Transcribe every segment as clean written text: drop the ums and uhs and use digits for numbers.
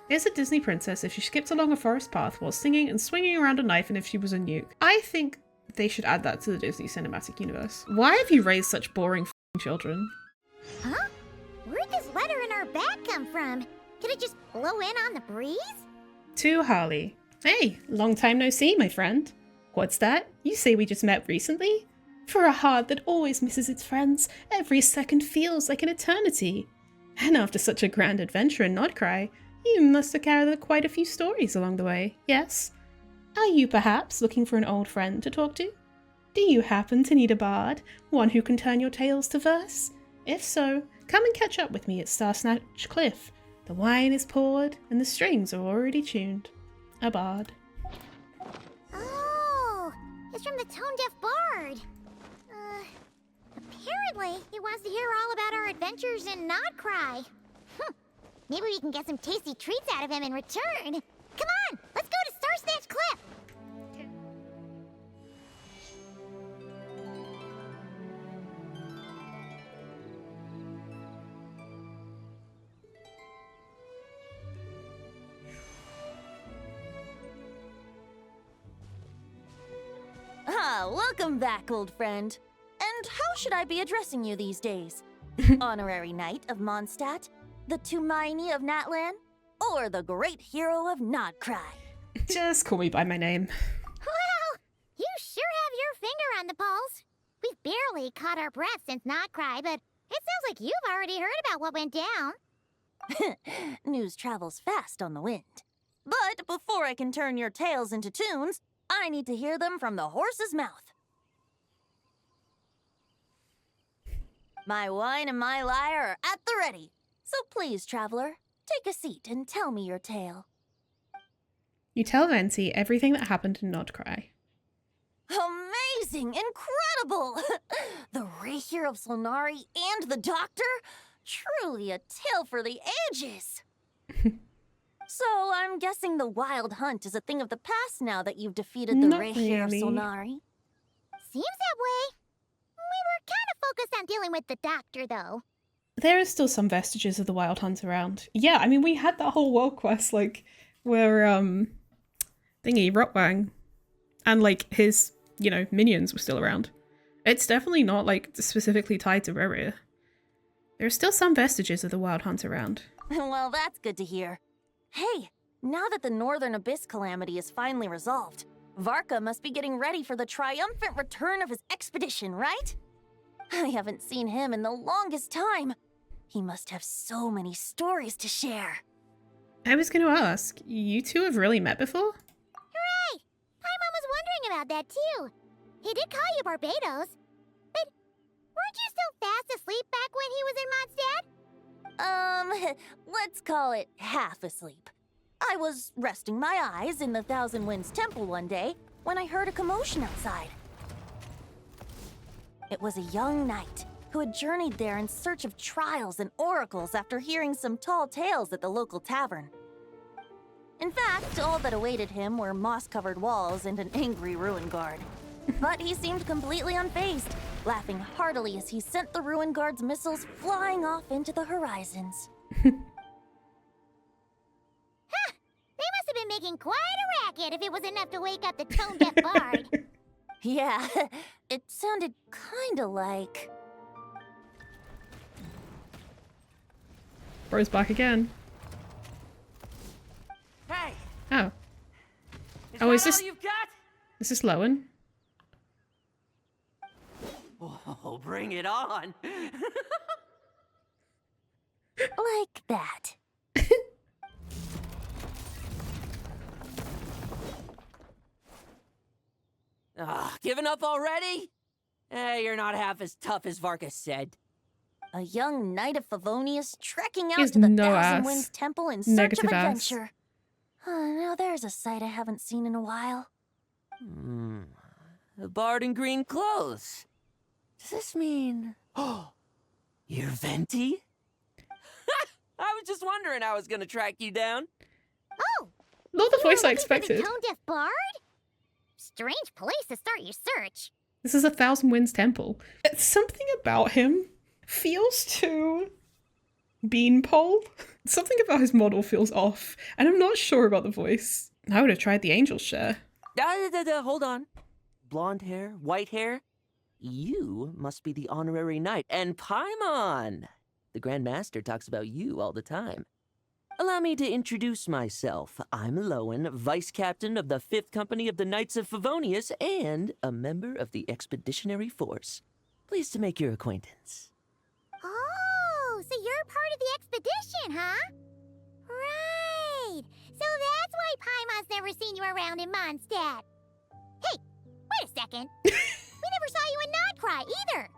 Is a Disney princess if she skipped along a forest path while singing and swinging around a knife and if she was a nuke. I think they should add that to the Disney cinematic universe. Why have you raised such boring f***ing children? Huh? Where'd this letter in our bag come from? Could it just blow in on the breeze? To Harley. Hey, long time no see, my friend. What's that? You say we just met recently? For a heart that always misses its friends, every second feels like an eternity. And after such a grand adventure in Nodkrai, you must have carried quite a few stories along the way, yes? Are you perhaps looking for an old friend to talk to? Do you happen to need a bard, one who can turn your tales to verse? If so, come and catch up with me at Starsnatch Cliff. The wine is poured and the strings are already tuned. A bard. Oh, it's from the tone-deaf bard. Apparently, he wants to hear all about our adventures in nodkrai. Maybe we can get some tasty treats out of him in return. Come on, let's go to Starsnatch Cliff. Welcome back, old friend. And how should I be addressing you these days? Honorary Knight of Mondstadt, the Tumaini of Natlan, or the great hero of nodkrai? Just call me by my name. Well, you sure have your finger on the pulse. We've barely caught our breath since nodkrai, but it sounds like you've already heard about what went down. News travels fast on the wind. But before I can turn your tales into tunes, I need to hear them from the horse's mouth. My wine and my lyre are at the ready. So please, traveler, take a seat and tell me your tale. You tell Venti everything that happened in Nodkrai. Amazing! Incredible! The Rapier of Solnari and the Doctor? Truly a tale for the ages! So I'm guessing the wild hunt is a thing of the past now that you've defeated the Rapier of Solnari? Seems that way. We were kind of focused on dealing with the Doctor, though. There is still some vestiges of the wild hunt around. Yeah, I mean, we had that whole world quest, like, where, thingy, Rotwang, and, like, his, you know, minions were still around. It's definitely not, like, specifically tied to Rapier. There are still some vestiges of the wild hunt around. Well, that's good to hear. Hey, now that the Northern Abyss calamity is finally resolved, Varka must be getting ready for the triumphant return of his expedition, right? I haven't seen him in the longest time. He must have so many stories to share. I was going to ask, you two have really met before? Hooray! Paimon was wondering about that, too. He did call you Barbados. But weren't you still fast asleep back when he was in Mondstadt? Let's call it half asleep. I was resting my eyes in the Thousand Winds Temple one day when I heard a commotion outside. It was a young knight who had journeyed there in search of trials and oracles after hearing some tall tales at the local tavern. In fact, all that awaited him were moss-covered walls and an angry ruin guard. But he seemed completely unfazed, laughing heartily as he sent the ruin guard's missiles flying off into the horizons. Huh! They must have been making quite a racket if it was enough to wake up the tone-deaf bard. Yeah, it sounded kinda like... Bro's back again. Hey! Oh. Is that all you've got? Is this Lowen? Oh, bring it on! like that. Giving up already? You're not half as tough as Varka said. A young knight of Favonius trekking out He has to the no Thousand ass. Winds Temple in search Negative of ass. adventure. Now there's a sight I haven't seen in a while. A bard in green clothes. Does this mean... Oh, you're Venti? I was just wondering how I was gonna track you down. Oh! Not the you were voice I looking for expected. the tone-deaf bard? Strange place to start your search. This is a Thousand Winds Temple. Something about him feels too Beanpole? Something about his model feels off, and I'm not sure about the voice. I would have tried the angel share. Hold on. Blonde hair, white hair? You must be the honorary knight, and Paimon! The Grand Master talks about you all the time. Allow me to introduce myself. I'm Lowen, Vice Captain of the 5th Company of the Knights of Favonius, and a member of the Expeditionary Force. Pleased to make your acquaintance. Oh, so you're part of the expedition, huh? Right. So that's why Paimon's never seen you around in Mondstadt. Hey, wait a second. We never saw you in Nodkrai either.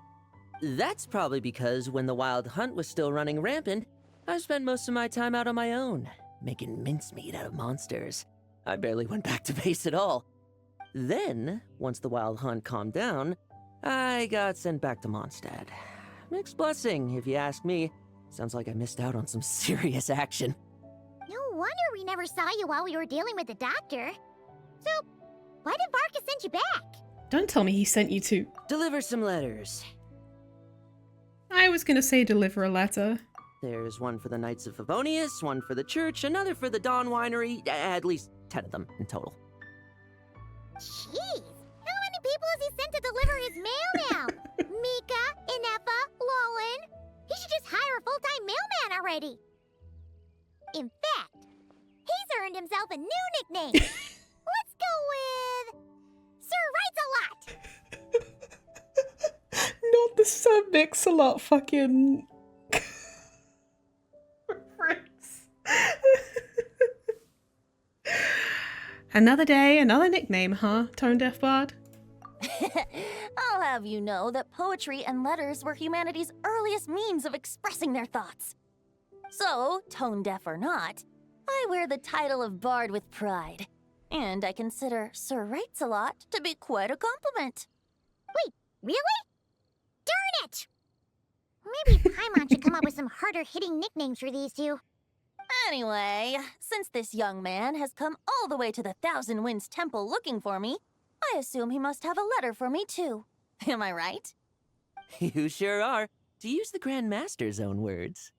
That's probably because when the Wild Hunt was still running rampant, I spent most of my time out on my own, making mincemeat out of monsters. I barely went back to base at all. Then, once the Wild Hunt calmed down, I got sent back to Mondstadt. Mixed blessing, if you ask me. Sounds like I missed out on some serious action. No wonder we never saw you while we were dealing with the doctor. So, why did Varka send you back? Don't tell me he sent you to... Deliver some letters. I was gonna say deliver a letter. There's one for the Knights of Favonius, one for the church, another for the Dawn Winery, at least 10 of them in total. Jeez, how many people has he sent to deliver his mail now? Mika, Inefa, Lowen. He should just hire a full-time mailman already. In fact, he's earned himself a new nickname. Let's go with Sir Writes-A-Lot. Not the Sir Mix-a-Lot fucking... reference. Another day, another nickname, huh, Tone Deaf Bard? I'll have you know that poetry and letters were humanity's earliest means of expressing their thoughts. So, tone deaf or not, I wear the title of Bard with pride. And I consider Sir Writes-A-Lot to be quite a compliment. Wait, really? Darn it! Maybe Paimon should come up with some harder-hitting nicknames for these two. Anyway, since this young man has come all the way to the Thousand Winds Temple looking for me, I assume he must have a letter for me too. Am I right? You sure are, to use the Grand Master's own words.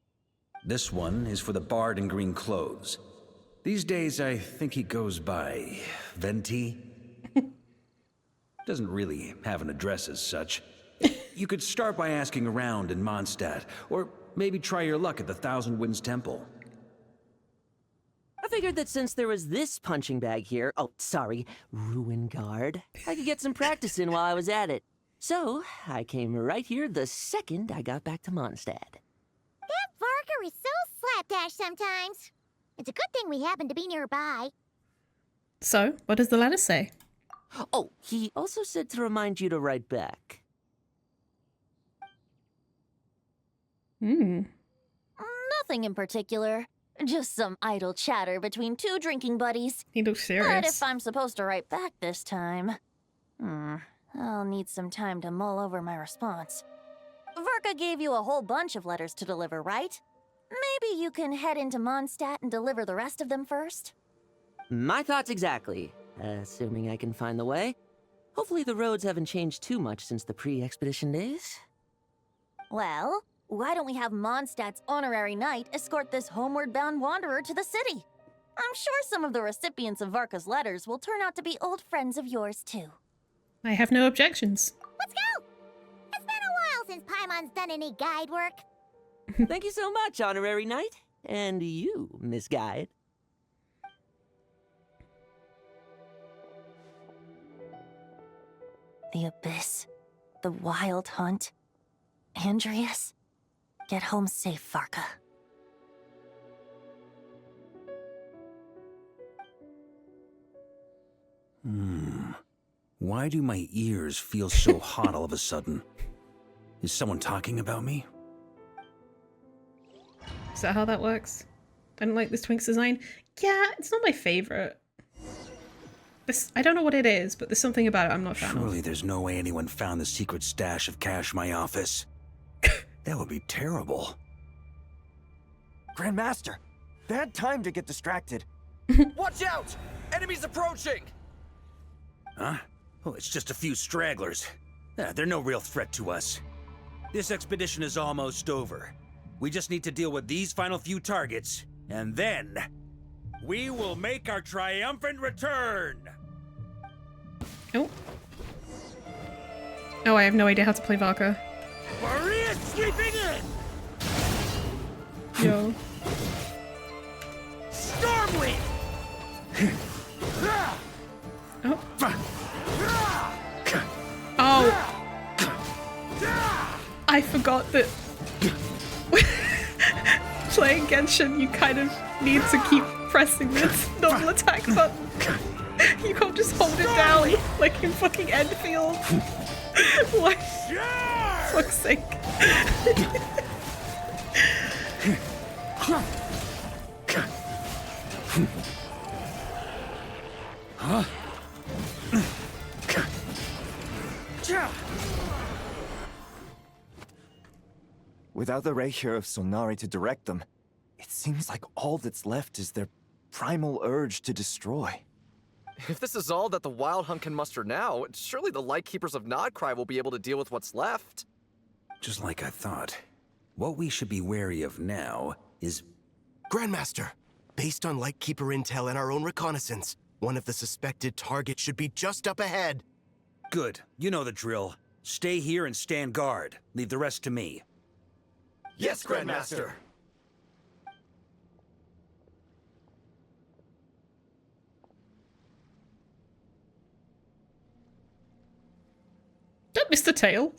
This one is for the bard in green clothes. These days, I think he goes by Venti. Doesn't really have an address as such. You could start by asking around in Mondstadt, or maybe try your luck at the Thousand Winds Temple. I figured that since there was this punching bag here, Ruin Guard, I could get some practice in while I was at it. So, I came right here the second I got back to Mondstadt. That Varka is so slapdash sometimes. It's a good thing we happen to be nearby. So, what does the letter say? Oh, he also said to remind you to write back. Nothing in particular. Just some idle chatter between two drinking buddies. He looks But serious. if I'm supposed to write back this time, I'll need some time to mull over my response. Varka gave you a whole bunch of letters to deliver, right? Maybe you can head into Mondstadt and deliver the rest of them first? My thoughts exactly, assuming I can find the way. Hopefully the roads haven't changed too much since the pre-expedition days. Well, why don't we have Mondstadt's honorary knight escort this homeward-bound wanderer to the city? I'm sure some of the recipients of Varka's letters will turn out to be old friends of yours, too. I have no objections. Let's go! It's been a while since Paimon's done any guide work. Thank you so much, honorary knight. And you, Miss Guide. The Abyss. The Wild Hunt. Andreas. Get home safe, Varka. Why do my ears feel so hot all of a sudden? Is someone talking about me? Is that how that works? I don't like this Twink's design. Yeah, it's not my favorite. I don't know what it is, but there's something about it I'm not a fan of. Surely there's no way anyone found the secret stash of cash in my office. That would be terrible. Grandmaster, bad time to get distracted. Watch out! Enemies approaching! Huh? Oh, it's just a few stragglers. They're no real threat to us. This expedition is almost over. We just need to deal with these final few targets, and then we will make our triumphant return! Oh. Oh, I have no idea how to play Varka. Maria sweeping in! Yo. Stormwind! Oh. Oh. I forgot that playing Genshin, you kind of need to keep pressing this normal attack button. You can't just hold it down like in fucking Enfield. Like, fuck's sake. Without the ray here of Sonari to direct them, it seems like all that's left is their primal urge to destroy. If this is all that the Wild Hunt can muster now, surely the Lightkeepers of Nodkrai will be able to deal with what's left. Just like I thought. What we should be wary of now is... Grandmaster, based on Lightkeeper intel and our own reconnaissance, one of the suspected targets should be just up ahead. Good. You know the drill. Stay here and stand guard. Leave the rest to me. Yes, Grandmaster! Don't miss the tail.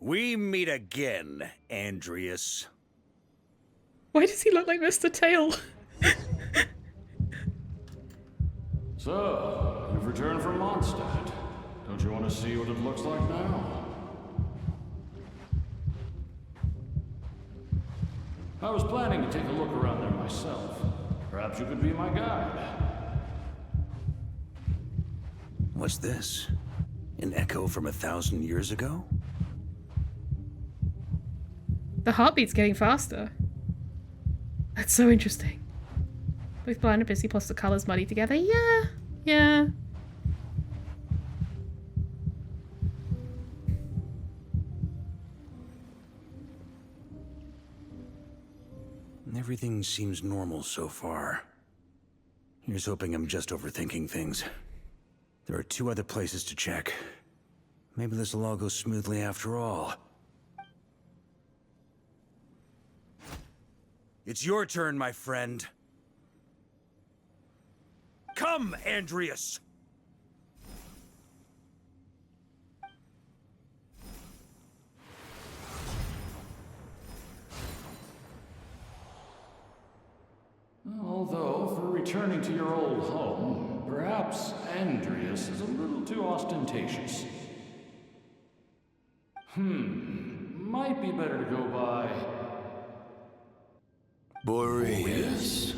We meet again, Andreas. Why does he look like Mr. Tail? So, you've returned from Mondstadt. Don't you want to see what it looks like now? I was planning to take a look around there myself. Perhaps you could be my guide. What's this? An echo from 1,000 years ago? The heartbeat's getting faster. That's so interesting. Both blind and busy, plus the colors muddy together. Yeah, yeah. Everything seems normal so far. Here's hoping I'm just overthinking things. There are 2 other places to check. Maybe this will all go smoothly after all. It's your turn, my friend. Come, Andreas! Although, for returning to your old home, perhaps Andreas is a little too ostentatious. Might be better to go by... Boreas.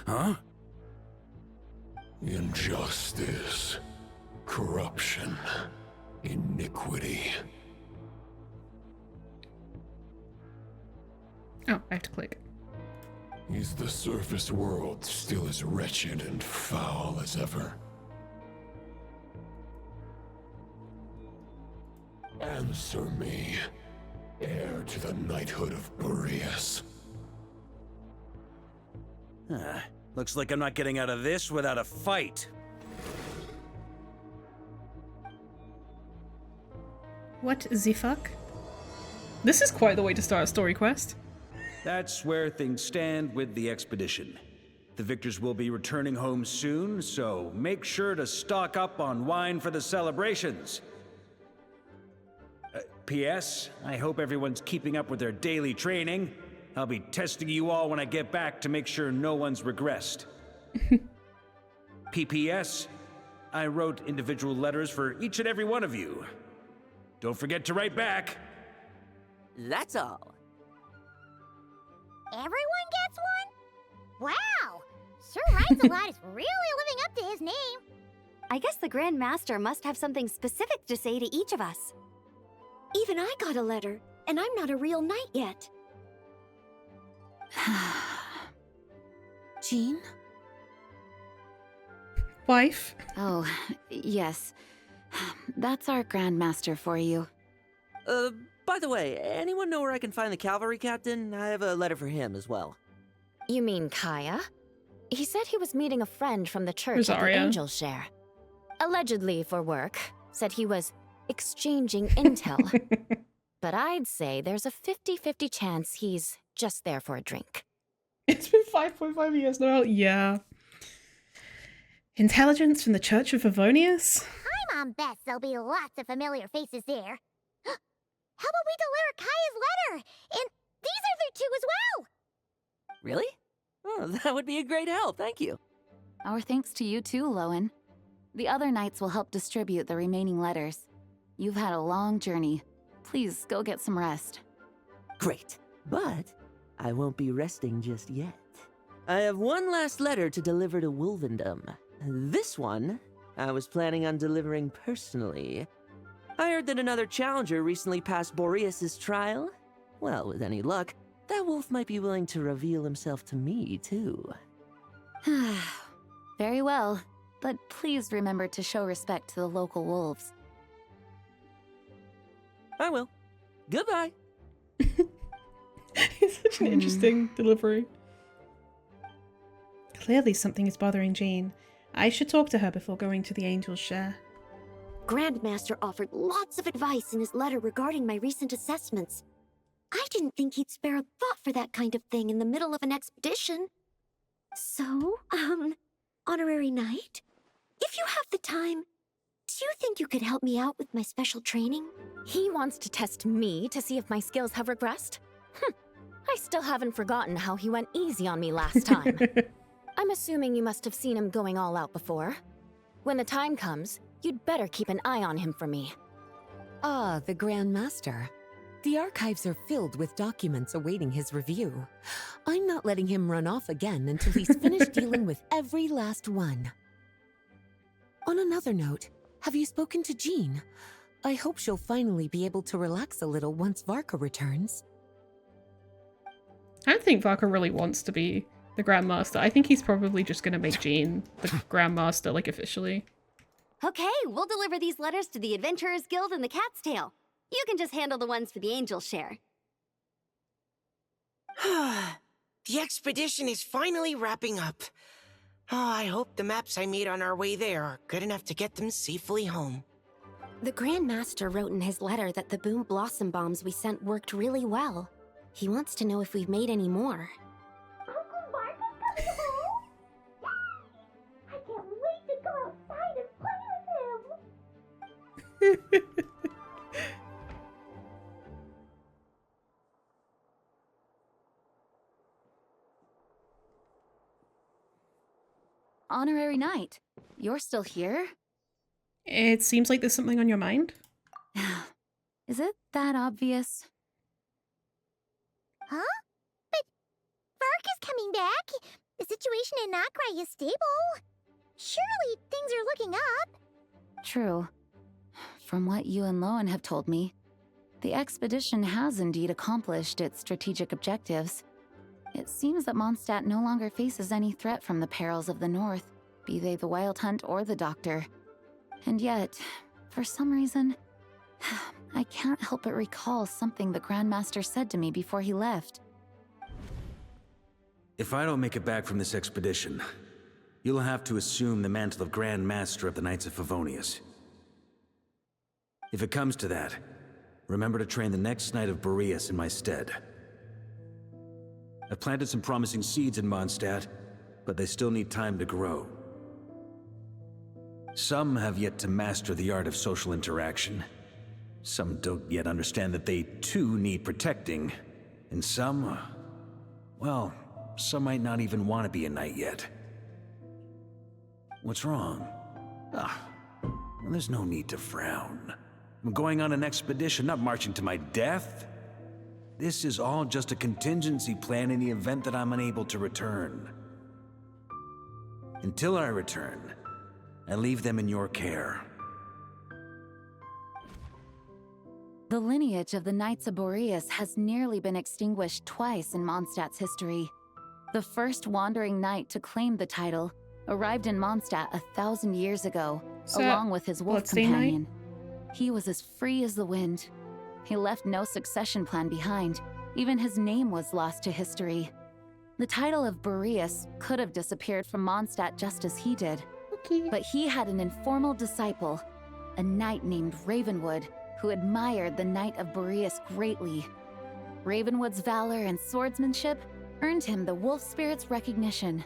Huh? Injustice. Corruption. Iniquity. Oh, I have to click. Is the surface world still as wretched and foul as ever? Answer me, heir to the knighthood of Boreas. Looks like I'm not getting out of this without a fight. What the fuck? This is quite the way to start a story quest. That's where things stand with the expedition. The victors will be returning home soon, so make sure to stock up on wine for the celebrations. P.S. I hope everyone's keeping up with their daily training. I'll be testing you all when I get back to make sure no one's regressed. P.P.S. I wrote individual letters for each and every one of you. Don't forget to write back. That's all. Everyone gets one? Wow! Sir Rhincelot is really living up to his name. I guess the Grand Master must have something specific to say to each of us. Even I got a letter, and I'm not a real knight yet. Jean? Wife? Oh, yes. That's our Grand Master for you. By the way, anyone know where I can find the cavalry captain? I have a letter for him as well. You mean Kaya? He said he was meeting a friend from the church at the Rosaria. Angel Share. Allegedly for work. Said he was exchanging intel. But I'd say there's a 50-50 chance he's just there for a drink. It's been 5.5 years now. Yeah. Intelligence from the Church of Favonius? I'm on bets there'll be lots of familiar faces there. How about we deliver Kaya's letter? And these other two as well! Really? Oh, that would be a great help, thank you. Our thanks to you too, Lowen. The other knights will help distribute the remaining letters. You've had a long journey. Please go get some rest. Great, but I won't be resting just yet. I have one last letter to deliver to Wolvendom. This one, I was planning on delivering personally. I heard that another challenger recently passed Boreas's trial. Well, with any luck, that wolf might be willing to reveal himself to me, too. Very well, but please remember to show respect to the local wolves. I will. Goodbye. It's such an interesting delivery. Clearly something is bothering Jean. I should talk to her before going to the Angel's Share. Grandmaster offered lots of advice in his letter regarding my recent assessments. I didn't think he'd spare a thought for that kind of thing in the middle of an expedition. So, honorary knight, if you have the time, do you think you could help me out with my special training? He wants to test me to see if my skills have regressed? I still haven't forgotten how he went easy on me last time. I'm assuming you must have seen him going all out before. When the time comes, you'd better keep an eye on him for me. Ah, the Grand Master. The archives are filled with documents awaiting his review. I'm not letting him run off again until he's finished dealing with every last one. On another note, have you spoken to Jean? I hope she'll finally be able to relax a little once Varka returns. I don't think Varka really wants to be the Grandmaster. I think he's probably just going to make Jean the Grandmaster, like, officially. Okay, we'll deliver these letters to the Adventurers Guild and the Cat's Tail. You can just handle the ones for the Angel Share. The expedition is finally wrapping up. Oh, I hope the maps I made on our way there are good enough to get them safely home. The Grand Master wrote in his letter that the Boom Blossom bombs we sent worked really well. He wants to know if we've made any more. Uncle Varka's coming home? I can't wait to go outside and play with him! Honorary Knight, you're still here? It seems like there's something on your mind. Is it that obvious? Huh? But Varka's coming back. The situation in nodkrai is stable. Surely things are looking up. True. From what you and Lowen have told me, the expedition has indeed accomplished its strategic objectives. It seems that Mondstadt no longer faces any threat from the perils of the North, be they the Wild Hunt or the Doctor. And yet, for some reason, I can't help but recall something the Grandmaster said to me before he left. If I don't make it back from this expedition, you'll have to assume the mantle of Grand Master of the Knights of Favonius. If it comes to that, remember to train the next Knight of Boreas in my stead. I've planted some promising seeds in Mondstadt, but they still need time to grow. Some have yet to master the art of social interaction. Some don't yet understand that they too need protecting. And some, well, some might not even want to be a knight yet. What's wrong? Well, there's no need to frown. I'm going on an expedition, not marching to my death. This is all just a contingency plan in the event that I'm unable to return. Until I return, I leave them in your care. The lineage of the Knights of Boreas has nearly been extinguished twice in Mondstadt's history. The first wandering knight to claim the title arrived in Mondstadt 1,000 years ago, along with his wolf companion. He was as free as the wind. He left no succession plan behind. Even his name was lost to history. The title of Boreas could have disappeared from Mondstadt just as he did. Okay. But he had an informal disciple, a knight named Ravenwood, who admired the Knight of Boreas greatly. Ravenwood's valor and swordsmanship earned him the Wolf Spirit's recognition.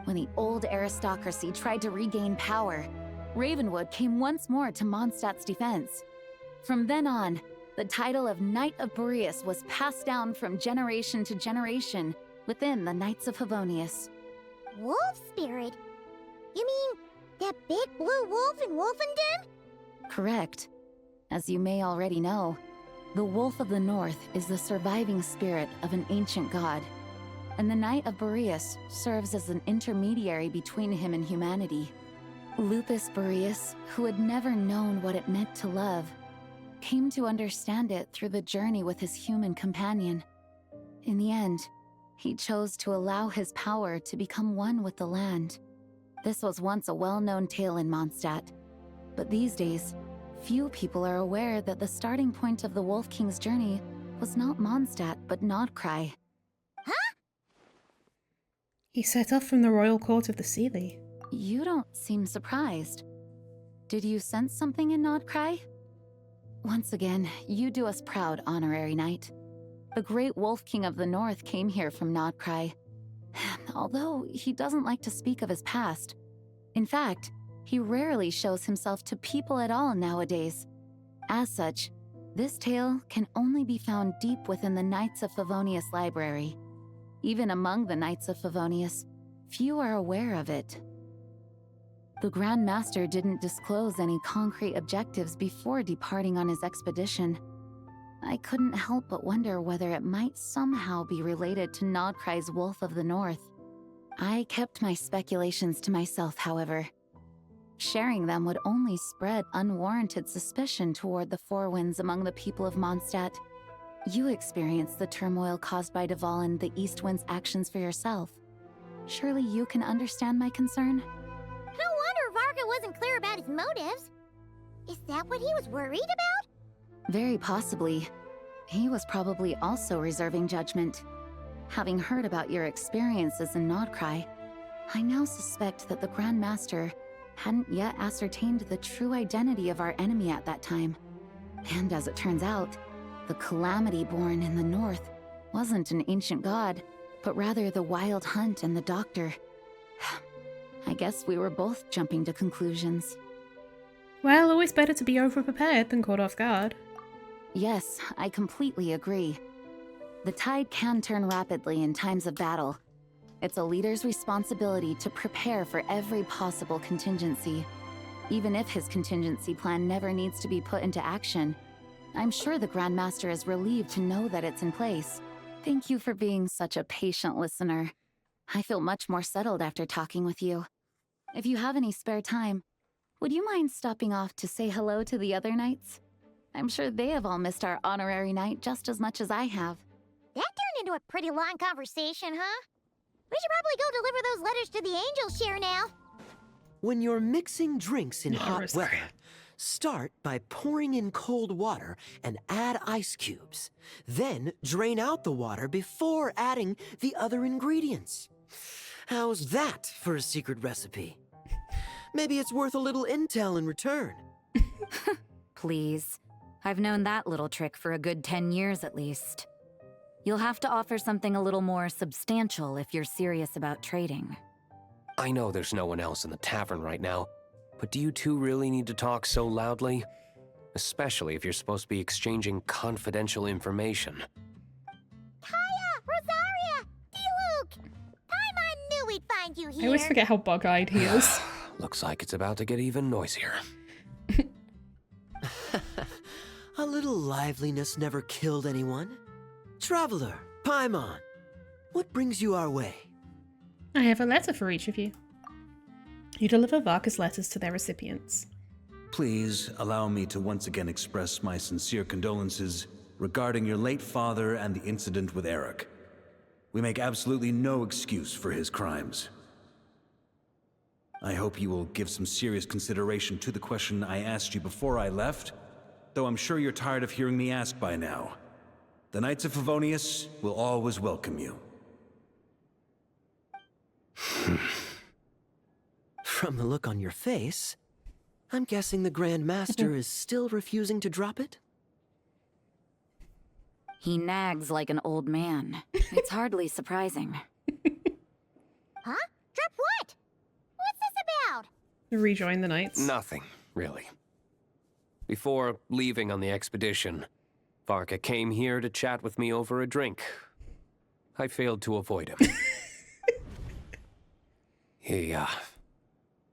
When the old aristocracy tried to regain power, Ravenwood came once more to Mondstadt's defense. From then on, the title of Knight of Boreas was passed down from generation to generation within the Knights of Favonius. Wolf spirit? You mean that big blue wolf in Wolfenden? Correct. As you may already know, the Wolf of the North is the surviving spirit of an ancient god, and the Knight of Boreas serves as an intermediary between him and humanity. Lupus Boreas, who had never known what it meant to love, came to understand it through the journey with his human companion. In the end, he chose to allow his power to become one with the land. This was once a well-known tale in Mondstadt, but these days, few people are aware that the starting point of the Wolf King's journey was not Mondstadt, but Nodkrai. He set off from the royal court of the Seelie. You don't seem surprised. Did you sense something in Nodkrai? Once again, you do us proud, Honorary Knight. The great Wolf King of the North came here from Nodkrai. Although he doesn't like to speak of his past. In fact, he rarely shows himself to people at all nowadays. As such, this tale can only be found deep within the Knights of Favonius library. Even among the Knights of Favonius, few are aware of it. The Grand Master didn't disclose any concrete objectives before departing on his expedition. I couldn't help but wonder whether it might somehow be related to Nodkrai's Wolf of the North. I kept my speculations to myself, however. Sharing them would only spread unwarranted suspicion toward the Four Winds among the people of Mondstadt. You experienced the turmoil caused by Duval and the East Wind's actions for yourself. Surely you can understand my concern? No wonder Varka wasn't clear about his motives. Is that what he was worried about? Very possibly. He was probably also reserving judgment. Having heard about your experiences in Nodkrai, I now suspect that the Grand Master hadn't yet ascertained the true identity of our enemy at that time. And as it turns out, the Calamity born in the North wasn't an ancient god, but rather the Wild Hunt and the Doctor. I guess we were both jumping to conclusions. Well, always better to be over-prepared than caught off guard. Yes, I completely agree. The tide can turn rapidly in times of battle. It's a leader's responsibility to prepare for every possible contingency. Even if his contingency plan never needs to be put into action, I'm sure the Grand Master is relieved to know that it's in place. Thank you for being such a patient listener. I feel much more settled after talking with you. If you have any spare time, would you mind stopping off to say hello to the other knights? I'm sure they have all missed our honorary knight just as much as I have. That turned into a pretty long conversation, huh? We should probably go deliver those letters to the angels share now. When you're mixing drinks in hot Hoyoverse. weather, start by pouring in cold water and add ice cubes. Then drain out the water before adding the other ingredients. How's that for a secret recipe? Maybe it's worth a little intel in return. Please. I've known that little trick for a good 10 years at least. You'll have to offer something a little more substantial if you're serious about trading. I know there's no one else in the tavern right now, but do you two really need to talk so loudly? Especially if you're supposed to be exchanging confidential information. Kaya! Rosaria! D-Luke! Paimon knew we'd find you here! I always forget how bug-eyed he is. Looks like it's about to get even noisier. A little liveliness never killed anyone. Traveler, Paimon, what brings you our way? I have a letter for each of you. You deliver Varka's letters to their recipients. Please allow me to once again express my sincere condolences regarding your late father and the incident with Eric. We make absolutely no excuse for his crimes. I hope you will give some serious consideration to the question I asked you before I left. though I'm sure you're tired of hearing me ask by now. The Knights of Favonius will always welcome you. From the look on your face, I'm guessing the Grand Master is still refusing to drop it? He nags like an old man. It's hardly surprising. Huh? Drop what? What's this about? Rejoin the Knights. Nothing, really. Before leaving on the expedition, Varka came here to chat with me over a drink. I failed to avoid him. He,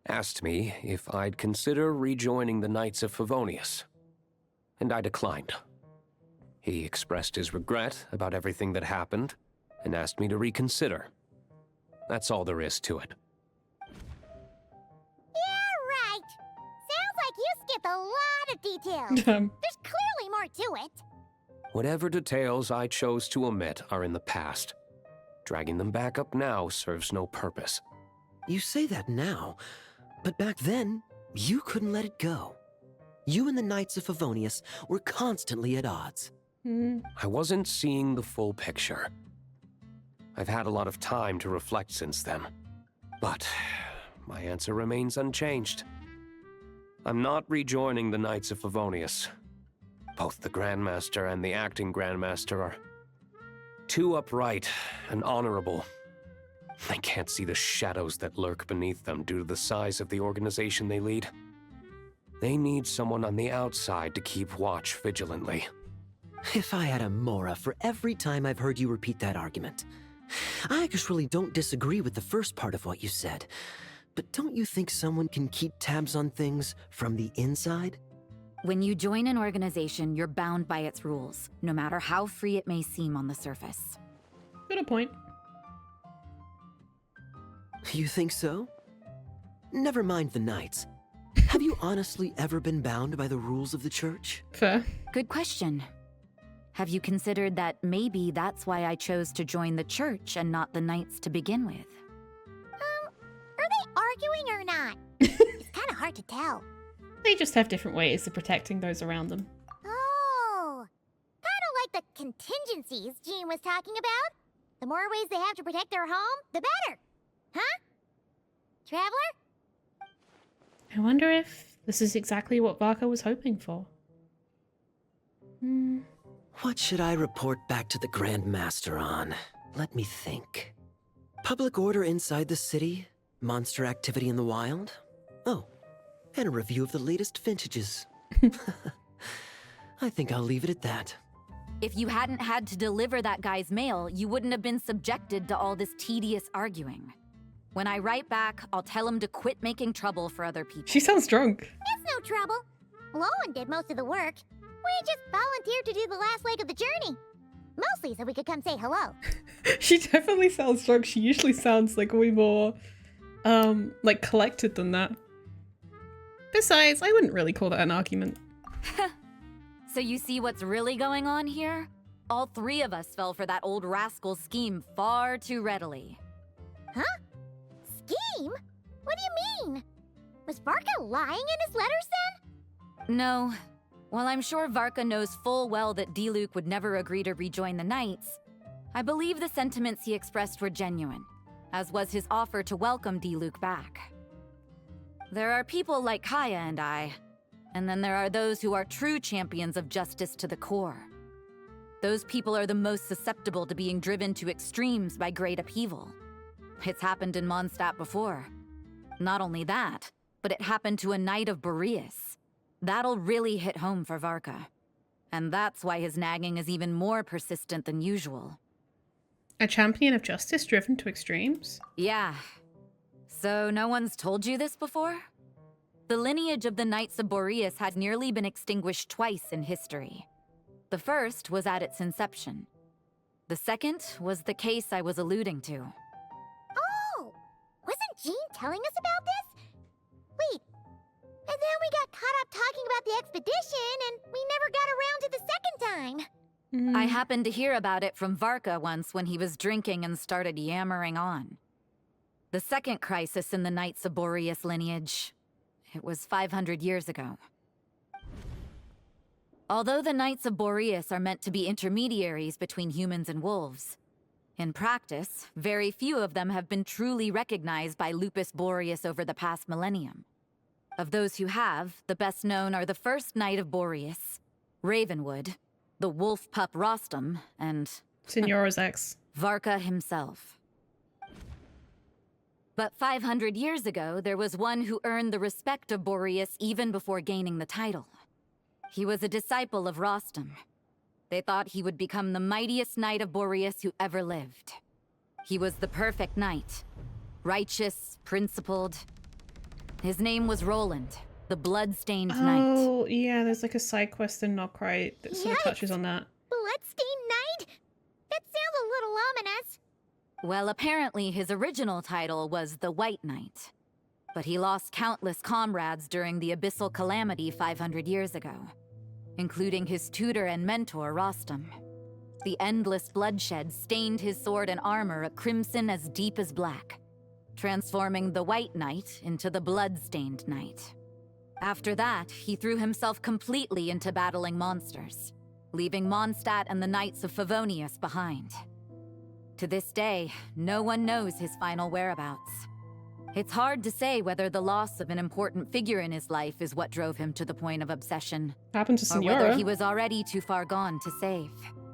asked me if I'd consider rejoining the Knights of Favonius, and I declined. He expressed his regret about everything that happened, and asked me to reconsider. That's all there is to it. Yeah, right. Sounds like you skipped a lot of details. There's clearly more to it. Whatever details I chose to omit are in the past. Dragging them back up now serves no purpose. You say that now, but back then, you couldn't let it go. You and the Knights of Favonius were constantly at odds. I wasn't seeing the full picture. I've had a lot of time to reflect since then, but my answer remains unchanged. I'm not rejoining the Knights of Favonius. Both the Grandmaster and the acting Grandmaster are too upright and honorable. I can't see the shadows that lurk beneath them due to the size of the organization they lead. They need someone on the outside to keep watch vigilantly. If I had a Mora for every time I've heard you repeat that argument. I actually don't disagree with the first part of what you said, but don't you think someone can keep tabs on things from the inside? When you join an organization, you're bound by its rules, no matter how free it may seem on the surface. Got a point. You think so? Never mind the Knights. Have you honestly ever been bound by the rules of the Church? Fair. Good question. Have you considered that maybe that's why I chose to join the Church and not the Knights to begin with? Are they arguing or not? It's kind of hard to tell. They just have different ways of protecting those around them. Oh, kind of like the contingencies Jean was talking about. The more ways they have to protect their home, the better. Huh? Traveler? I wonder if this is exactly what Varka was hoping for. What should I report back to the Grand Master on? Let me think. Public order inside the city, monster activity in the wild. Oh, and a review of the latest vintages. I think I'll leave it at that. If you hadn't had to deliver that guy's mail, you wouldn't have been subjected to all this tedious arguing. When I write back, I'll tell him to quit making trouble for other people. She sounds drunk. It's no trouble. Lowen did most of the work. We just volunteered to do the last leg of the journey. Mostly so we could come say hello. She definitely sounds drunk. She usually sounds like way more, like collected than that. Besides, I wouldn't really call that an argument. So you see what's really going on here? All three of us fell for that old rascal's scheme far too readily. Huh? Scheme? What do you mean? Was Varka lying in his letters then? No. While I'm sure Varka knows full well that Diluc would never agree to rejoin the Knights, I believe the sentiments he expressed were genuine, as was his offer to welcome Diluc back. There are people like Kaya and I, and then there are those who are true champions of justice to the core. Those people are the most susceptible to being driven to extremes by great upheaval. It's happened in Mondstadt before. Not only that, but it happened to a Knight of Boreas. That'll really hit home for Varka. And that's why his nagging is even more persistent than usual. A champion of justice driven to extremes? Yeah. So no one's told you this before? The lineage of the Knights of Boreas had nearly been extinguished twice in history. The first was at its inception. The second was the case I was alluding to. Oh! Wasn't Jean telling us about this? Wait, and then we got caught up talking about the expedition, and we never got around to the second time. I happened to hear about it from Varka once when he was drinking and started yammering on. The second crisis in the Knights of Boreas lineage. It was 500 years ago. Although the Knights of Boreas are meant to be intermediaries between humans and wolves, in practice, very few of them have been truly recognized by Lupus Boreas over the past millennium. Of those who have, the best known are the first Knight of Boreas, Ravenwood, the wolf pup Rostam, and... Signora's ex. Varka himself. But 500 years ago, there was one who earned the respect of Boreas even before gaining the title. He was a disciple of Rostam. They thought he would become the mightiest knight of Boreas who ever lived. He was the perfect knight. Righteous, principled. His name was Roland, the blood-stained knight. Oh, yeah, there's like a side quest in Nodkrai that sort of touches on that. Bloodstained Knight? That sounds a little ominous. Well, apparently his original title was the White Knight. But he lost countless comrades during the Abyssal Calamity 500 years ago, including his tutor and mentor, Rostam. The endless bloodshed stained his sword and armor a crimson as deep as black, transforming the White Knight into the Blood-Stained Knight. After that, he threw himself completely into battling monsters, leaving Mondstadt and the Knights of Favonius behind. To this day, no one knows his final whereabouts. It's hard to say whether the loss of an important figure in his life is what drove him to the point of obsession, Happened to or Signora. whether he was already too far gone to save.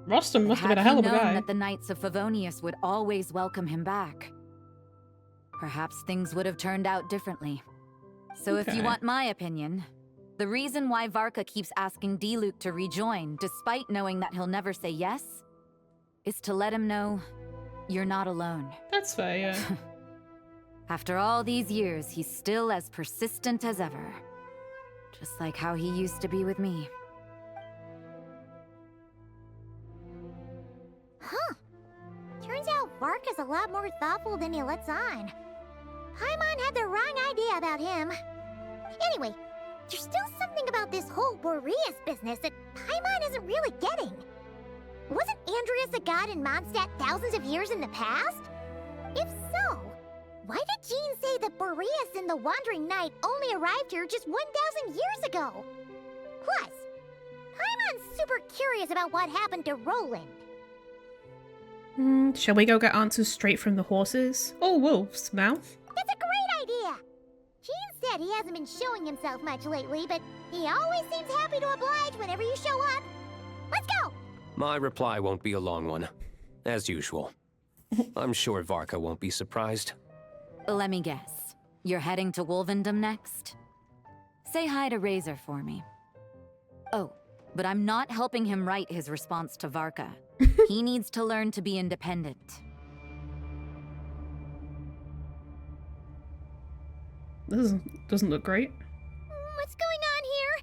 Rostam must have been a Had hell he of a known guy. that the Knights of Favonius would always welcome him back, perhaps things would have turned out differently. So if Okay. you want my opinion, the reason why Varka keeps asking Diluc to rejoin, despite knowing that he'll never say yes, is to let him know you're not alone. That's fair, yeah. After all these years, he's still as persistent as ever. Just like how he used to be with me. Huh. Turns out Varka's a lot more thoughtful than he lets on. Paimon had the wrong idea about him. Anyway, there's still something about this whole Boreas business that Paimon isn't really getting. Wasn't Andreas a god in Mondstadt thousands of years in the past? If so, why did Jean say that Boreas and the Wandering Knight only arrived here just 1,000 years ago? Plus, Paimon's super curious about what happened to Roland. Shall we go get answers straight from the horses? Or wolves' mouth? That's a great idea! Jean said he hasn't been showing himself much lately, but he always seems happy to oblige whenever you show up. Let's go! My reply won't be a long one, as usual. I'm sure Varka won't be surprised. Let me guess. You're heading to Wolvendom next? Say hi to Razor for me. Oh, but I'm not helping him write his response to Varka. He needs to learn to be independent. This doesn't look great. What's going on here?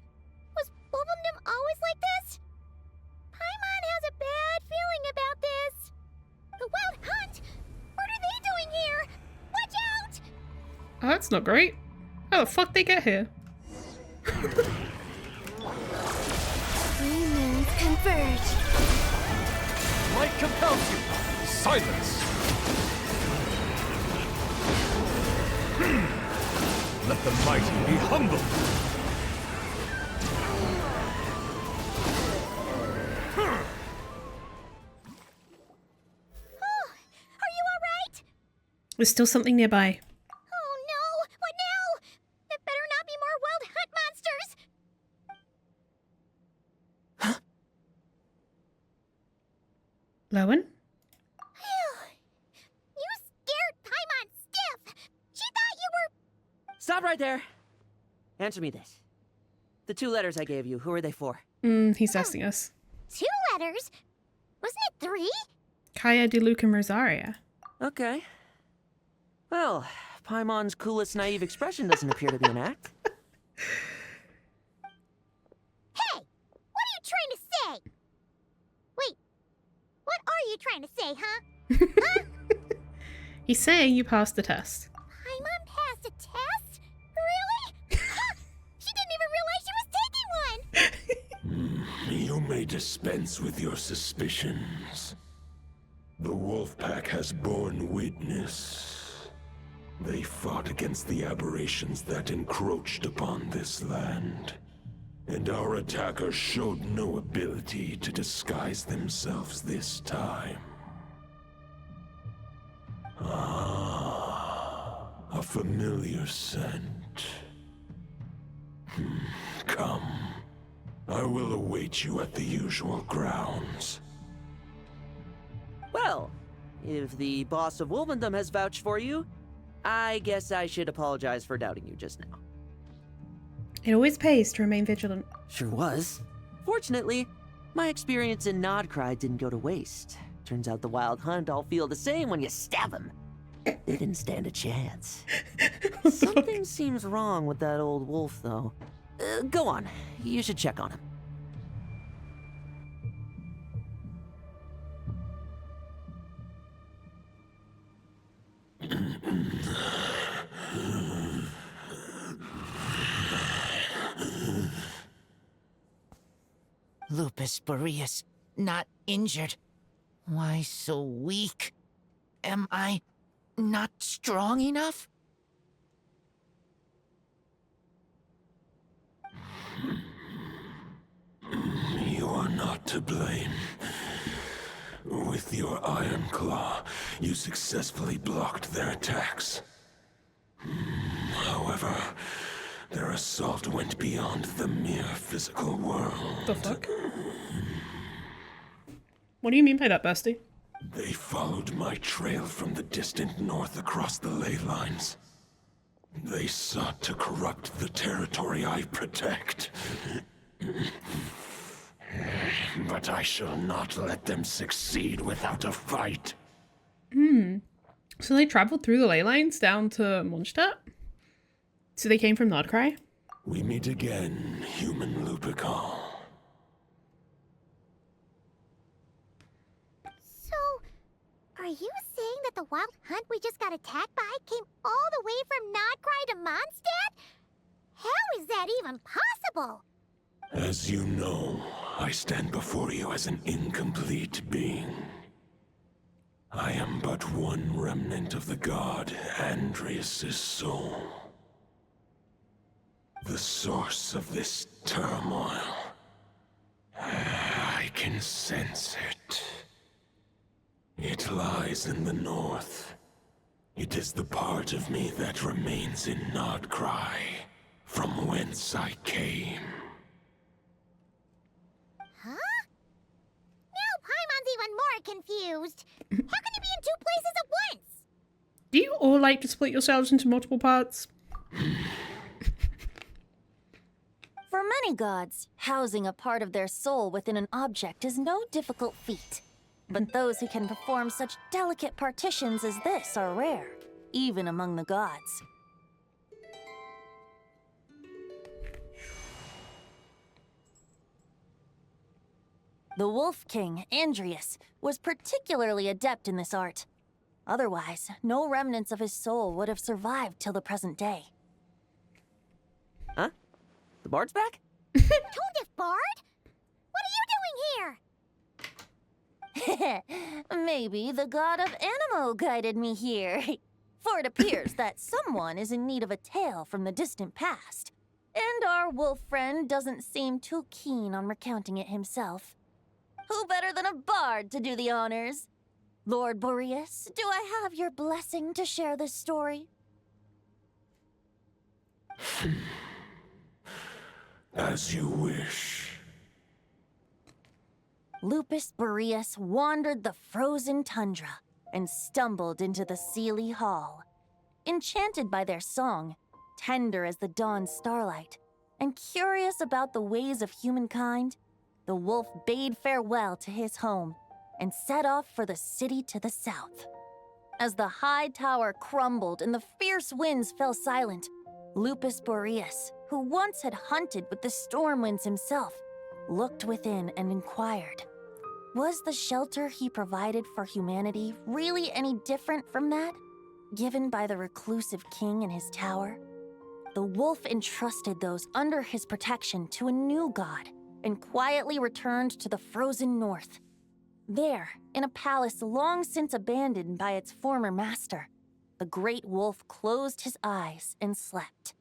Was Wolvendom always like this? Paimon has a bad feeling about this. The Wild Hunt? What are they doing here? Watch out! Oh, that's not great. How the fuck they get here? Humans converge. Light compels you. Silence. Let the mighty be humble. Oh, are you alright? There's still something nearby. Oh no! What now? There better not be more Wild Hunt monsters! Lowen? You scared Paimon stiff! She thought you were... Stop right there. Answer me this. The 2 letters I gave you, who are they for? He's asking us. 2 letters? Wasn't it 3? Kaya, Diluc, and Rosaria. Okay. Well, Paimon's coolest naive expression doesn't appear to be an act. Hey! What are you trying to say? Wait, what are you trying to say, huh? Huh? He's saying you passed the test. Paimon passed a test? Really? She didn't even realize she was taking one! You may dispense with your suspicions. The Wolfpack has borne witness. They fought against the aberrations that encroached upon this land. And our attackers showed no ability to disguise themselves this time. Ah, a familiar scent. Come. I will await you at the usual grounds. Well, if the boss of Wolvendom has vouched for you, I guess I should apologize for doubting you just now. It always pays to remain vigilant. Sure was. Fortunately, my experience in nodkrai didn't go to waste. Turns out the Wild Hunt all feel the same when you stab them. They didn't stand a chance. Something seems wrong with that old wolf, though. Go on. You should check on him. Lupus Boreas, not injured. Why so weak? Am I not strong enough? You are not to blame. With your Iron Claw, you successfully blocked their attacks. However, their assault went beyond the mere physical world. The fuck? What do you mean by that, Bestie? They followed my trail from the distant north across the ley lines. They sought to corrupt the territory I protect. But I shall not let them succeed without a fight. So they traveled through the ley lines down to Mondstadt? So they came from nodkrai? We meet again, human Lupical. So, are you saying that the Wild Hunt we just got attacked by came all the way from nodkrai to Mondstadt? How is that even possible? As you know, I stand before you as an incomplete being. I am but one remnant of the god Andrius's soul. The source of this turmoil. I can sense it. It lies in the north. It is the part of me that remains in nodkrai, from whence I came. Huh? Now Paimon's even more confused. How can you be in two places at once? Do you all like to split yourselves into multiple parts? For many gods, housing a part of their soul within an object is no difficult feat. But those who can perform such delicate partitions as this are rare, even among the gods. The Wolf King, Andrius, was particularly adept in this art. Otherwise, no remnants of his soul would have survived till the present day. Huh? The bard's back? Tone-deaf bard? What are you doing here? Maybe the god of Animo guided me here. For it appears that someone is in need of a tale from the distant past. And our wolf friend doesn't seem too keen on recounting it himself. Who better than a bard to do the honors? Lord Boreas, do I have your blessing to share this story? As you wish. Lupus Boreas wandered the frozen tundra and stumbled into the Seelie Hall. Enchanted by their song, tender as the dawn starlight, and curious about the ways of humankind, the wolf bade farewell to his home and set off for the city to the south. As the high tower crumbled and the fierce winds fell silent, Lupus Boreas, who once had hunted with the storm winds himself, looked within and inquired, was the shelter he provided for humanity really any different from that given by the reclusive king in his tower? The wolf entrusted those under his protection to a new god and quietly returned to the frozen north. There, in a palace long since abandoned by its former master, the great wolf closed his eyes and slept.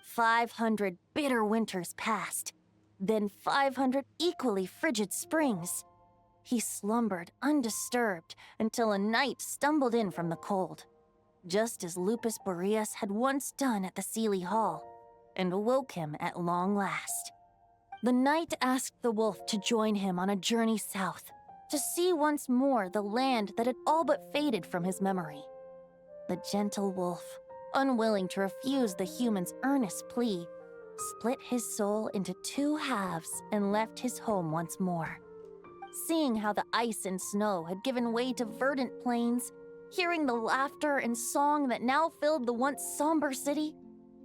500 bitter winters passed, then 500 equally frigid springs. He slumbered undisturbed until a knight stumbled in from the cold, just as Lupus Boreas had once done at the Seelie Hall, and awoke him at long last. The knight asked the wolf to join him on a journey south, to see once more the land that had all but faded from his memory. The gentle wolf, unwilling to refuse the human's earnest plea, split his soul into two halves and left his home once more. Seeing how the ice and snow had given way to verdant plains, hearing the laughter and song that now filled the once somber city,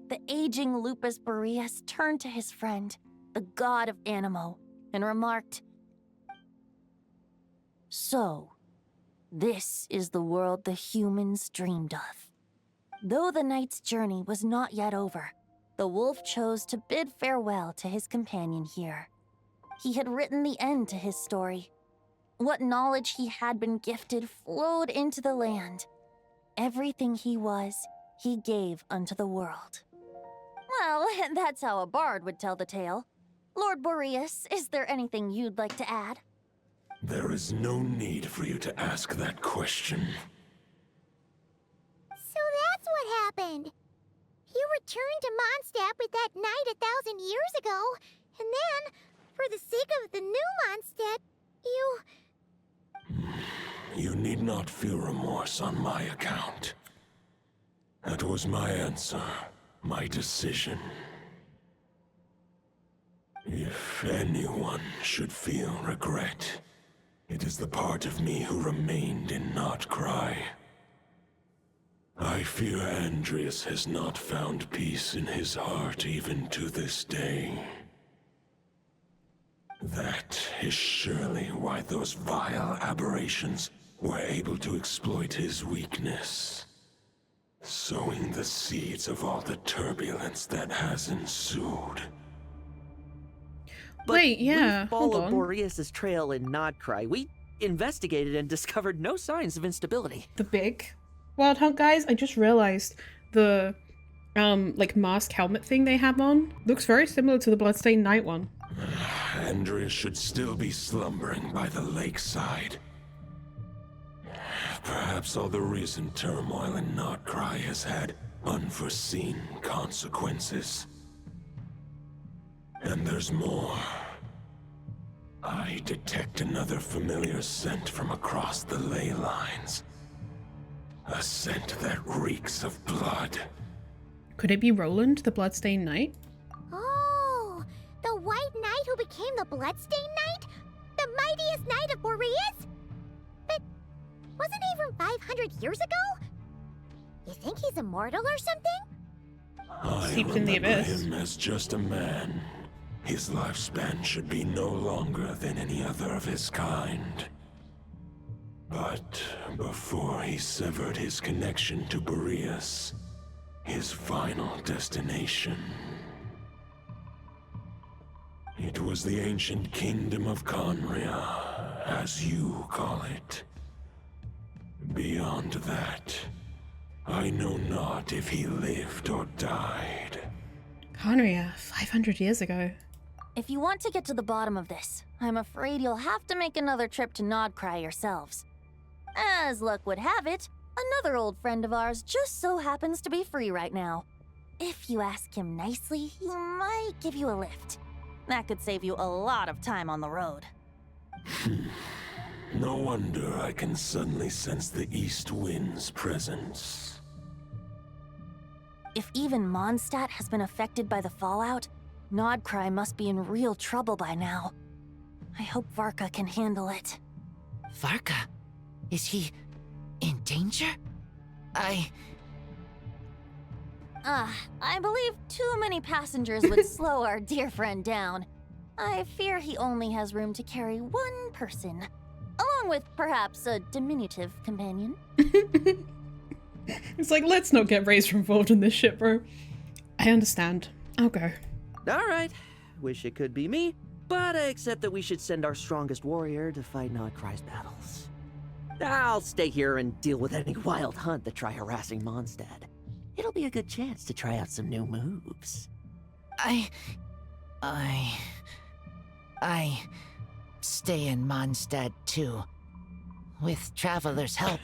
the aging Lupus Boreas turned to his friend, the god of Animo, and remarked, "So, this is the world the humans dreamed of." Though the knight's journey was not yet over, the wolf chose to bid farewell to his companion here. He had written the end to his story. What knowledge he had been gifted flowed into the land. Everything he was, he gave unto the world. Well, that's how a bard would tell the tale. Lord Boreas, is there anything you'd like to add? There is no need for you to ask that question. So that's what happened. You returned to Mondstadt with that knight 1,000 years ago, and then, for the sake of the new Mondstadt, you... You need not feel remorse on my account. That was my answer, my decision. If anyone should feel regret, it is the part of me who remained in nodkrai. I fear Andreas has not found peace in his heart even to this day. That is surely why those vile aberrations were able to exploit his weakness, sowing the seeds of all the turbulence that has ensued. But Wait, yeah, we hold followed on. Boreas' trail in nodkrai. We investigated and discovered no signs of instability. The big Wild Hunt guys, I just realized the like mask helmet thing they have on looks very similar to the Bloodstained Knight one. Andreas should still be slumbering by the lakeside. Perhaps all the recent turmoil in nodkrai has had unforeseen consequences. And there's more. I detect another familiar scent from across the ley lines. A scent that reeks of blood. Could it be Roland, the Bloodstained Knight? Oh, the White Knight who became the Bloodstained Knight? The mightiest knight of Boreas? But wasn't he from 500 years ago? You think he's immortal or something? I Steeped in the remember abyss. him as just a man. His lifespan should be no longer than any other of his kind. But before he severed his connection to Boreas, his final destination, it was the ancient kingdom of Conria, as you call it. Beyond that, I know not if he lived or died. Conria, 500 years ago. If you want to get to the bottom of this, I'm afraid you'll have to make another trip to nodkrai yourselves. As luck would have it, another old friend of ours just so happens to be free right now. If you ask him nicely, he might give you a lift. That could save you a lot of time on the road. No wonder I can suddenly sense the east wind's presence. If even Mondstadt has been affected by the fallout, nodkrai must be in real trouble by now. I hope Varka can handle it. Varka? Is he in danger? I believe too many passengers would slow our dear friend down. I fear he only has room to carry one person, along with perhaps a diminutive companion. It's like, let's not get Razor involved in this shit, bro. I understand. I'll go. Alright, wish it could be me, but I accept that we should send our strongest warrior to fight nodkrai's battles. I'll stay here and deal with any wild hunt that try harassing Mondstadt. It'll be a good chance to try out some new moves. I stay in Mondstadt too. With Traveler's help,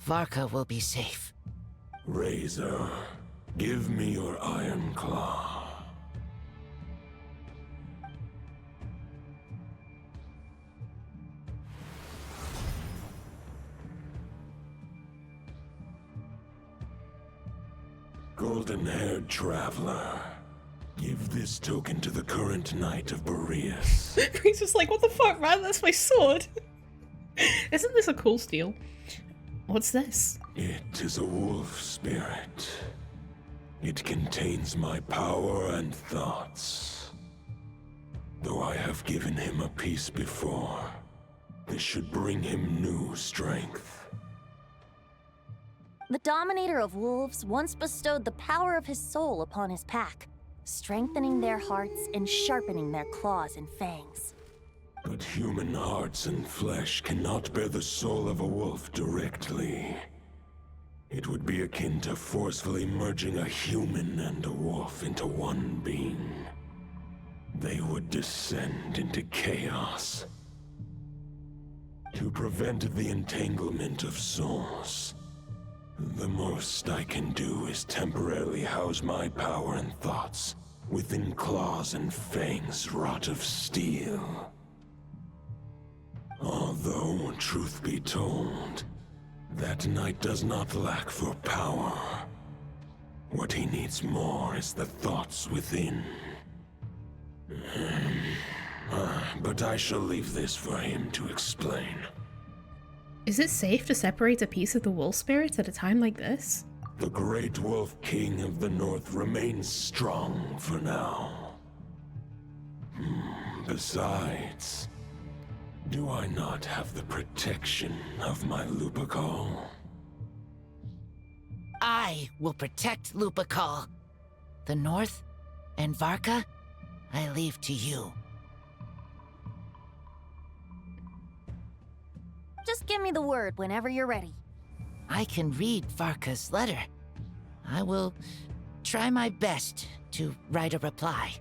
Varka will be safe. Razor, give me your iron claw. Golden-haired traveler, give this token to the current knight of Boreas. He's just like, what the fuck, man? That's my sword. Isn't this a cool steal? What's this? It is a wolf spirit. It contains my power and thoughts. Though I have given him a piece before, this should bring him new strength. The Dominator of Wolves once bestowed the power of his soul upon his pack, strengthening their hearts and sharpening their claws and fangs. But human hearts and flesh cannot bear the soul of a wolf directly. It would be akin to forcefully merging a human and a wolf into one being. They would descend into chaos. To prevent the entanglement of souls, the most I can do is temporarily house my power and thoughts within claws and fangs wrought of steel. Although, truth be told, that knight does not lack for power. What he needs more is the thoughts within. But I shall leave this for him to explain. Is it safe to separate a piece of the wolf spirit at a time like this? The Great Wolf King of the North remains strong for now. Besides, do I not have the protection of my Lupacol? I will protect Lupacol. The North and Varka, I leave to you. Just give me the word whenever you're ready. I can read Varka's letter. I will try my best to write a reply.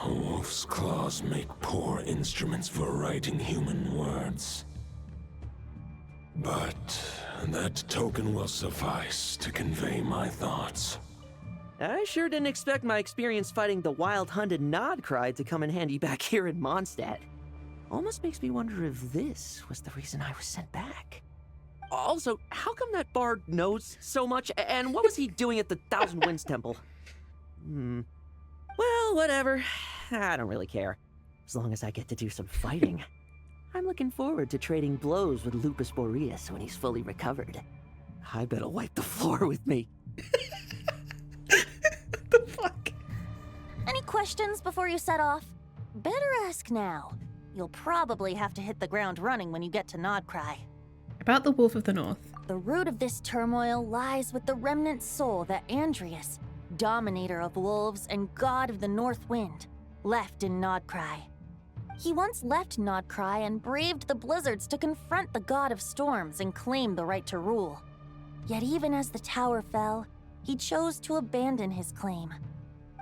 A wolf's claws make poor instruments for writing human words. But that token will suffice to convey my thoughts. I sure didn't expect my experience fighting the wild-hunted nodkrai to come in handy back here in Mondstadt. Almost makes me wonder if this was the reason I was sent back. Also, how come that bard knows so much, and what was he doing at the Thousand Winds Temple? Well, whatever. I don't really care. As long as I get to do some fighting. I'm looking forward to trading blows with Lupus Boreas when he's fully recovered. I bet he'll wipe the floor with me. Any questions before you set off? Better ask now. You'll probably have to hit the ground running when you get to nodkrai. About the Wolf of the North. The root of this turmoil lies with the remnant soul that Andreas, Dominator of Wolves and God of the North Wind, left in nodkrai. He once left nodkrai and braved the blizzards to confront the God of Storms and claim the right to rule. Yet even as the tower fell, he chose to abandon his claim.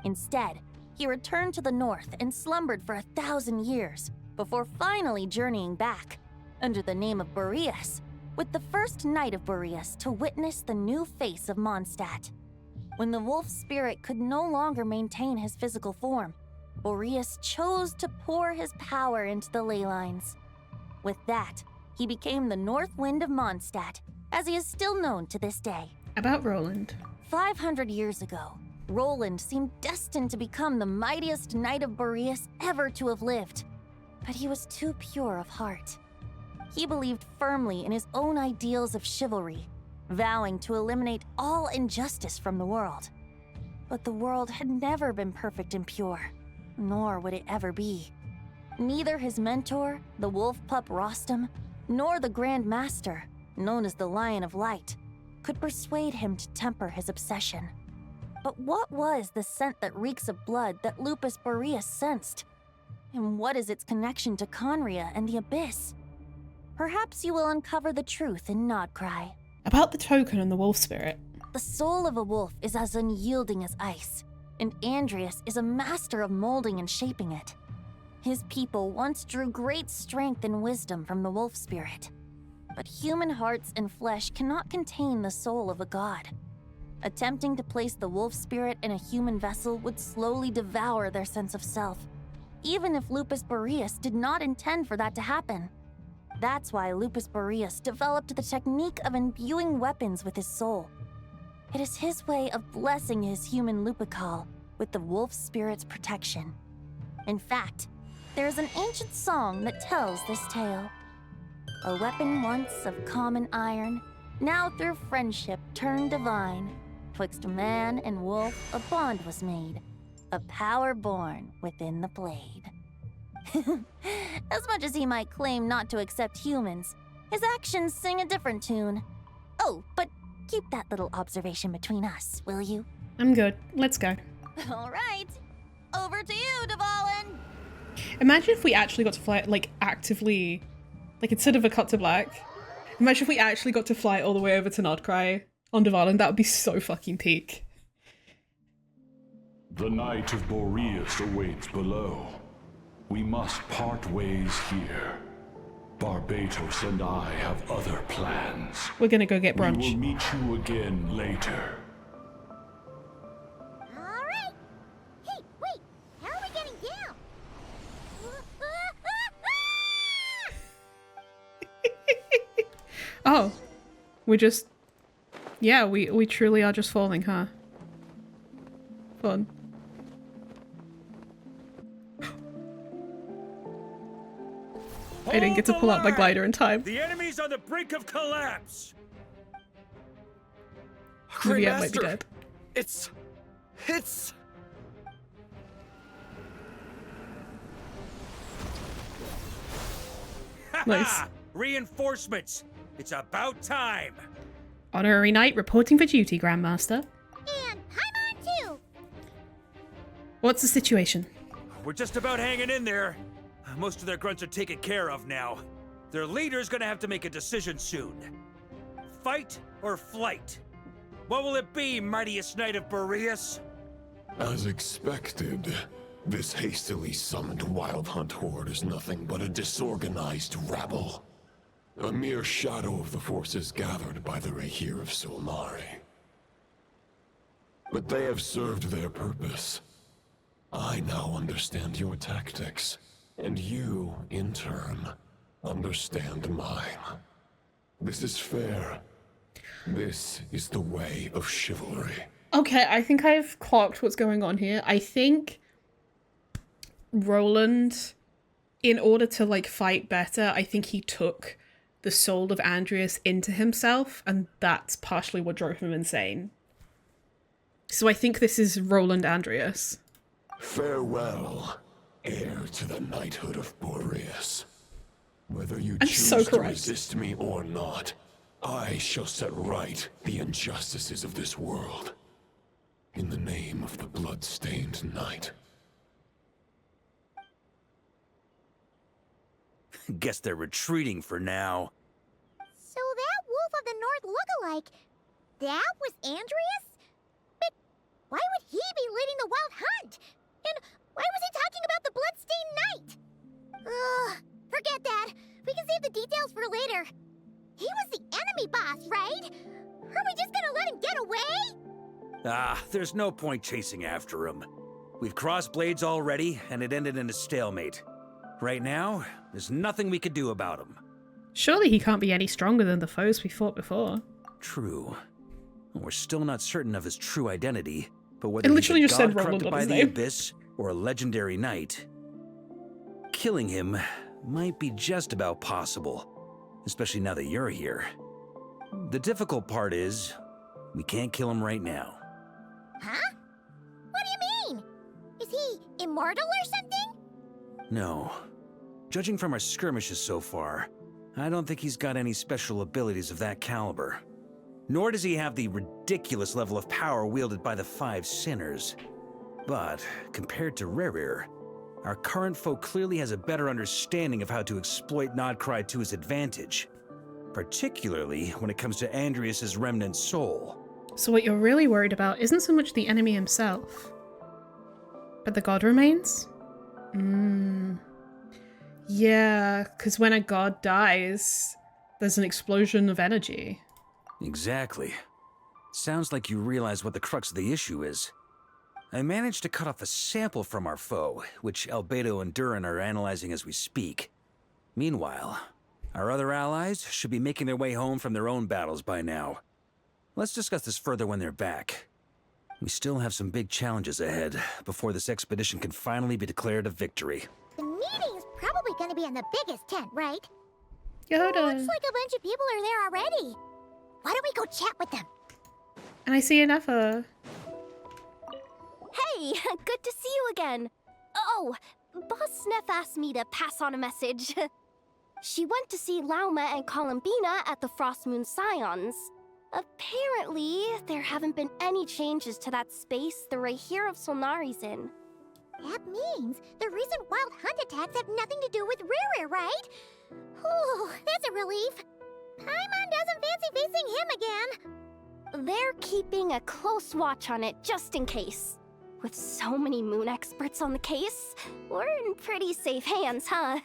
Instead, he returned to the north and slumbered for 1,000 years, before finally journeying back, under the name of Boreas, with the first knight of Boreas to witness the new face of Mondstadt. When the wolf spirit could no longer maintain his physical form, Boreas chose to pour his power into the ley lines. With that, he became the North Wind of Mondstadt, as he is still known to this day. About Roland. 500 years ago, Roland seemed destined to become the mightiest knight of Boreas ever to have lived. But he was too pure of heart. He believed firmly in his own ideals of chivalry, vowing to eliminate all injustice from the world. But the world had never been perfect and pure, nor would it ever be. Neither his mentor, the wolf pup Rostam, nor the Grand Master, known as the Lion of Light, could persuade him to temper his obsession. But what was the scent that reeks of blood that Lupus Boreas sensed? And what is its connection to Conria and the Abyss? Perhaps you will uncover the truth in nodkrai. About the token and the wolf spirit. The soul of a wolf is as unyielding as ice. and Andreas is a master of molding and shaping it. His people once drew great strength and wisdom from the wolf spirit. But human hearts and flesh cannot contain the soul of a god. Attempting to place the wolf spirit in a human vessel would slowly devour their sense of self, even if Lupus Boreas did not intend for that to happen. That's why Lupus Boreas developed the technique of imbuing weapons with his soul. It is his way of blessing his human Lupical with the wolf spirit's protection. In fact, there is an ancient song that tells this tale. A weapon once of common iron, now through friendship turned divine. Twixt man and wolf a bond was made, a power born within the blade. As much as he might claim not to accept humans, his actions sing a different tune. Oh, but keep that little observation between us, will you? I'm good. Let's go. All right. Over to you, Dvalin. Imagine if we actually got to fly, like, actively, like, instead of a cut to black, imagine if we actually got to fly all the way over to Nodkrai on Dvalin. That would be so fucking peak. The Knight of Boreas awaits below. We must part ways here. Barbatos and I have other plans. We're gonna go get brunch. We will meet you again later. Alright! Hey, wait! How are we getting down? Oh. We're just... Yeah, we truly are just falling, huh? Fun. I didn't get to pull out my glider in time. The enemy's on the brink of collapse. Maybe I might be dead. It's... Nice. Reinforcements. It's about time. Honorary Knight reporting for duty, Grandmaster. And Paimon too! What's the situation? We're just about hanging in there. Most of their grunts are taken care of now. Their leader's gonna have to make a decision soon. Fight or flight? What will it be, mightiest Knight of Boreas? As expected, this hastily summoned Wild Hunt horde is nothing but a disorganized rabble. A mere shadow of the forces gathered by the Rahir of Solnari. But they have served their purpose. I now understand your tactics, and you, in turn, understand mine. This is fair. This is the way of chivalry. Okay, I think I've clocked what's going on here. I think Roland, in order to, like, fight better, I think he took the soul of Andreas into himself, and that's partially what drove him insane. So I think this is Roland Andreas. Farewell, heir to the knighthood of Boreas. Whether you I'm choose so to correct. resist me or not, I shall set right the injustices of this world. In the name of the blood-stained knight. Guess they're retreating for now. So that Wolf of the North lookalike, that was Andreas? But why would he be leading the Wild Hunt? And why was he talking about the Bloodstained Knight? Ugh, forget that. We can save the details for later. He was the enemy boss, right? Are we just gonna let him get away? There's no point chasing after him. We've crossed blades already, and it ended in a stalemate. Right now, there's nothing we could do about him. Surely he can't be any stronger than the foes we fought before. True. We're still not certain of his true identity, but whether It he's literally a just said god Roland corrupted on by his the name. abyss or a legendary knight, killing him might be just about possible, especially now that you're here. The difficult part is, we can't kill him right now. Huh? What do you mean? Is he immortal or something? No. Judging from our skirmishes so far, I don't think he's got any special abilities of that caliber. Nor does he have the ridiculous level of power wielded by the Five Sinners. But, compared to Rerir, our current foe clearly has a better understanding of how to exploit nodkrai to his advantage. Particularly when it comes to Andreas' remnant soul. So what you're really worried about isn't so much the enemy himself, But the god remains? Yeah, because when a god dies, there's an explosion of energy. Exactly. Sounds like you realize what the crux of the issue is. I managed to cut off a sample from our foe, which Albedo and Durin are analyzing as we speak. Meanwhile, our other allies should be making their way home from their own battles by now. Let's discuss this further when they're back. We still have some big challenges ahead before this expedition can finally be declared a victory. The meeting's probably gonna be in the biggest tent, right? Yoda. Looks like a bunch of people are there already. Why don't we go chat with them? And I see another. Hey, good to see you again. Oh, Boss Sneff asked me to pass on a message. She went to see Lauma and Columbina at the Frost Moon Scions. Apparently, there haven't been any changes to that space the Rahir of Solnari's in. That means the recent wild hunt attacks have nothing to do with Riri, right? Whew, that's a relief. Paimon doesn't fancy facing him again. They're keeping a close watch on it just in case. With so many moon experts on the case, we're in pretty safe hands, huh?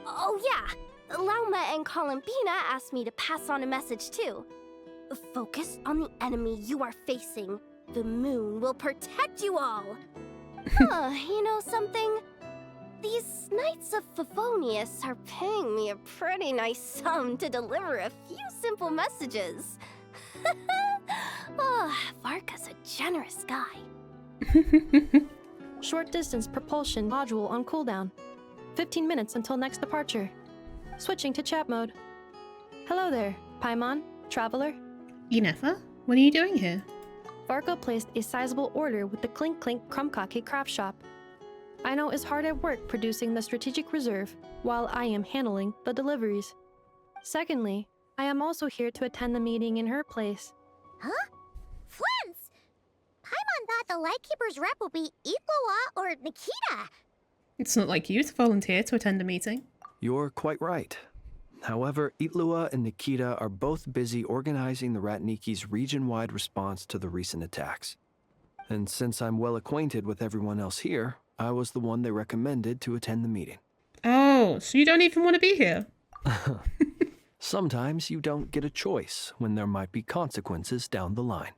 Oh yeah, Lauma and Columbina asked me to pass on a message too. Focus on the enemy you are facing. The moon will protect you all. You know something? These Knights of Favonius are paying me a pretty nice sum to deliver a few simple messages. Oh, Varka's a generous guy. Short distance propulsion module on cooldown. 15 minutes until next departure. Switching to chat mode. Hello there, Paimon, traveler. Inefa, what are you doing here? Varka placed a sizable order with the Clink Clink Krumkake craft shop. Aino is hard at work producing the strategic reserve, while I am handling the deliveries. Secondly, I am also here to attend the meeting in her place. Huh? Flint's! Paimon thought the Lightkeeper's rep would be Iqua or Nikita. It's not like you to volunteer to attend a meeting. You're quite right. However, Itlua and Nikita are both busy organizing the Ratniki's region-wide response to the recent attacks. And since I'm well acquainted with everyone else here, I was the one they recommended to attend the meeting. Oh, so you don't even want to be here? Sometimes you don't get a choice when there might be consequences down the line.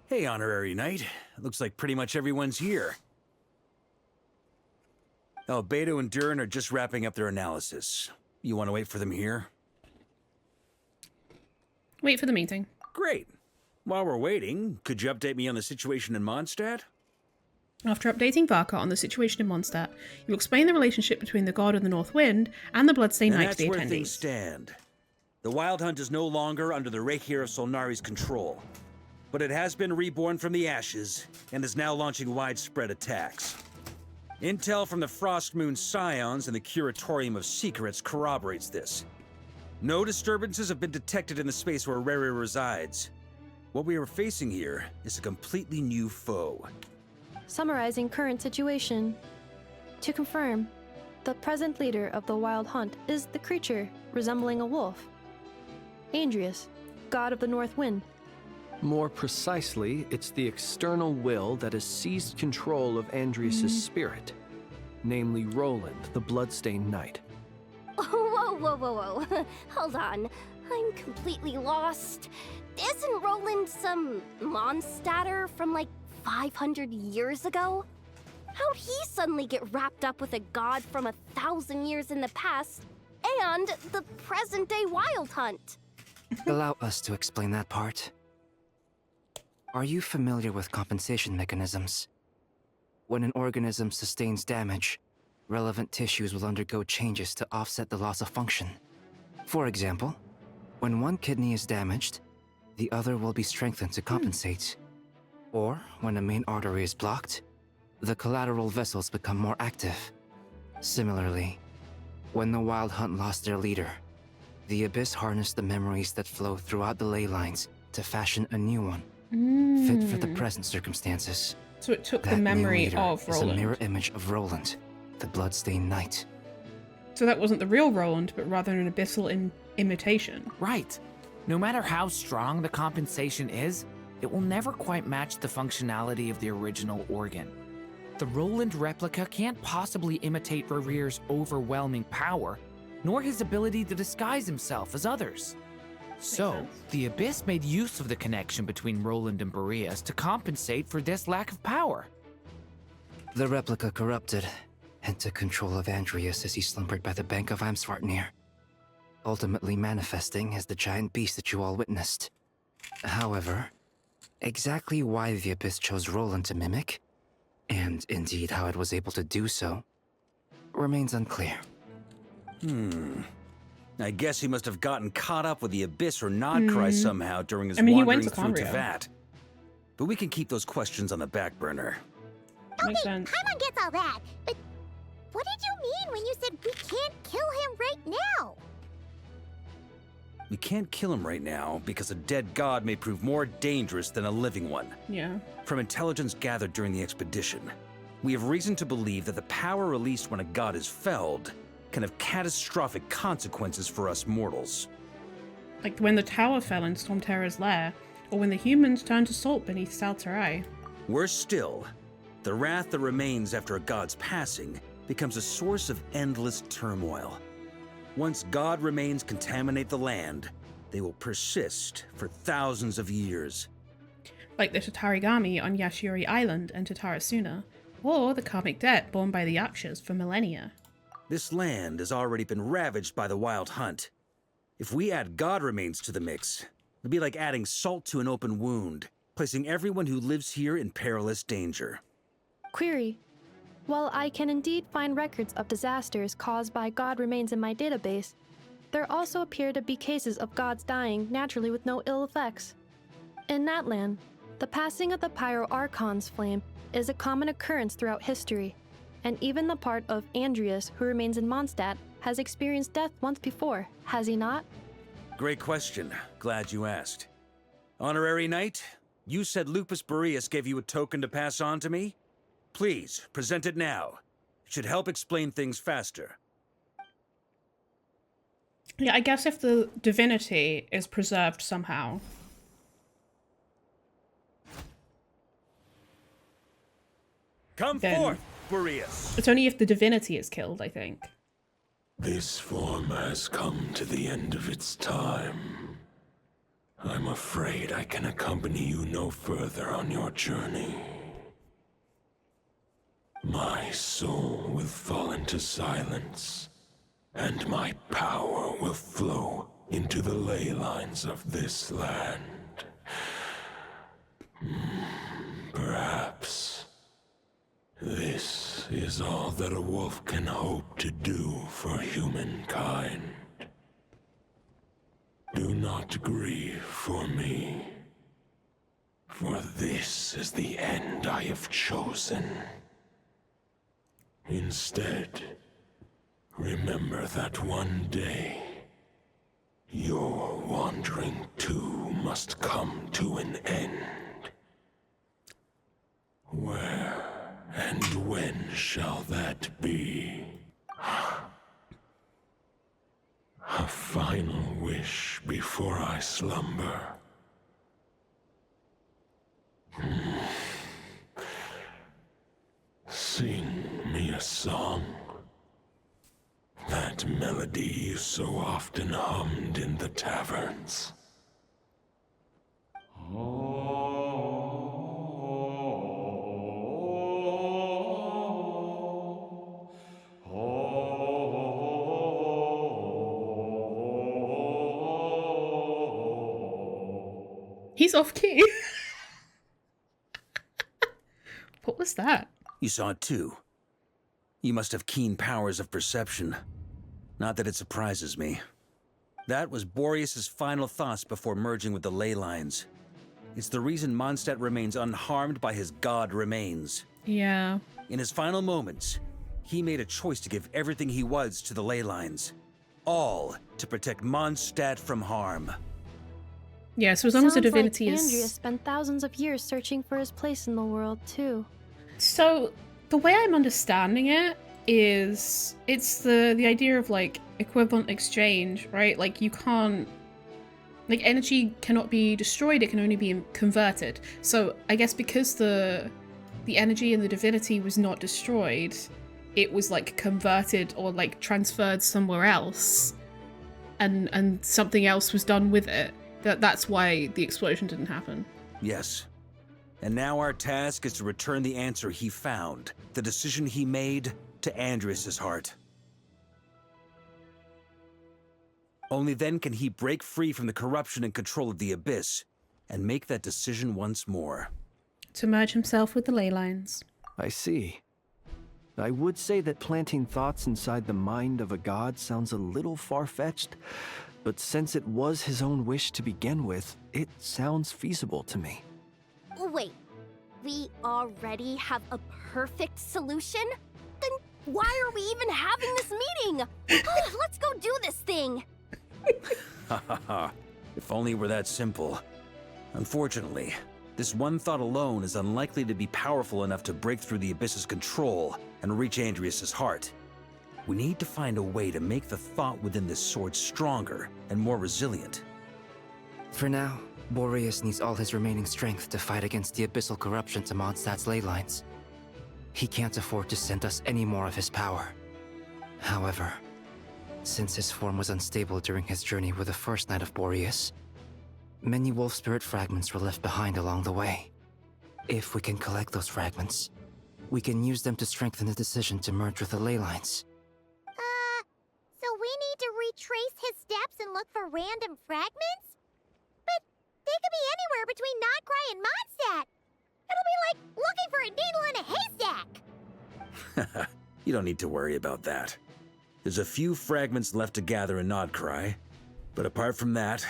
Hey, Honorary Knight. Looks like pretty much everyone's here. Albedo and Durin are just wrapping up their analysis. You want to wait for them here? Wait for the meeting. Great. While we're waiting, could you update me on the situation in Mondstadt? After updating Varka on the situation in Mondstadt, you explain the relationship between the God of the North Wind and the Bloodstained Knight to the That's where things attendees. stand. The Wild Hunt is no longer under the Rahir of Solnari's control, but it has been reborn from the ashes and is now launching widespread attacks. Intel from the Frost Moon Scions and the Curatorium of Secrets corroborates this. No disturbances have been detected in the space where Riri resides. What we are facing here is a completely new foe. Summarizing current situation. To confirm, the present leader of the Wild Hunt is the creature resembling a wolf. Andrius, god of the North Wind. More precisely, it's the external will that has seized control of Andrius' spirit, namely Roland, the Bloodstained Knight. Whoa, whoa, whoa, whoa. Hold on. I'm completely lost. Isn't Roland some Mondstadter from like 500 years ago? How'd he suddenly get wrapped up with a god from 1,000 years in the past and the present-day Wild Hunt? Allow us to explain that part. Are you familiar with compensation mechanisms? When an organism sustains damage, relevant tissues will undergo changes to offset the loss of function. For example, when one kidney is damaged, the other will be strengthened to compensate. Or, when a main artery is blocked, the collateral vessels become more active. Similarly, when the Wild Hunt lost their leader, the Abyss harnessed the memories that flow throughout the ley lines to fashion a new one, fit for the present circumstances. So it took That the memory new leader of is a Roland. mirror image of Roland, the Bloodstained Knight. So that wasn't the real Roland, but rather an abyssal imitation. Right. No matter how strong the compensation is, it will never quite match the functionality of the original organ. The Roland replica can't possibly imitate Rerir's overwhelming power, nor his ability to disguise himself as others. So, the Abyss made use of the connection between Roland and Boreas to compensate for this lack of power. The replica corrupted and took control of Andreas as he slumbered by the bank of Amsvartnir, ultimately manifesting as the giant beast that you all witnessed. However, exactly why the Abyss chose Roland to mimic, and indeed how it was able to do so, remains unclear. I guess he must have gotten caught up with the Abyss or nodkrai somehow during his he wandering went to through Conrio. Teyvat. But we can keep those questions on the back burner. Makes sense. Paimon gets all that, but what did you mean when you said we can't kill him right now? We can't kill him right now because a dead god may prove more dangerous than a living one. Yeah. From intelligence gathered during the expedition, we have reason to believe that the power released when a god is felled can have catastrophic consequences for us mortals. Like when the tower fell in Stormterror's lair, or when the humans turned to salt beneath Salterai. Worse still, the wrath that remains after a god's passing becomes a source of endless turmoil. Once god remains contaminate the land, they will persist for thousands of years. Like the Tatarigami on Yashiri Island and Tatarasuna, or the karmic debt borne by the Yakshas for millennia. This land has already been ravaged by the wild hunt. If we add god remains to the mix, it'll be like adding salt to an open wound, placing everyone who lives here in perilous danger. Query. While I can indeed find records of disasters caused by god remains in my database, there also appear to be cases of gods dying naturally with no ill effects. In that land, the passing of the Pyro-Archon's flame is a common occurrence throughout history, and even the part of Andreas who remains in Mondstadt has experienced death once before, has he not? Great question. Glad you asked. Honorary Knight, you said Lupus Boreas gave you a token to pass on to me? Please, present it now. It should help explain things faster. Yeah, I guess if the divinity is preserved somehow. Come forth, Boreas! It's only if the divinity is killed, I think. This form has come to the end of its time. I'm afraid I can accompany you no further on your journey. My soul will fall into silence, and my power will flow into the ley lines of this land. Perhaps this is all that a wolf can hope to do for humankind. Do not grieve for me, for this is the end I have chosen. Instead, remember that one day, your wandering too must come to an end. Where and when shall that be? A final wish before I slumber. Sing me a song. That melody you so often hummed in the taverns. He's off key. What was that? You saw it too. You must have keen powers of perception. Not that it surprises me. That was Boreas' final thoughts before merging with the ley lines. It's the reason Mondstadt remains unharmed by his god remains. Yeah. In his final moments, he made a choice to give everything he was to the ley lines. All to protect Mondstadt from harm. Yeah, so as long as the Sounds divinity like is... Andreas spent thousands of years searching for his place in the world, too. So, the way I'm understanding it is it's the idea of like equivalent exchange, right? Like you can't Like, energy cannot be destroyed, it can only be converted. So I guess because the energy and the divinity was not destroyed, it was like converted or like transferred somewhere else, and something else was done with it. That's why the explosion didn't happen. Yes. And now our task is to return the answer he found, the decision he made, to Andrias' heart. Only then can he break free from the corruption and control of the Abyss, and make that decision once more. To merge himself with the ley lines. I see. I would say that planting thoughts inside the mind of a god sounds a little far-fetched, but since it was his own wish to begin with, it sounds feasible to me. Wait, we already have a perfect solution? Then why are we even having this meeting? Let's go do this thing! Ha ha ha. If only it were that simple. Unfortunately, this one thought alone is unlikely to be powerful enough to break through the Abyss's control and reach Andrias' heart. We need to find a way to make the thought within this sword stronger and more resilient. For now, Boreas needs all his remaining strength to fight against the abyssal corruption to Mondstadt's ley lines. He can't afford to send us any more of his power. However, since his form was unstable during his journey with the first Knight of Boreas, many wolf spirit fragments were left behind along the way. If we can collect those fragments, we can use them to strengthen the decision to merge with the ley lines. So we need to retrace his steps and look for random fragments? But they could be anywhere between nodkrai and Mondstadt. It'll be like looking for a needle in a haystack. You don't need to worry about that. There's a few fragments left to gather in nodkrai, but apart from that,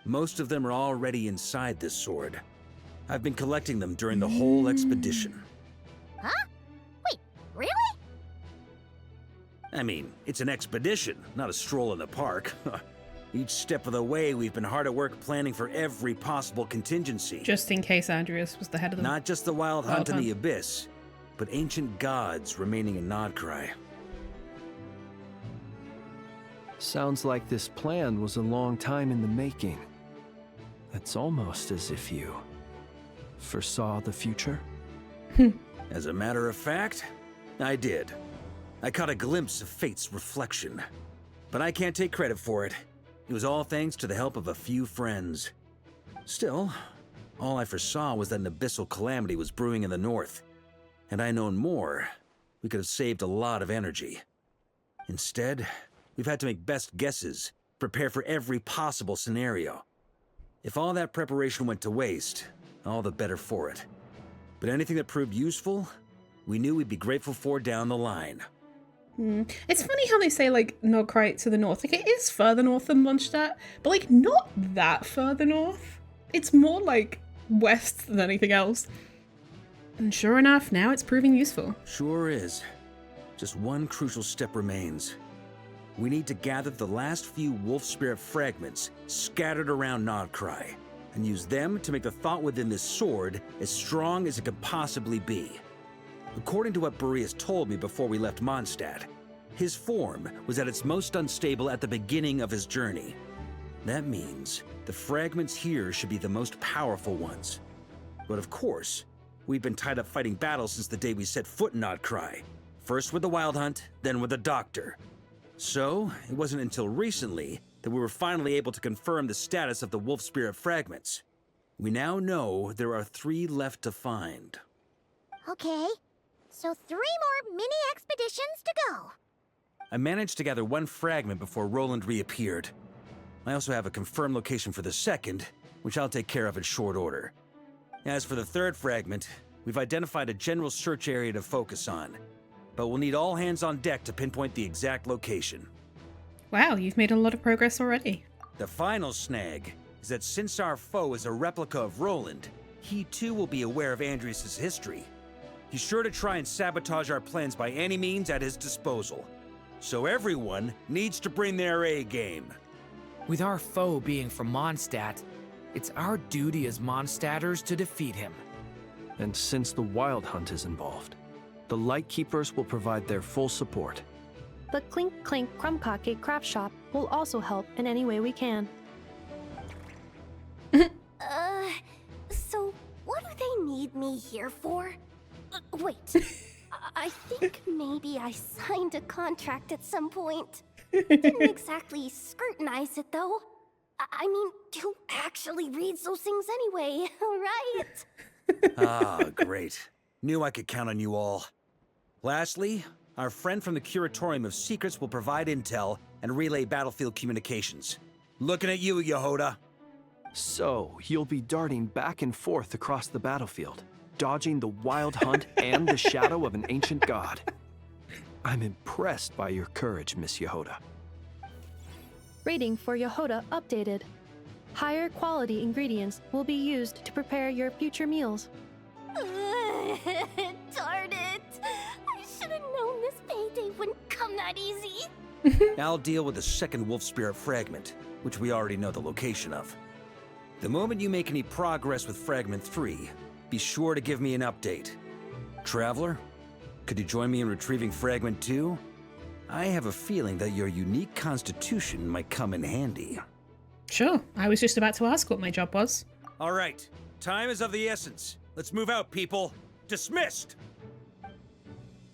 most of them are already inside this sword. I've been collecting them during the whole expedition. Huh? Wait, really? I mean, it's an expedition, not a stroll in the park. Each step of the way, we've been hard at work planning for every possible contingency. Just in case Andrias was the head of the... Not just the wild hunt in the Abyss, but ancient gods remaining in nodkrai. Sounds like this plan was a long time in the making. It's almost as if you foresaw the future. As a matter of fact, I did. I caught a glimpse of fate's reflection. But I can't take credit for it. It was all thanks to the help of a few friends. Still, all I foresaw was that an abyssal calamity was brewing in the north. Had I known more, we could have saved a lot of energy. Instead, we've had to make best guesses, prepare for every possible scenario. If all that preparation went to waste, all the better for it. But anything that proved useful, we knew we'd be grateful for down the line. It's funny how they say, like, nodkrai to the north. Like, it is further north than Mondstadt, but, like, not that further north. It's more, like, west than anything else. And sure enough, now it's proving useful. Sure is. Just one crucial step remains. We need to gather the last few wolf spirit fragments scattered around nodkrai, and use them to make the thought within this sword as strong as it could possibly be. According to what Boreas told me before we left Mondstadt, his form was at its most unstable at the beginning of his journey. That means the fragments here should be the most powerful ones. But of course, we've been tied up fighting battles since the day we set foot in nodkrai. First with the Wild Hunt, then with the Doctor. So, it wasn't until recently that we were finally able to confirm the status of the wolf spirit fragments. We now know there are 3 left to find. Okay, so 3 more mini expeditions to go. I managed to gather 1 fragment before Roland reappeared. I also have a confirmed location for the second, which I'll take care of in short order. As for the 3rd fragment, we've identified a general search area to focus on, but we'll need all hands on deck to pinpoint the exact location. Wow, you've made a lot of progress already. The final snag is that since our foe is a replica of Roland, he too will be aware of Andrias' history. He's sure to try and sabotage our plans by any means at his disposal. So everyone needs to bring their A game. With our foe being from Mondstadt, it's our duty as Mondstadters to defeat him. And since the Wild Hunt is involved, the Lightkeepers will provide their full support. The Clink Clink Crumb Cake Craft Shop will also help in any way we can. here for? Wait. I think maybe I signed a contract at some point. Didn't exactly scrutinize it, though. I mean, who actually reads those things anyway, right? Ah, great. Knew I could count on you all. Lastly, our friend from the Curatorium of Secrets will provide intel and relay battlefield communications. Looking at you, Yehoda. So, you'll be darting back and forth across the battlefield, dodging the wild hunt and the shadow of an ancient god. I'm impressed by your courage, Miss Yehoda. Rating for Yehoda updated. Higher quality ingredients will be used to prepare your future meals. Darn it! I should have known this payday wouldn't come that easy. I'll deal with the second wolf spirit fragment, which we already know the location of. The moment you make any progress with Fragment 3, be sure to give me an update. Traveler, could you join me in retrieving Fragment 2? I have a feeling that your unique constitution might come in handy. Sure, I was just about to ask what my job was. All right, time is of the essence. Let's move out, people. Dismissed!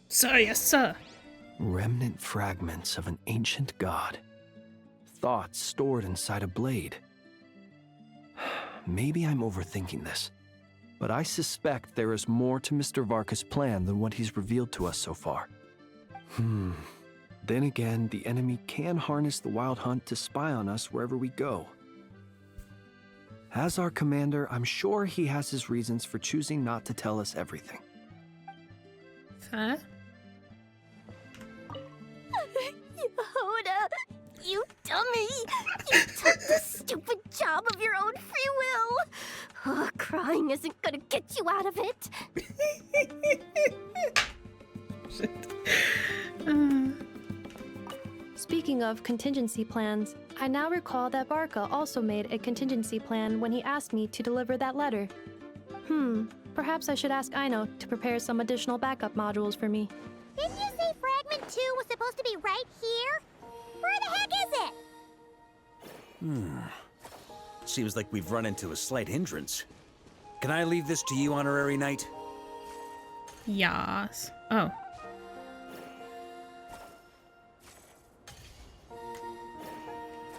Sir, yes, sir. Remnant fragments of an ancient god. Thoughts stored inside a blade. Maybe I'm overthinking this, but I suspect there is more to Mr. Varka's plan than what he's revealed to us so far. Then again, the enemy can harness the Wild Hunt to spy on us wherever we go. As our commander, I'm sure he has his reasons for choosing not to tell us everything. Fair. Yehoda, you dummy! You took the stupid job of your own free will! Oh, crying isn't gonna get you out of it! Speaking of contingency plans, I now recall that Varka also made a contingency plan when he asked me to deliver that letter. Perhaps I should ask Aino to prepare some additional backup modules for me. Didn't you say Fragment 2 was supposed to be right here? Where the heck is it? Seems like we've run into a slight hindrance. Can I leave this to you, Honorary Knight? Yes. Oh.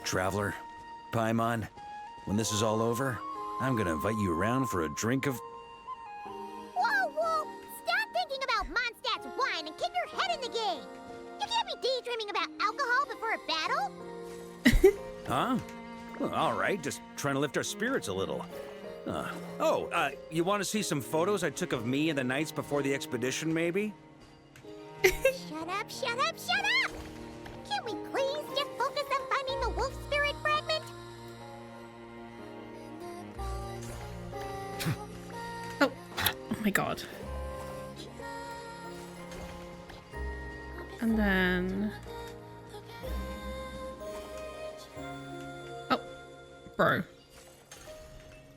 Traveler, Paimon, when this is all over, I'm gonna invite you around for a drink of... Whoa! Stop thinking about Mondstadt's wine and kick your head in the game! You can't be daydreaming about alcohol before a battle! Huh? Well, all right, just trying to lift our spirits a little. You want to see some photos I took of me and the knights before the expedition, maybe? Shut up! Can we please just focus on finding the wolf spirit fragment? Oh my god. And then... Oh, bro. Oh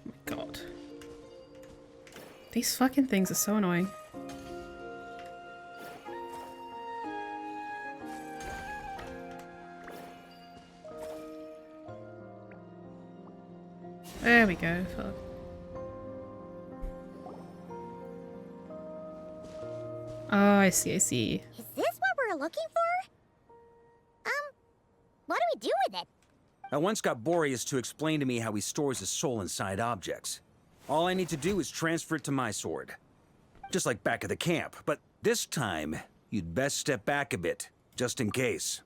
my god. These fucking things are so annoying. There we go. Fuck. Oh, I see. Is this what we're looking for? What do we do with it? I once got Boreas to explain to me how he stores his soul inside objects. All I need to do is transfer it to my sword. Just like back at the camp, but this time, you'd best step back a bit, just in case.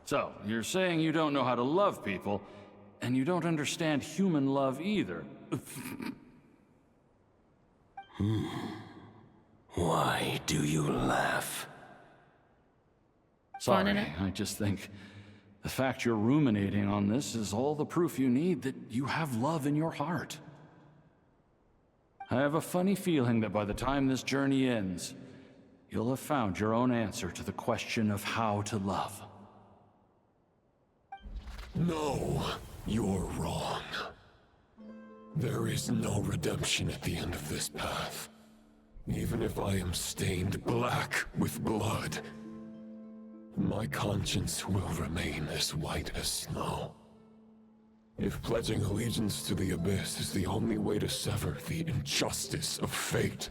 So, you're saying you don't know how to love people, and you don't understand human love either. Why do you laugh? Sorry, I just think the fact you're ruminating on this is all the proof you need that you have love in your heart. I have a funny feeling that by the time this journey ends, you'll have found your own answer to the question of how to love. No, you're wrong. There is no redemption at the end of this path. Even if I am stained black with blood, my conscience will remain as white as snow. If pledging allegiance to the Abyss is the only way to sever the injustice of fate,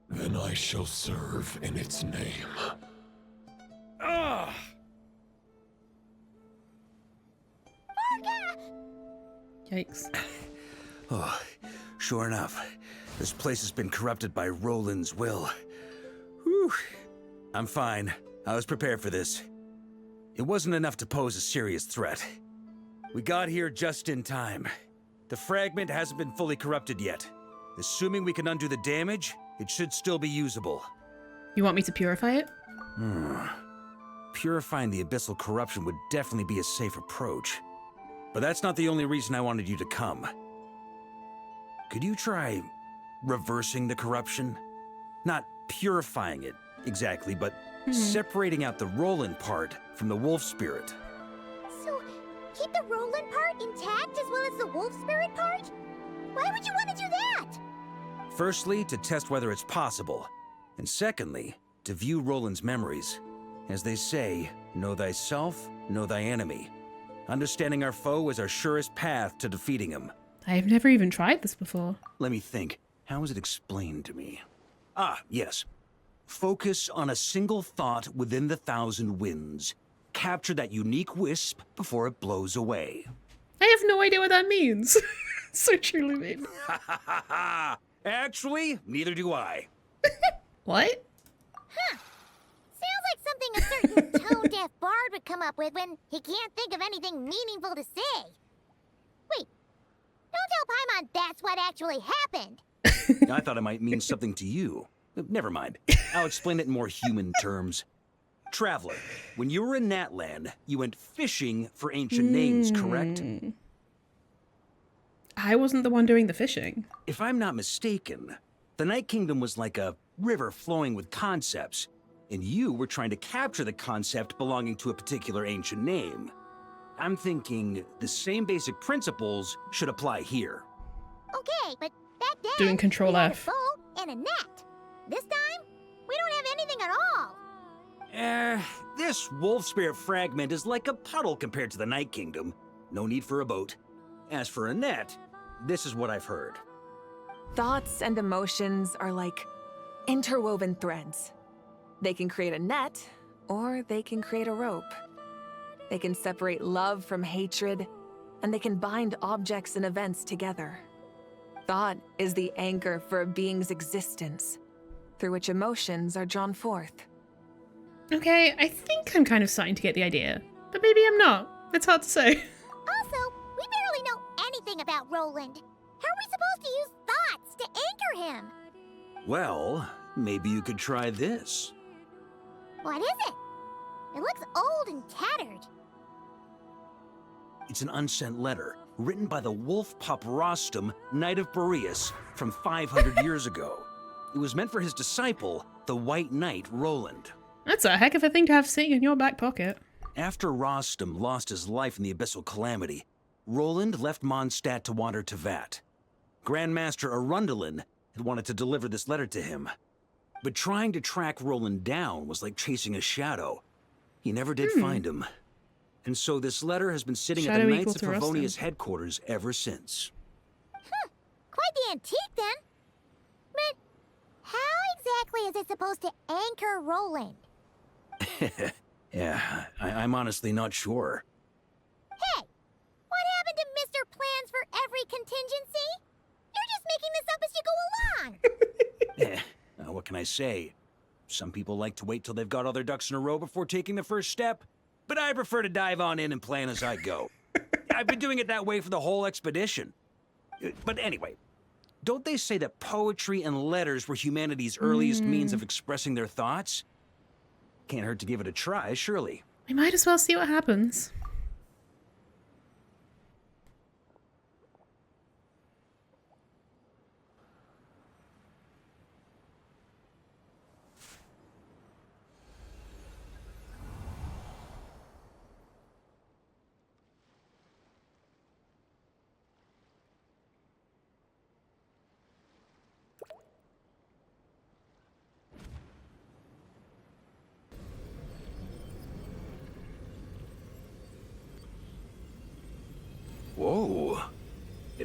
then I shall serve in its name. Ugh! Yikes. Oh, sure enough, this place has been corrupted by Roland's will. Whew. I'm fine. I was prepared for this. It wasn't enough to pose a serious threat. We got here just in time. The fragment hasn't been fully corrupted yet. Assuming we can undo the damage, it should still be usable. You want me to purify it? Purifying the abyssal corruption would definitely be a safe approach. But that's not the only reason I wanted you to come. Could you try reversing the corruption? Not purifying it, exactly, but separating out the Roland part from the wolf spirit. So, keep the Roland part intact as well as the wolf spirit part? Why would you want to do that? Firstly, to test whether it's possible. And secondly, to view Roland's memories. As they say, know thyself, know thy enemy. Understanding our foe is our surest path to defeating him. I've never even tried this before. Let me think. How was it explained to me? Ah, yes. Focus on a single thought within the 1,000 winds. Capture that unique wisp before it blows away. I have no idea what that means. So truly mean. Actually, neither do I. What? Huh. Sounds like something a certain tone-deaf bard would come up with when he can't think of anything meaningful to say. Wait, don't tell Paimon that's what actually happened. I thought it might mean something to you. Never mind. I'll explain it in more human terms. Traveler, when you were in Natland, you went fishing for ancient names, correct? I wasn't the one doing the fishing. If I'm not mistaken, the Night Kingdom was like a river flowing with concepts, and you were trying to capture the concept belonging to a particular ancient name. I'm thinking the same basic principles should apply here. Okay, but back then, Doing Control we had F. a bow and a net. This time, we don't have anything at all. This wolf spirit fragment is like a puddle compared to the Night Kingdom. No need for a boat. As for a net, this is what I've heard. Thoughts and emotions are like interwoven threads. They can create a net, or they can create a rope. They can separate love from hatred, and they can bind objects and events together. Thought is the anchor for a being's existence, through which emotions are drawn forth. Okay, I think I'm kind of starting to get the idea. But maybe I'm not. It's hard to say. Also, we barely know anything about Roland. How are we supposed to use thoughts to anchor him? Well, maybe you could try this. What is it? It looks old and tattered. It's an unsent letter, written by the wolf pup Rostam, Knight of Boreas, from 500 years ago. It was meant for his disciple, the White Knight Roland. That's a heck of a thing to have sitting in your back pocket. After Rostam lost his life in the Abyssal Calamity, Roland left Mondstadt to wander to Vat. Grandmaster Arundelen had wanted to deliver this letter to him. But trying to track Roland down was like chasing a shadow. He never did find him. And so this letter has been sitting at the Knights of Favonia's headquarters ever since. Quite the antique then. But how exactly is it supposed to anchor Roland? Yeah, I'm honestly not sure. Hey, what happened to Mr. Plans for every contingency? You're just making this up as you go along. What can I say? Some people like to wait till they've got all their ducks in a row before taking the first step, but I prefer to dive on in and plan as I go. I've been doing it that way for the whole expedition. But anyway, don't they say that poetry and letters were humanity's earliest means of expressing their thoughts? Can't hurt to give it a try, surely. We might as well see what happens.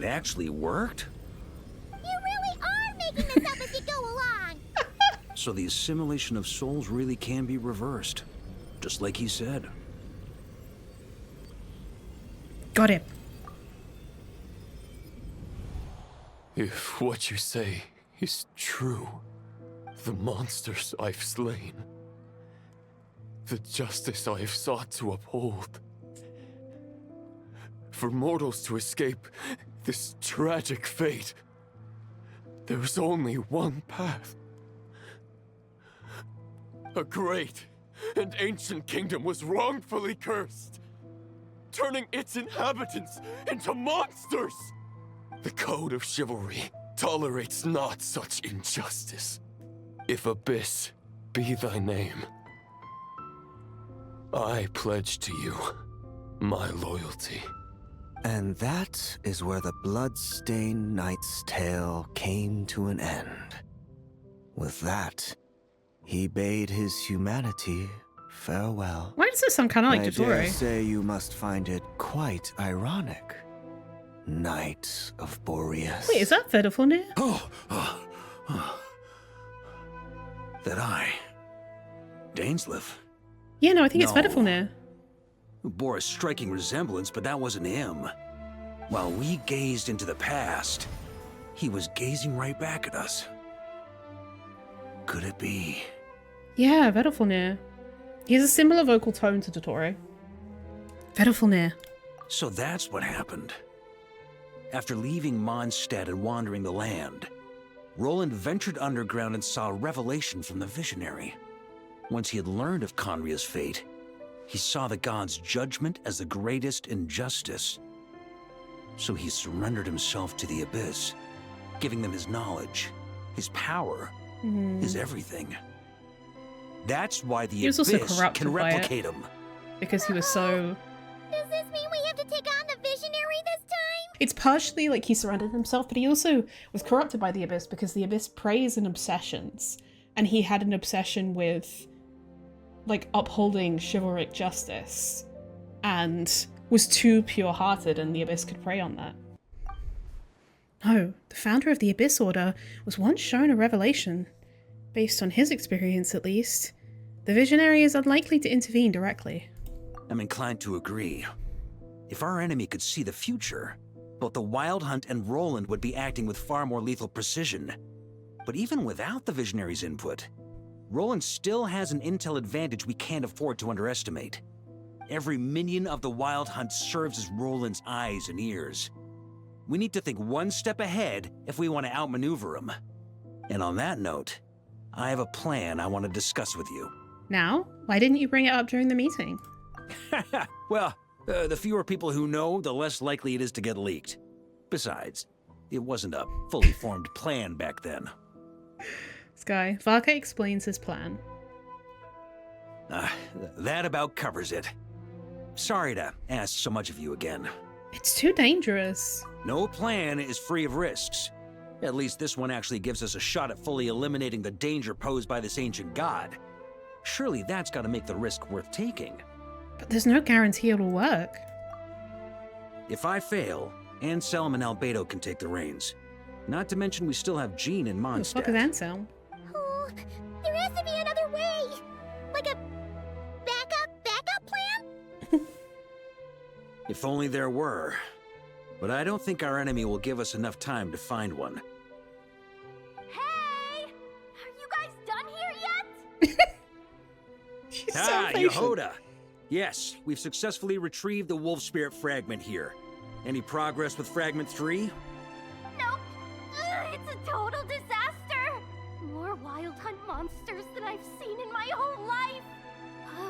It actually worked? You really are making this up as you go along! So the assimilation of souls really can be reversed. Just like he said. Got it. If what you say is true, the monsters I've slain, the justice I have sought to uphold, for mortals to escape this tragic fate, there's only one path. A great and ancient kingdom was wrongfully cursed, turning its inhabitants into monsters. The code of chivalry tolerates not such injustice. If Abyss be thy name, I pledge to you my loyalty. And that is where the blood-stained knight's tale came to an end. With that, he bade his humanity farewell. Why does this sound kind of like I dare Dottore? say you must find it quite ironic, Knight of Boreas. Wait, is that Vedalfnir? That I... Dainsleif? Yeah, no, I think it's No. Vedalfnir. Who bore a striking resemblance, but that wasn't him. While we gazed into the past, he was gazing right back at us. Could it be? Yeah, Vedalfnir. He has a similar vocal tone to Dottore. Vedalfnir. So that's what happened. After leaving Mondstadt and wandering the land, Roland ventured underground and saw a revelation from the Visionary. Once he had learned of Conria's fate, he saw the gods' judgment as the greatest injustice. So he surrendered himself to the Abyss, giving them his knowledge, his power, his everything. That's why the He was also Abyss corrupted can by it. replicate him. Because he was so... Does this mean we have to take on the Visionary this time? It's partially like he surrendered himself, but he also was corrupted by the Abyss because the Abyss preys in obsessions. And he had an obsession with, like, upholding chivalric justice. And was too pure-hearted, and the Abyss could prey on that. No, the founder of the Abyss Order was once shown a revelation. Based on his experience, at least, the Visionary is unlikely to intervene directly. I'm inclined to agree. If our enemy could see the future, both the Wild Hunt and Roland would be acting with far more lethal precision. But even without the Visionary's input, Roland still has an intel advantage we can't afford to underestimate. Every minion of the Wild Hunt serves as Roland's eyes and ears. We need to think one step ahead if we want to outmaneuver him. And on that note, I have a plan I want to discuss with you. Now, why didn't you bring it up during the meeting? Well, the fewer people who know, the less likely it is to get leaked. Besides, it wasn't a fully formed plan back then. Sky, Varka explains his plan. That about covers it. Sorry to ask so much of you again. It's too dangerous. No plan is free of risks. At least this one actually gives us a shot at fully eliminating the danger posed by this ancient god. Surely that's got to make the risk worth taking. But there's no guarantee it'll work. If I fail, Anselm and Albedo can take the reins. Not to mention we still have Jean and What the fuck Mondstadt. is Anselm? Oh, there has to be another way. Like a backup plan? If only there were. But I don't think our enemy will give us enough time to find one. Hey! Are you guys done here yet? She's Yehoda! Yes, we've successfully retrieved the Wolf Spirit fragment here. Any progress with Fragment 3? Nope. It's a total disaster. More Wild Hunt monsters than I've seen in my whole life.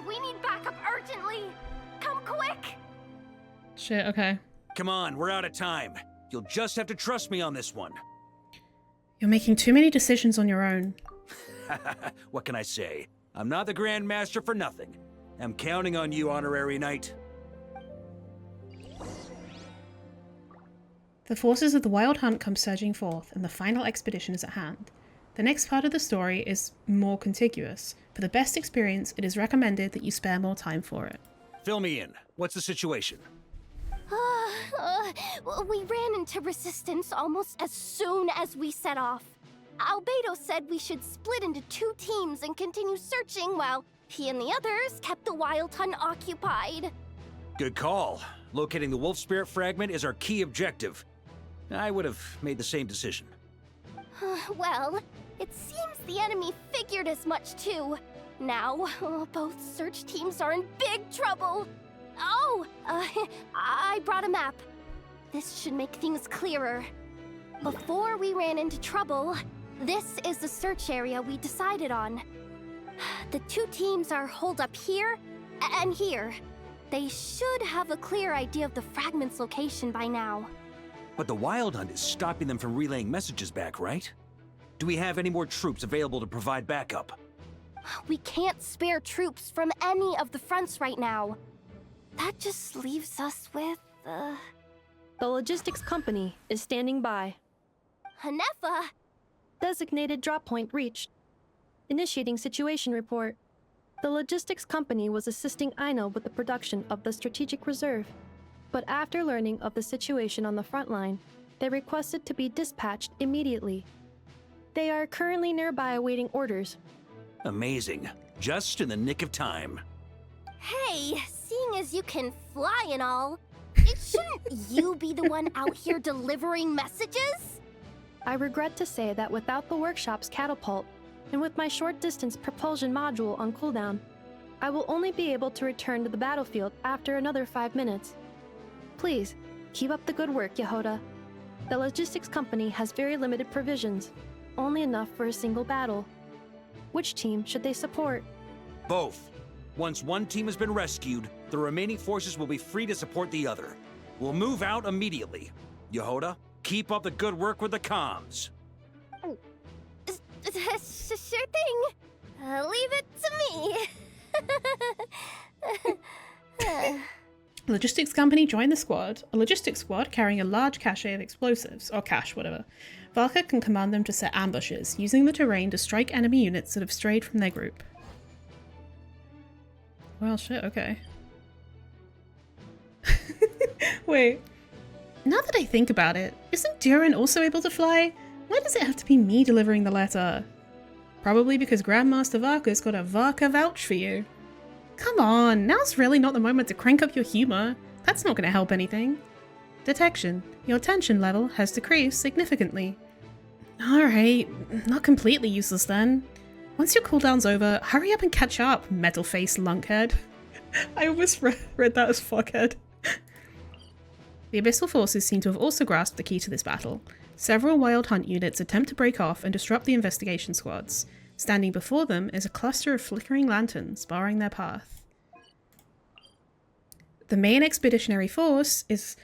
We need backup urgently. Come quick. Shit, okay. Come on, we're out of time. You'll just have to trust me on this one. You're making too many decisions on your own. What can I say? I'm not the Grand Master for nothing. I'm counting on you, Honorary Knight. The forces of the Wild Hunt come surging forth, and the final expedition is at hand. The next part of the story is more contiguous. For the best experience, it is recommended that you spare more time for it. Fill me in. What's the situation? We ran into resistance almost as soon as we set off. Albedo said we should split into 2 teams and continue searching while he and the others kept the Wild Hunt occupied. Good call. Locating the wolf spirit fragment is our key objective. I would have made the same decision. Well, it seems the enemy figured as much too. Now, both search teams are in big trouble. Oh, I brought a map. This should make things clearer. Before we ran into trouble, this is the search area we decided on. The 2 teams are holed up here and here. They should have a clear idea of the fragment's location by now. But the Wild Hunt is stopping them from relaying messages back, right? Do we have any more troops available to provide backup? We can't spare troops from any of the fronts right now. That just leaves us with, The logistics company is standing by. Hanefa! Designated drop point reached. Initiating situation report. The logistics company was assisting Aino with the production of the strategic reserve. But after learning of the situation on the front line, they requested to be dispatched immediately. They are currently nearby awaiting orders. Amazing. Just in the nick of time. Hey, seeing as you can fly and all, shouldn't you be the one out here delivering messages? I regret to say that without the workshop's catapult, and with my short-distance propulsion module on cooldown, I will only be able to return to the battlefield after another 5 minutes. Please, keep up the good work, Yehoda. The logistics company has very limited provisions, only enough for a single battle. Which team should they support? Both. Once one team has been rescued, the remaining forces will be free to support the other. We'll move out immediately. Yehoda, keep up the good work with the comms. Sure thing. Leave it to me. Logistics company joined the squad. A logistics squad carrying a large cache of explosives, or cache, whatever. Varka can command them to set ambushes, using the terrain to strike enemy units that have strayed from their group. Well, shit, okay. Wait. Now that I think about it, isn't Durin also able to fly? Why does it have to be me delivering the letter? Probably because Grandmaster Varka's got a Varka vouch for you. Come on, now's really not the moment to crank up your humor. That's not going to help anything. Detection. Your tension level has decreased significantly. Alright, not completely useless then. Once your cooldown's over, hurry up and catch up, metal-faced lunkhead. I almost read that as fuckhead. The Abyssal forces seem to have also grasped the key to this battle. Several Wild Hunt units attempt to break off and disrupt the investigation squads. Standing before them is a cluster of flickering lanterns, barring their path. The main expeditionary force is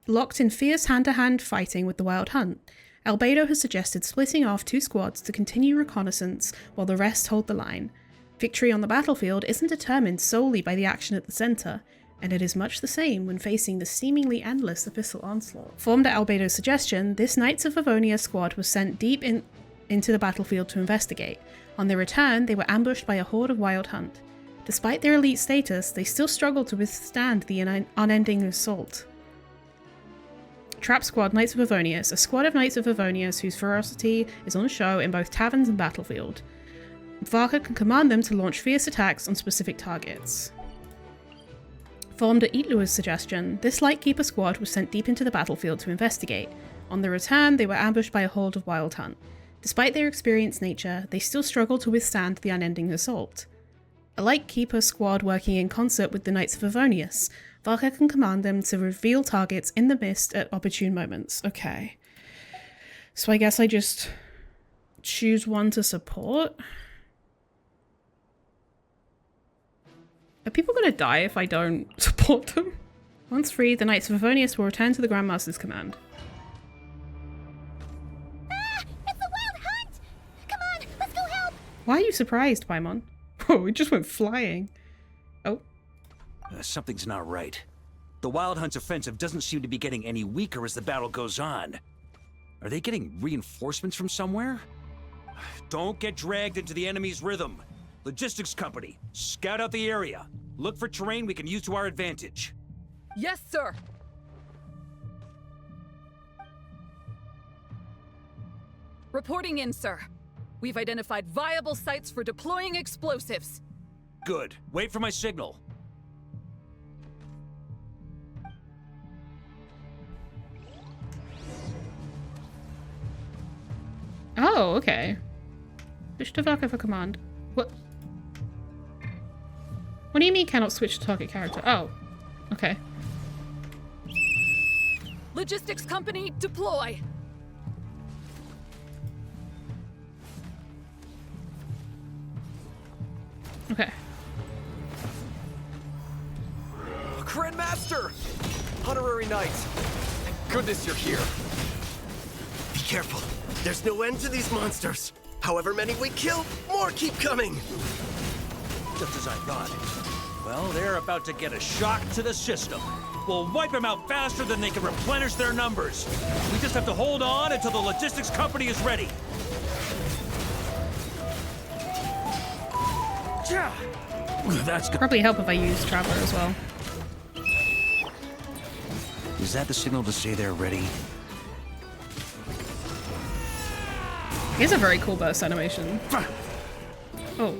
locked in fierce hand-to-hand fighting with the Wild Hunt. Albedo has suggested splitting off 2 squads to continue reconnaissance while the rest hold the line. Victory on the battlefield isn't determined solely by the action at the centre, and it is much the same when facing the seemingly endless Abyssal onslaught. Formed at Albedo's suggestion, this Knights of Livonia squad was sent deep into the battlefield to investigate. On their return, they were ambushed by a horde of Wild Hunt. Despite their elite status, they still struggled to withstand the unending assault. Trap Squad Knights of Livonius, a squad of Knights of Livonius whose ferocity is on show in both taverns and battlefield. Varka can command them to launch fierce attacks on specific targets. Formed at Itlua's suggestion, this Lightkeeper squad was sent deep into the battlefield to investigate. On the return, they were ambushed by a horde of Wild Hunt. Despite their experienced nature, they still struggled to withstand the unending assault. A Lightkeeper squad working in concert with the Knights of Livonius, Varka can command them to reveal targets in the mist at opportune moments. Okay. So I guess I just choose one to support? Are people gonna die if I don't support them? Once free, the Knights of Livonius will return to the Grandmaster's command. Ah! It's the Wild Hunt! Come on, let's go help! Why are you surprised, Paimon? Oh, it just went flying. Oh. Something's not right. The Wild Hunt's offensive doesn't seem to be getting any weaker as the battle goes on. Are they getting reinforcements from somewhere? Don't get dragged into the enemy's rhythm. Logistics company, scout out the area. Look for terrain we can use to our advantage. Yes, sir. Reporting in, sir. We've identified viable sites for deploying explosives. Good. Wait for my signal. Oh, okay. Switch to Varka for command. What? What do you mean cannot switch to target character? Oh, okay. Logistics company, deploy! Okay. Grandmaster! Honorary Knight! Thank goodness you're here. Be careful. There's no end to these monsters. However many we kill, more keep coming. Just as I thought. Well, they're about to get a shock to the system. We'll wipe them out faster than they can replenish their numbers. We just have to hold on until the logistics company is ready. That's good. Probably help if I use Traveler as well. Is that the signal to say they're ready? Here's a very cool burst animation. Oh.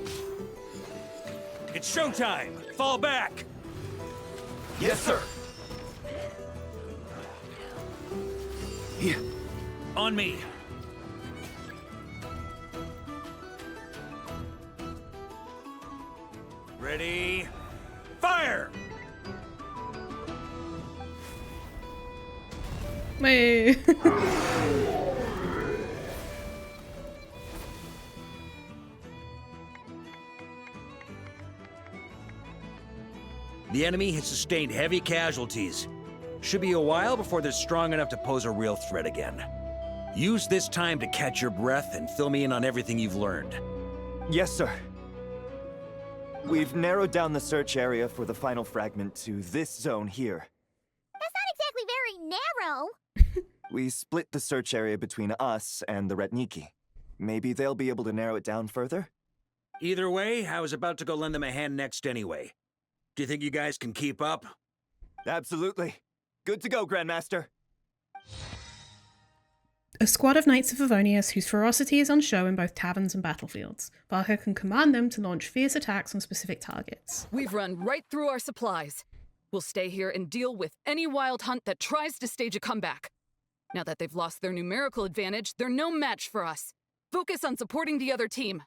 It's showtime! Fall back! Yes, sir! Yeah. On me. Ready? Fire! Wait. The enemy has sustained heavy casualties. Should be a while before they're strong enough to pose a real threat again. Use this time to catch your breath and fill me in on everything you've learned. Yes, sir. We've narrowed down the search area for the final fragment to this zone here. That's not exactly very narrow. We split the search area between us and the Retniki. Maybe they'll be able to narrow it down further? Either way, I was about to go lend them a hand next anyway. Do you think you guys can keep up? Absolutely. Good to go, Grandmaster. A squad of Knights of Favonius whose ferocity is on show in both taverns and battlefields. Varka can command them to launch fierce attacks on specific targets. We've run right through our supplies. We'll stay here and deal with any wild hunt that tries to stage a comeback. Now that they've lost their numerical advantage, they're no match for us. Focus on supporting the other team.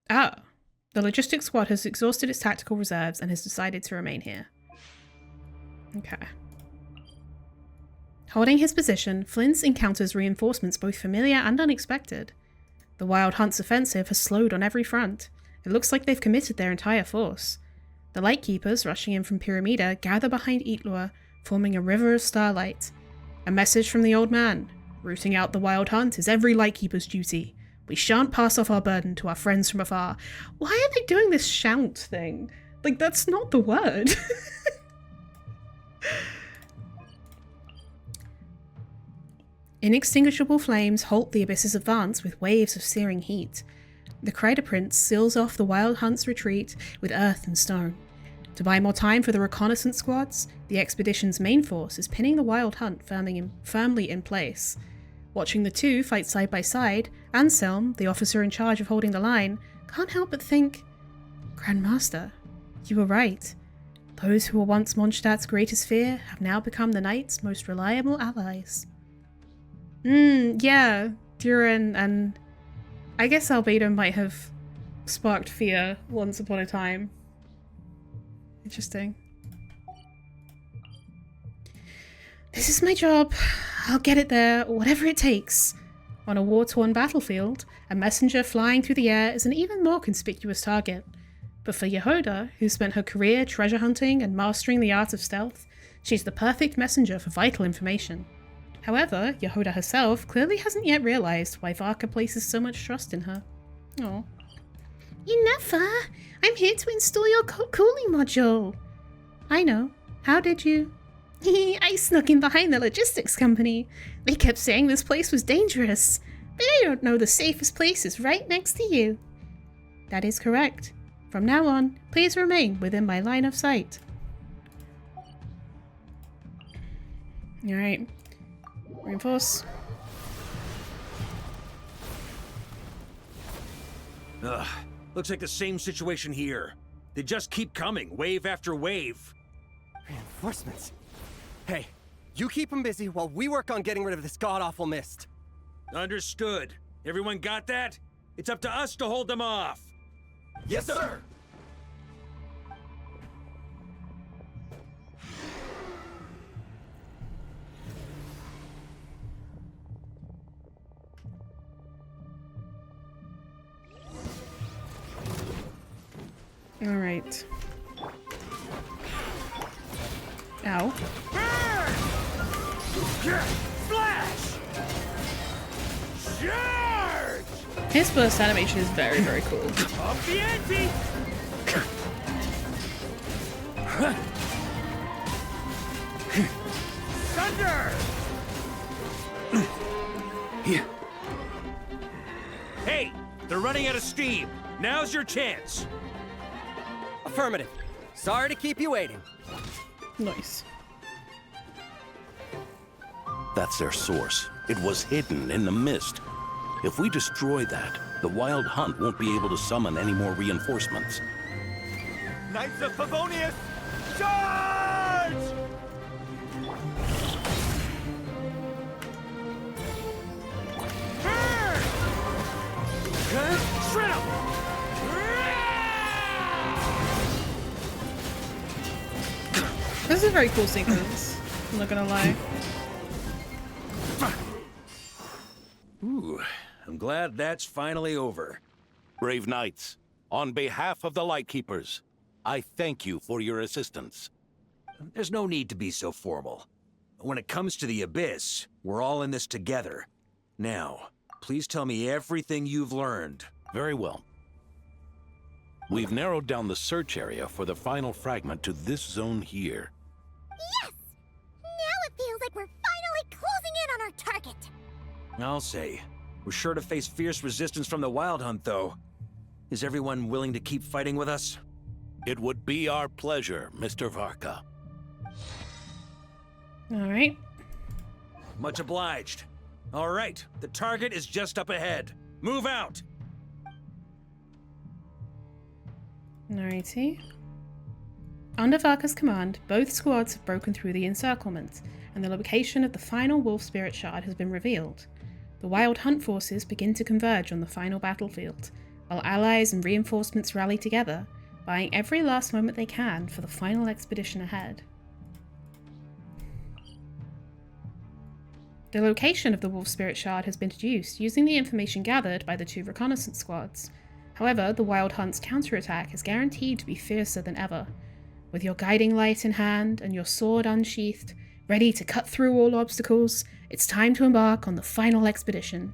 Ah. The logistics squad has exhausted its tactical reserves and has decided to remain here. Okay. Holding his position, Flint encounters reinforcements both familiar and unexpected. The Wild Hunt's offensive has slowed on every front. It looks like they've committed their entire force. The Lightkeepers, rushing in from Pyramida, gather behind Itlua, forming a river of starlight. A message from the old man. Rooting out the Wild Hunt is every Lightkeeper's duty. We shan't pass off our burden to our friends from afar. Why are they doing this shan't thing? Like, that's not the word. Inextinguishable flames halt the Abyss's advance with waves of searing heat. The Crater Prince seals off the Wild Hunt's retreat with earth and stone. To buy more time for the reconnaissance squads, the expedition's main force is pinning the Wild Hunt firmly in place. Watching the two fight side by side, Anselm, the officer in charge of holding the line, can't help but think, Grandmaster, you were right. Those who were once Mondstadt's greatest fear have now become the Knight's most reliable allies. Yeah, Durin and I guess Albedo might have sparked fear once upon a time. Interesting. This is my job. I'll get it there, whatever it takes. On a war-torn battlefield, a messenger flying through the air is an even more conspicuous target. But for Yehoda, who spent her career treasure hunting and mastering the art of stealth, she's the perfect messenger for vital information. However, Yehoda herself clearly hasn't yet realized why Varka places so much trust in her. Oh. Yennefer, I'm here to install your cooling module. I know. How did you? I snuck in behind the logistics company. They kept saying this place was dangerous, but I don't know the safest place is right next to you. That is correct. From now on, please remain within my line of sight. Alright. Reinforce. Ugh, looks like the same situation here. They just keep coming, wave after wave. Reinforcements. Hey, you keep them busy while we work on getting rid of this god-awful mist. Understood. Everyone got that? It's up to us to hold them off. Yes, sir! All right. Ow. Flash! Charge! His burst animation is very, very cool. Up the ante! Thunder! Hey, they're running out of steam. Now's your chance. Affirmative. Sorry to keep you waiting. Nice. That's their source. It was hidden in the mist. If we destroy that, the Wild Hunt won't be able to summon any more reinforcements. Knights of Favonius, charge! Shred 'em! This is a very cool sequence. I'm not gonna lie. Ooh, I'm glad that's finally over. Brave knights, on behalf of the Lightkeepers, I thank you for your assistance. There's no need to be so formal. When it comes to the Abyss, we're all in this together. Now, please tell me everything you've learned. Very well. We've narrowed down the search area for the final fragment to this zone here. Yes! Now it feels like we're finally closing in on our target. I'll say. We're sure to face fierce resistance from the Wild Hunt, though. Is everyone willing to keep fighting with us? It would be our pleasure, Mr. Varka. All right. Much obliged. All right, the target is just up ahead. Move out! Alrighty. Under Varka's command, both squads have broken through the encirclement, and the location of the final Wolf Spirit Shard has been revealed. The Wild Hunt forces begin to converge on the final battlefield, while allies and reinforcements rally together, buying every last moment they can for the final expedition ahead. The location of the Wolf Spirit Shard has been deduced using the information gathered by the two reconnaissance squads. However, the Wild Hunt's counterattack is guaranteed to be fiercer than ever. With your guiding light in hand and your sword unsheathed, ready to cut through all obstacles, it's time to embark on the final expedition.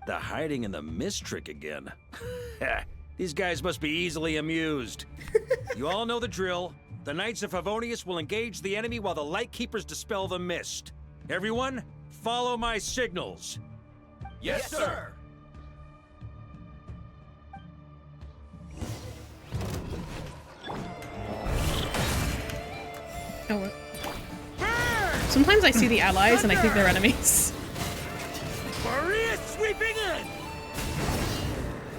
The hiding in the mist trick again. These guys must be easily amused. You all know the drill. The Knights of Favonius will engage the enemy while the Lightkeepers dispel the mist. Everyone, follow my signals. Yes, sir! Oh, sometimes I see the allies and I think they're enemies. Maria sweeping in!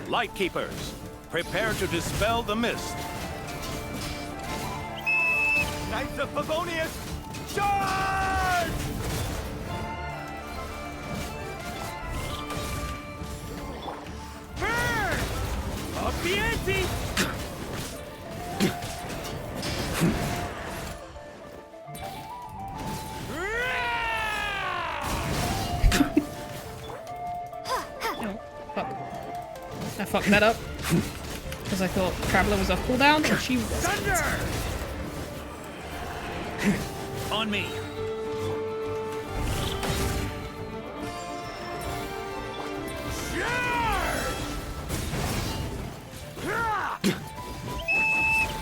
Lightkeepers, prepare to dispel the mist. Knights of Favonius, charge! Up the ante! Oh, fuck. I fucked that up. Because I thought Traveler was off cooldown, and she wasn't. On me.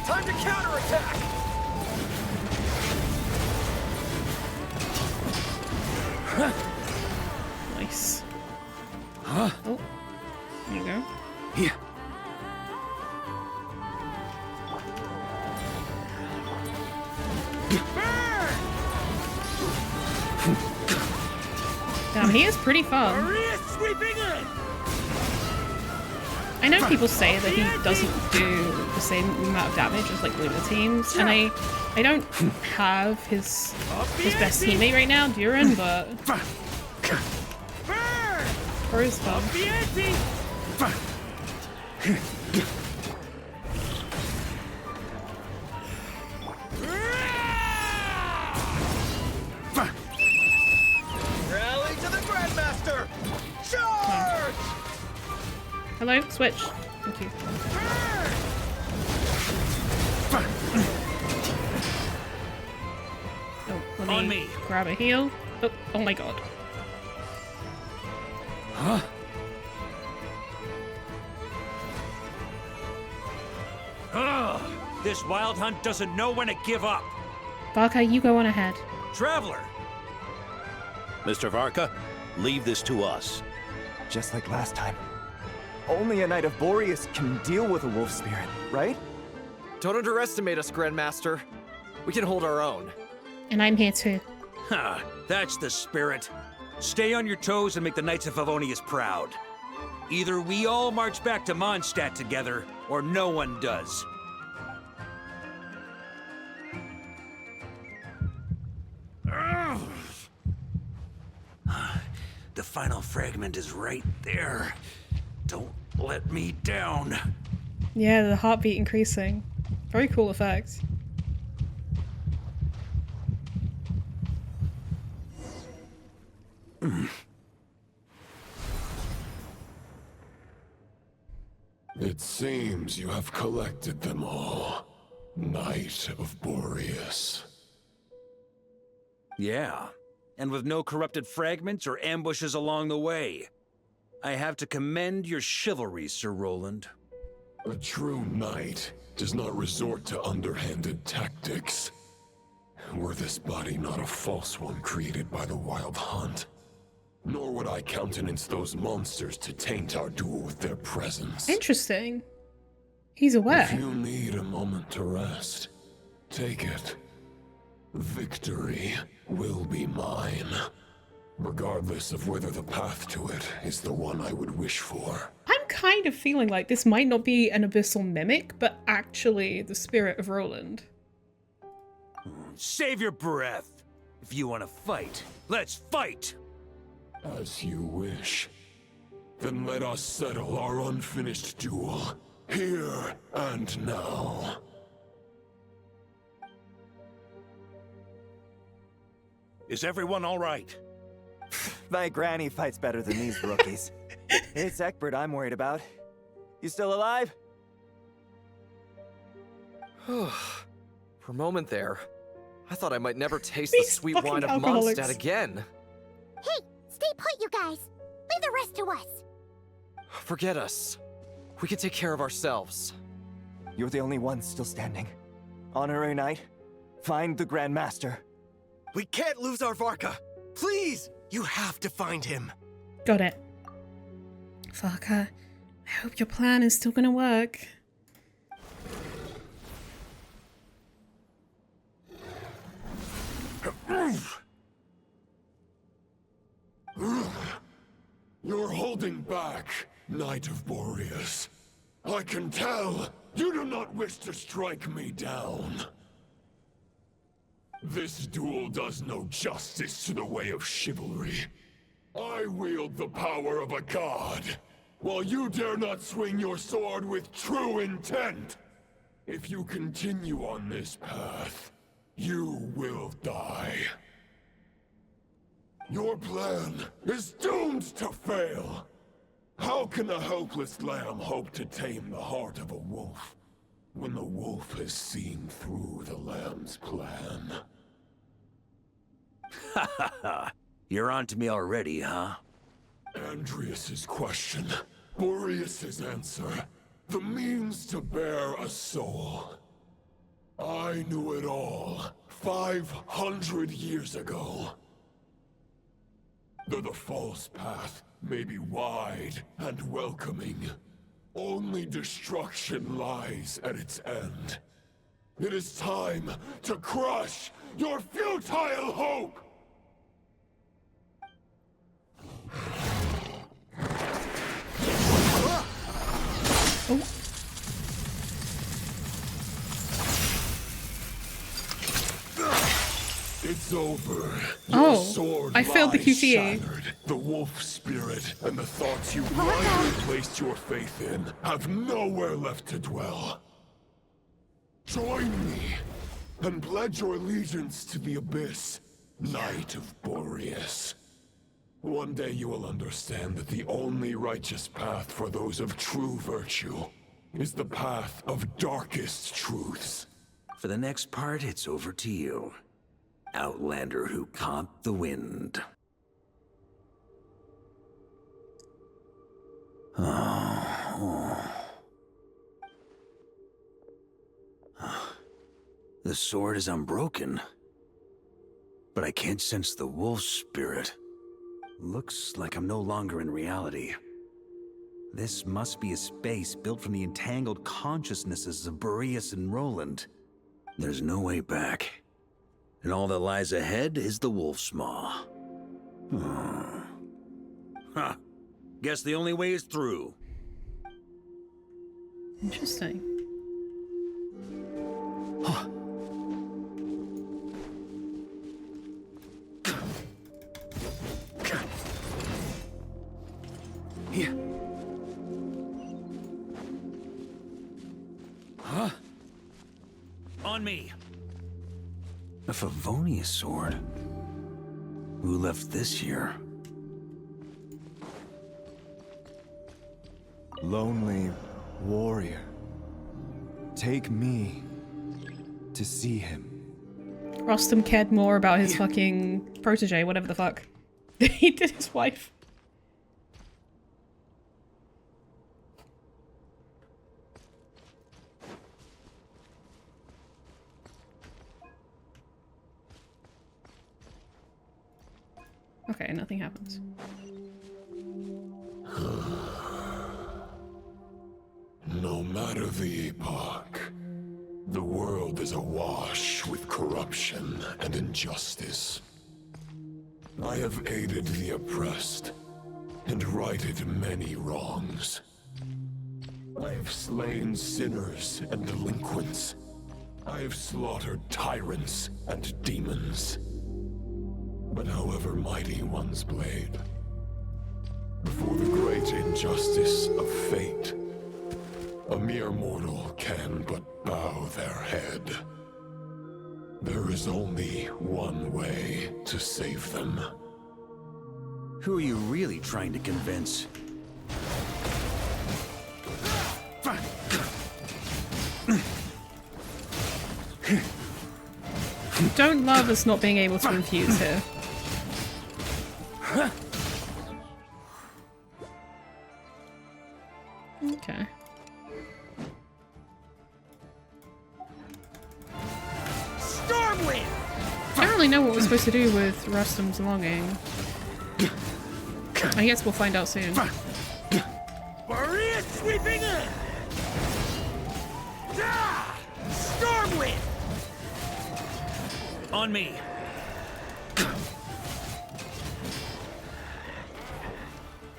Time to counterattack! Nice. Huh? Oh. There you go. Yeah. Damn, he is pretty fun. Maria creeping in! I know people say that he doesn't do the same amount of damage as like Luna teams, and I don't have his best teammate right now, Duran, but for his fun. Rally to the Grandmaster! Charge! Hello, switch. Thank you. Oh, let me grab a heal. Oh my god. Huh? Ugh! This wild hunt doesn't know when to give up. Varka, you go on ahead. Traveler! Mr. Varka, leave this to us. Just like last time. Only a Knight of Boreas can deal with a wolf spirit, right? Don't underestimate us, Grandmaster. We can hold our own. And I'm here too. Ha! That's the spirit. Stay on your toes and make the Knights of Favonius proud. Either we all march back to Mondstadt together, or no one does. The final fragment is right there. Don't let me down. Yeah, the heartbeat increasing. Very cool effect. It seems you have collected them all, Knight of Boreas. Yeah, and with no corrupted fragments or ambushes along the way. I have to commend your chivalry, Sir Roland. A true knight does not resort to underhanded tactics. Were this body not a false one created by the Wild Hunt, nor would I countenance those monsters to taint our duel with their presence. Interesting. He's aware. If you need a moment to rest, take it. Victory will be mine, regardless of whether the path to it is the one I would wish for. I'm kind of feeling like this might not be an abyssal mimic, but actually the spirit of Roland. Save your breath. If you want to fight, let's fight! As you wish. Then let us settle our unfinished duel, here and now. Is everyone all right? My granny fights better than these rookies. It's Egbert I'm worried about. You still alive? For a moment there, I thought I might never taste the sweet wine of Mondstadt again. Hey, stay put, you guys. Leave the rest to us. Forget us. We can take care of ourselves. You're the only one still standing. Honorary Knight, find the Grand Master. We can't lose our Varka. Please, you have to find him. Got it. Varka, I hope your plan is still gonna work. You're holding back, Knight of Boreas. I can tell you do not wish to strike me down. This duel does no justice to the way of chivalry. I wield the power of a god, while you dare not swing your sword with true intent. If you continue on this path, you will die. Your plan is doomed to fail. How can a helpless lamb hope to tame the heart of a wolf, when the wolf has seen through the lamb's plan? Ha ha ha! You're on to me already, huh? Andrias's question, Boreas's answer, the means to bear a soul. I knew it all 500 years ago. Though the false path may be wide and welcoming, only destruction lies at its end. It is time to crush your futile hope! It's over. Oh, Your sword I failed the lies QTA. shattered. The wolf spirit and the thoughts you blindly placed your faith in have nowhere left to dwell. Join me and pledge your allegiance to the abyss, Knight of Boreas. One day you will understand that the only righteous path for those of true virtue is the path of darkest truths. For the next part, it's over to you. Outlander who caught the wind. The sword is unbroken, but I can't sense the wolf spirit. Looks like I'm no longer in reality. This must be a space built from the entangled consciousnesses of Boreas and Roland. There's no way back. And all that lies ahead is the wolf's maw. Huh. Guess the only way is through. Interesting. Here. Huh? On me. A Favonius sword. Who left this here? Lonely warrior. Take me to see him. Rostam cared more about his fucking protege, whatever the fuck. He did his wife. Okay, nothing happens. No matter the epoch, the world is awash with corruption and injustice. I have aided the oppressed and righted many wrongs. I have slain sinners and delinquents. I have slaughtered tyrants and demons. But however mighty one's blade, before the great injustice of fate, a mere mortal can but bow their head. There is only one way to save them. Who are you really trying to convince? Don't love us not being able to infuse here. Okay. Stormwind! I don't really know what we're supposed to do with Rustam's longing. I guess we'll find out soon. Boreas sweeping in! Ah! Stormwind! On me.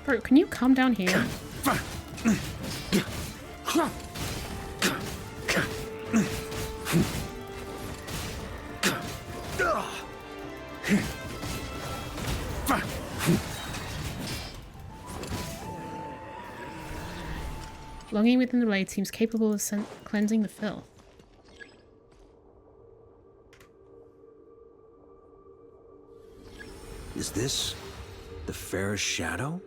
Bro, can you come down here? Longing within the blade seems capable of cleansing the filth. Is this the fairest shadow?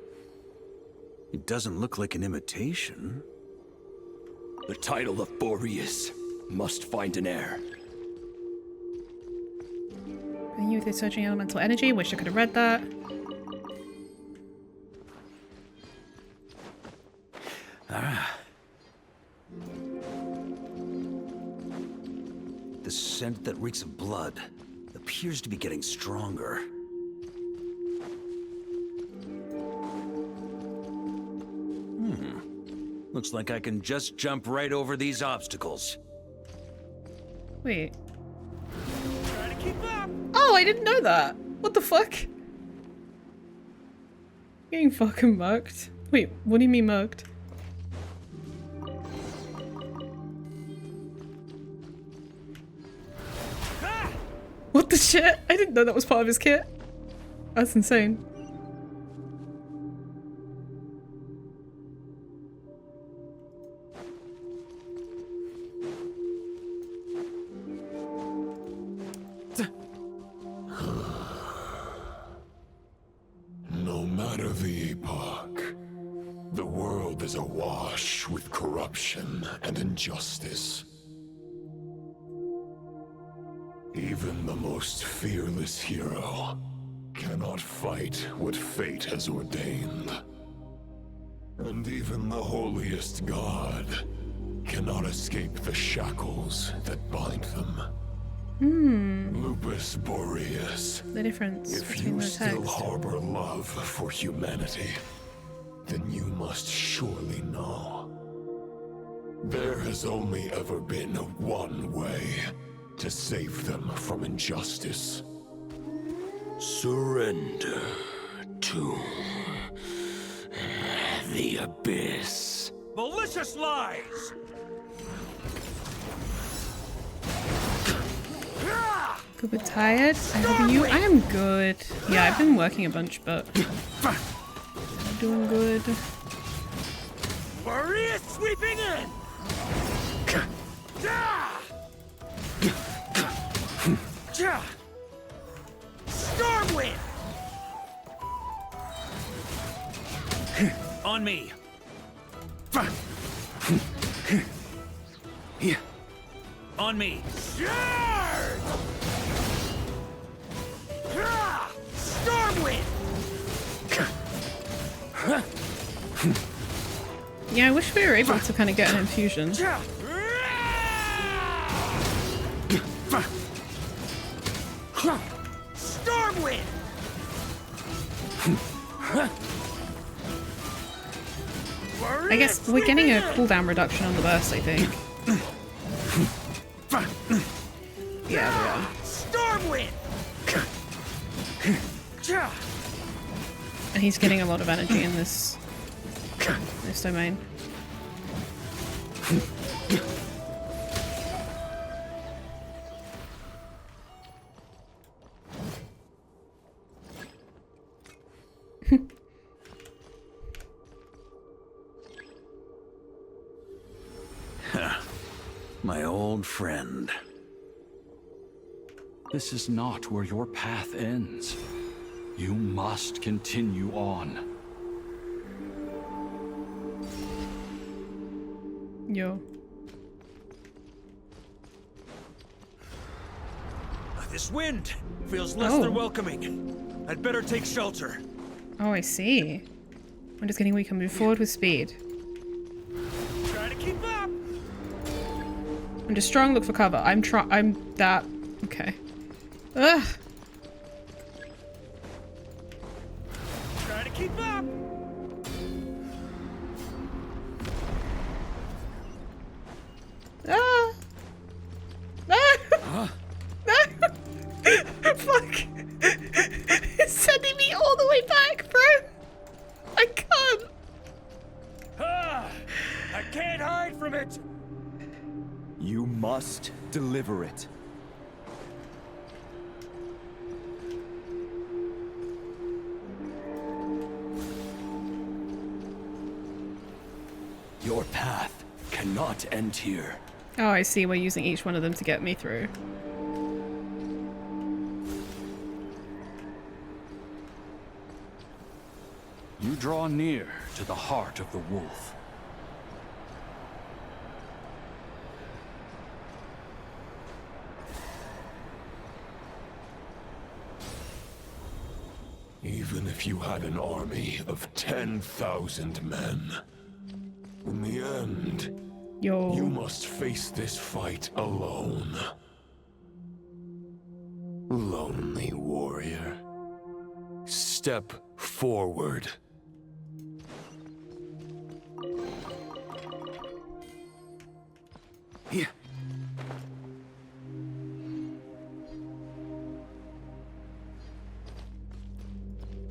It doesn't look like an imitation. The title of Boreas must find an heir. And you with your surging elemental energy. Wish I could have read that. The scent that reeks of blood appears to be getting stronger. Looks like I can just jump right over these obstacles. Wait. Oh, I didn't know that. What the fuck? Getting fucking mugged. Wait, what do you mean mugged? What What the shit? I didn't know that was part of his kit. That's insane. No matter the epoch, the world is awash with corruption and injustice. Even the most fearless hero cannot fight what fate has ordained. And even the holiest god cannot escape the shackles that bind them. Lupus Boreas. The difference If between you those still texts. harbor love for humanity, then you must surely know. There has only ever been one way to save them from injustice. Surrender to the abyss. Malicious lies! Good but tired. How are you? I am good. Yeah, I've been working a bunch, but I'm doing good. Maria sweeping in! Stormwind! On me! On me! Stormwind! Yeah, I wish we were able to kind of get an infusion. Stormwind! I guess we're getting a cooldown reduction on the burst, I think. Yeah, we are. Stormwind! And he's getting a lot of energy in this domain. My old friend. This is not where your path ends. You must continue on. Yo. This wind feels less than welcoming. I'd better take shelter. Oh, I see. I'm just getting weaker. Move forward with speed. Try to keep up. I'm just strong. Look for cover. I'm that. Okay. Ugh. Try to keep up. Ah. Ah. Fuck. It's sending me all the way back, bro. I can't. I can't hide from it. You must deliver it. Your path cannot end here. Oh, I see. We're using each one of them to get me through. You draw near to the heart of the wolf. Even if you had an army of 10,000 men, in the end, you must face this fight alone. Lonely warrior, step forward. Yeah.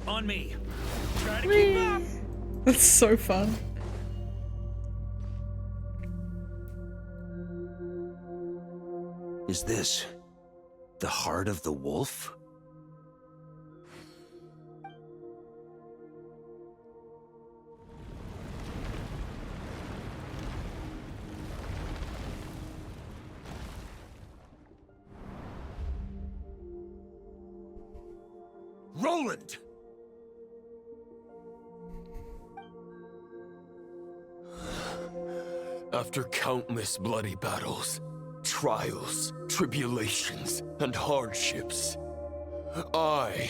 On me. Try to keep up. That's so fun. Is this The heart of the wolf? Roland! After countless bloody battles, trials, tribulations, and hardships, I,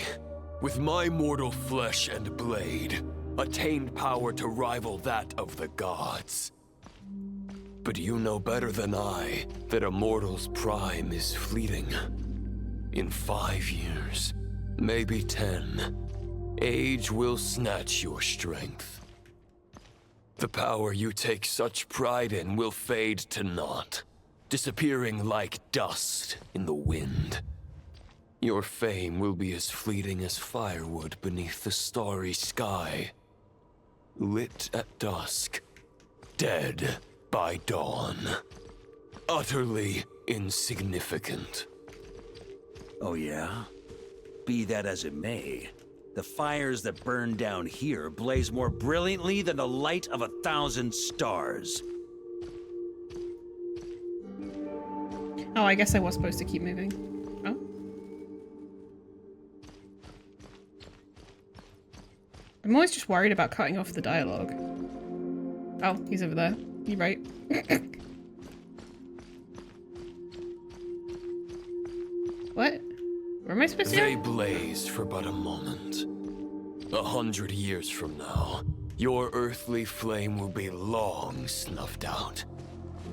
with my mortal flesh and blade, attained power to rival that of the gods. But you know better than I that a mortal's prime is fleeting. In 5 years, maybe 10, age will snatch your strength. The power you take such pride in will fade to naught, disappearing like dust in the wind. Your fame will be as fleeting as firewood beneath the starry sky, lit at dusk, dead by dawn, utterly insignificant. Oh yeah? Be that as it may, the fires that burn down here blaze more brilliantly than the light of 1,000 stars. Oh, I guess I was supposed to keep moving. Oh. I'm always just worried about cutting off the dialogue. Oh, he's over there. You're right. What? Where am I supposed to go? They blaze for but a moment. 100 years from now, your earthly flame will be long snuffed out.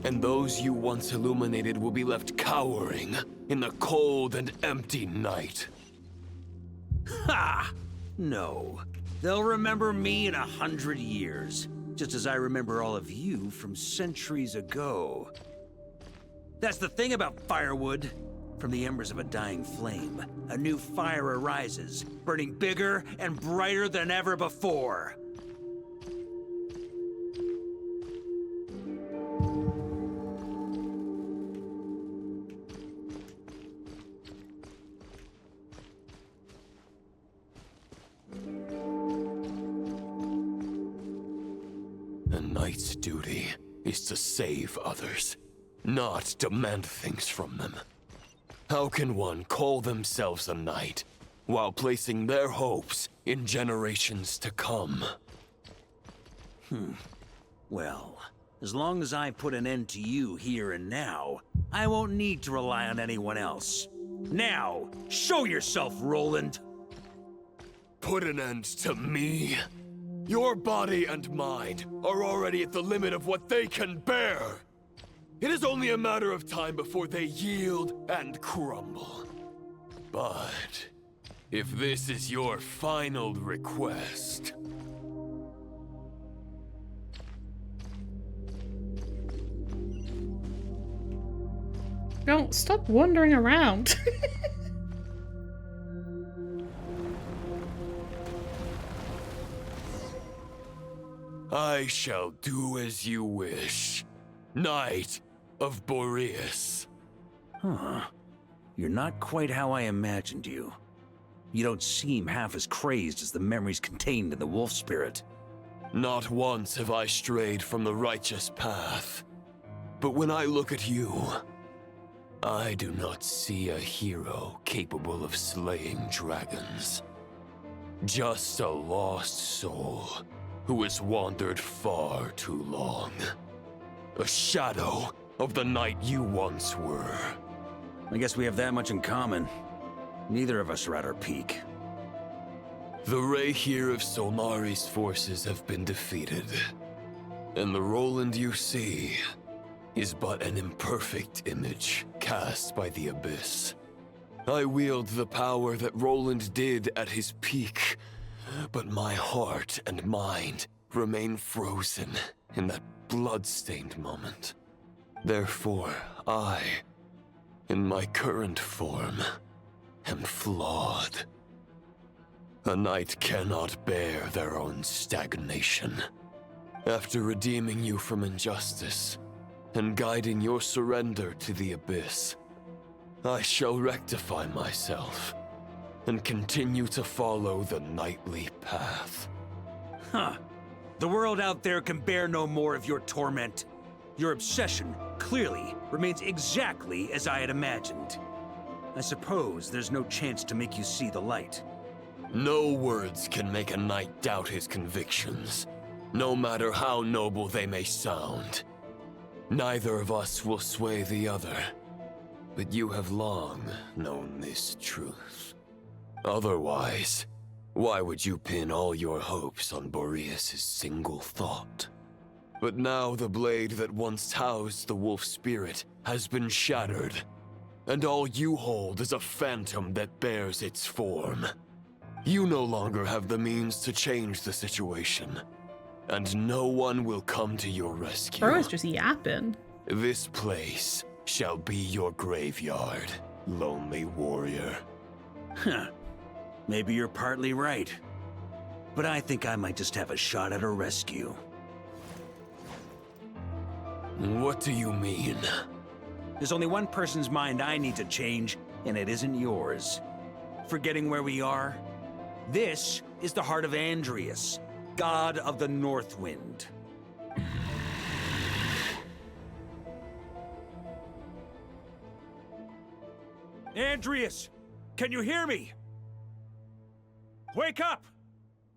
And those you once illuminated will be left cowering in the cold and empty night. Ha! No. They'll remember me in 100 years, just as I remember all of you from centuries ago. That's the thing about firewood. From the embers of a dying flame, a new fire arises, burning bigger and brighter than ever before. A knight's duty is to save others, not demand things from them. How can one call themselves a knight while placing their hopes in generations to come? Well, as long as I put an end to you here and now, I won't need to rely on anyone else. Now, show yourself, Roland! Put an end to me? Your body and mind are already at the limit of what they can bear. It is only a matter of time before they yield and crumble. But if this is your final request... Don't stop wandering around. I shall do as you wish, Knight of Boreas. Huh. You're not quite how I imagined you. You don't seem half as crazed as the memories contained in the wolf spirit. Not once have I strayed from the righteous path. But when I look at you, I do not see a hero capable of slaying dragons. Just a lost soul who has wandered far too long. A shadow of the knight you once were. I guess we have that much in common. Neither of us are at our peak. The Rayhir of Solmari's forces have been defeated. And the Roland you see is but an imperfect image cast by the Abyss. I wield the power that Roland did at his peak, but my heart and mind remain frozen in that blood-stained moment. Therefore, I, in my current form, am flawed. A knight cannot bear their own stagnation. After redeeming you from injustice, and guiding your surrender to the Abyss, I shall rectify myself and continue to follow the knightly path. Huh. The world out there can bear no more of your torment. Your obsession, clearly, remains exactly as I had imagined. I suppose there's no chance to make you see the light. No words can make a knight doubt his convictions, no matter how noble they may sound. Neither of us will sway the other, but you have long known this truth. Otherwise, why would you pin all your hopes on Boreas' single thought? But now the blade that once housed the wolf spirit has been shattered, and all you hold is a phantom that bears its form. You no longer have the means to change the situation, and no one will come to your rescue. Bro is just yapping. This place shall be your graveyard, lonely warrior. Huh. Maybe you're partly right. But I think I might just have a shot at a rescue. What do you mean? There's only one person's mind I need to change, and it isn't yours. Forgetting where we are? This is the heart of Andrias, god of the North Wind. Andrias, can you hear me? Wake up!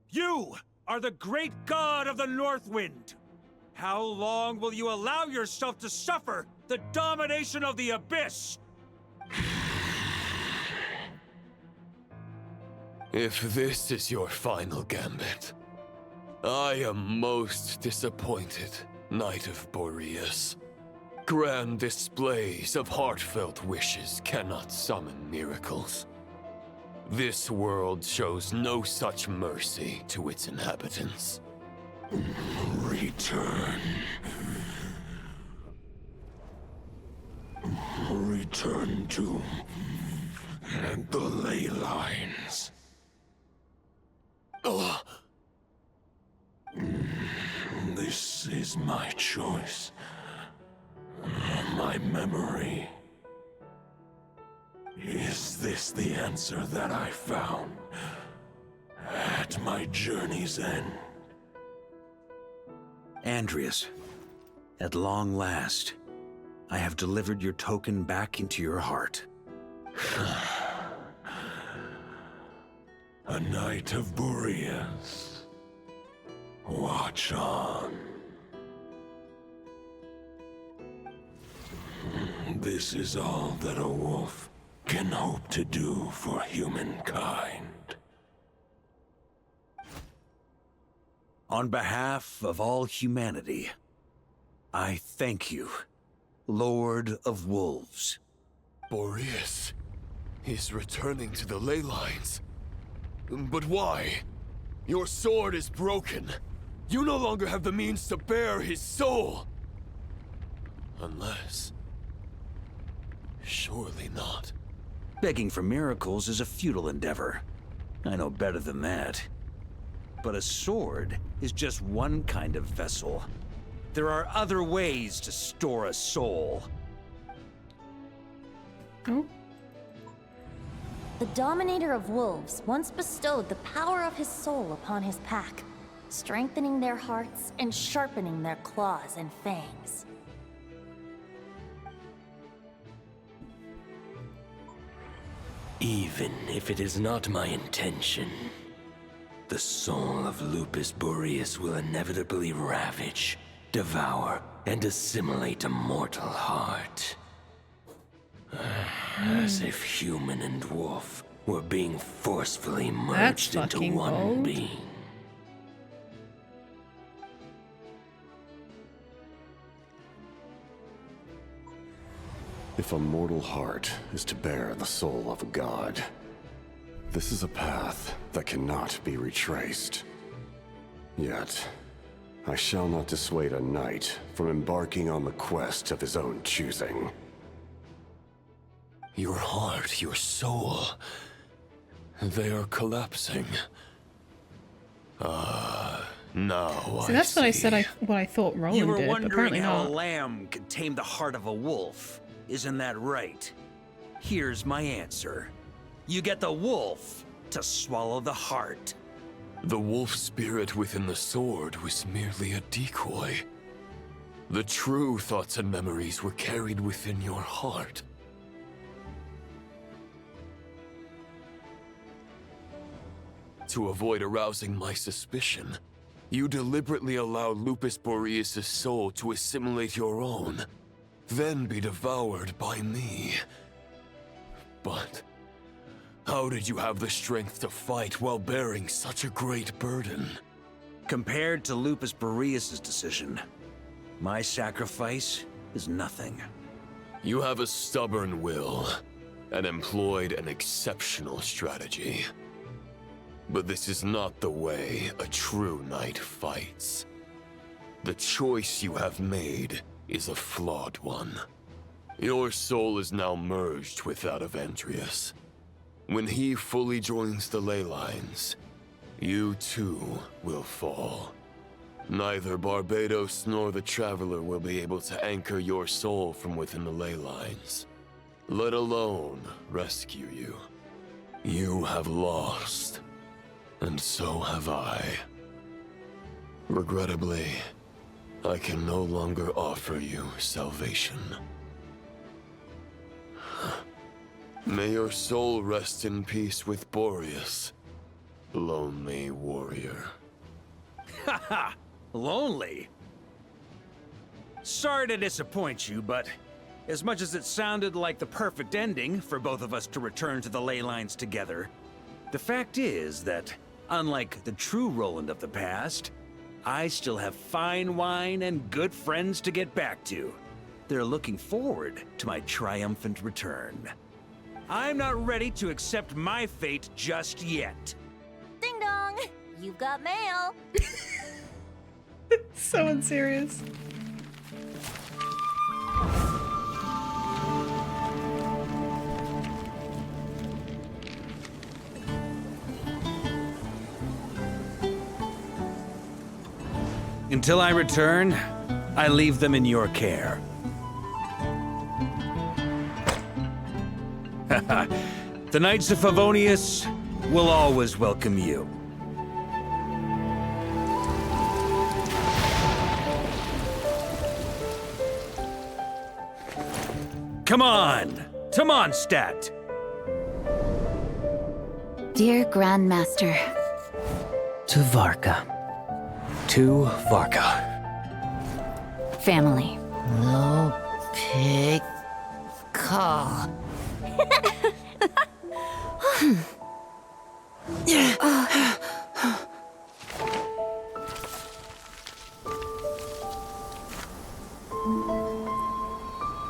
You are the great god of the North Wind. How long will you allow yourself to suffer the domination of the Abyss? If this is your final gambit, I am most disappointed, Knight of Boreas. Grand displays of heartfelt wishes cannot summon miracles. This world shows no such mercy to its inhabitants. Return. Return to the ley lines. This is my choice. My memory. Is this the answer that I found at my journey's end? Andrias, at long last, I have delivered your token back into your heart. A Knight of Boreas. Watch on. This is all that a wolf can hope to do for humankind. On behalf of all humanity, I thank you, Lord of Wolves. Boreas is returning to the ley lines. But why? Your sword is broken. You no longer have the means to bear his soul. Unless... surely not. Begging for miracles is a futile endeavor. I know better than that. But a sword is just one kind of vessel. There are other ways to store a soul. Oh? The Dominator of Wolves once bestowed the power of his soul upon his pack, strengthening their hearts and sharpening their claws and fangs. Even if it is not my intention, the soul of Lupus Boreas will inevitably ravage, devour, and assimilate a mortal heart. As if human and wolf were being forcefully merged into one being. If a mortal heart is to bear the soul of a god, this is a path that cannot be retraced. Yet, I shall not dissuade a knight from embarking on the quest of his own choosing. Your heart, your soul... they are collapsing. Now So that's what I said what I thought Roland You were did, but wondering apparently how not. a lamb could tame the heart of a wolf. Isn't that right? here's my answer. You get the wolf to swallow the heart. The wolf spirit within the sword was merely a decoy. The true thoughts and memories were carried within your heart. To avoid arousing my suspicion, you deliberately allowed Lupus Boreas' soul to assimilate your own, then be devoured by me. But how did you have the strength to fight while bearing such a great burden? Compared to Lupus Boreas' decision, my sacrifice is nothing. You have a stubborn will and employed an exceptional strategy. But this is not the way a true knight fights. The choice you have made is a flawed one. Your soul is now merged with that of Andreas. When he fully joins the ley lines, you too will fall. Neither Barbados nor the Traveler will be able to anchor your soul from within the ley lines, let alone rescue you. You have lost, and so have I. Regrettably, I can no longer offer you salvation. May your soul rest in peace with Boreas, lonely warrior. Haha! Lonely? Sorry to disappoint you, but as much as it sounded like the perfect ending for both of us to return to the ley lines together, the fact is that, unlike the true Roland of the past, I still have fine wine and good friends to get back to. They're looking forward to my triumphant return. I'm not ready to accept my fate just yet. Ding dong! You've got mail! So unserious. Until I return, I leave them in your care. The Knights of Favonius will always welcome you. Come on! Mondstadt! Dear Grandmaster. To Varka. To Varka. Family. No pig call.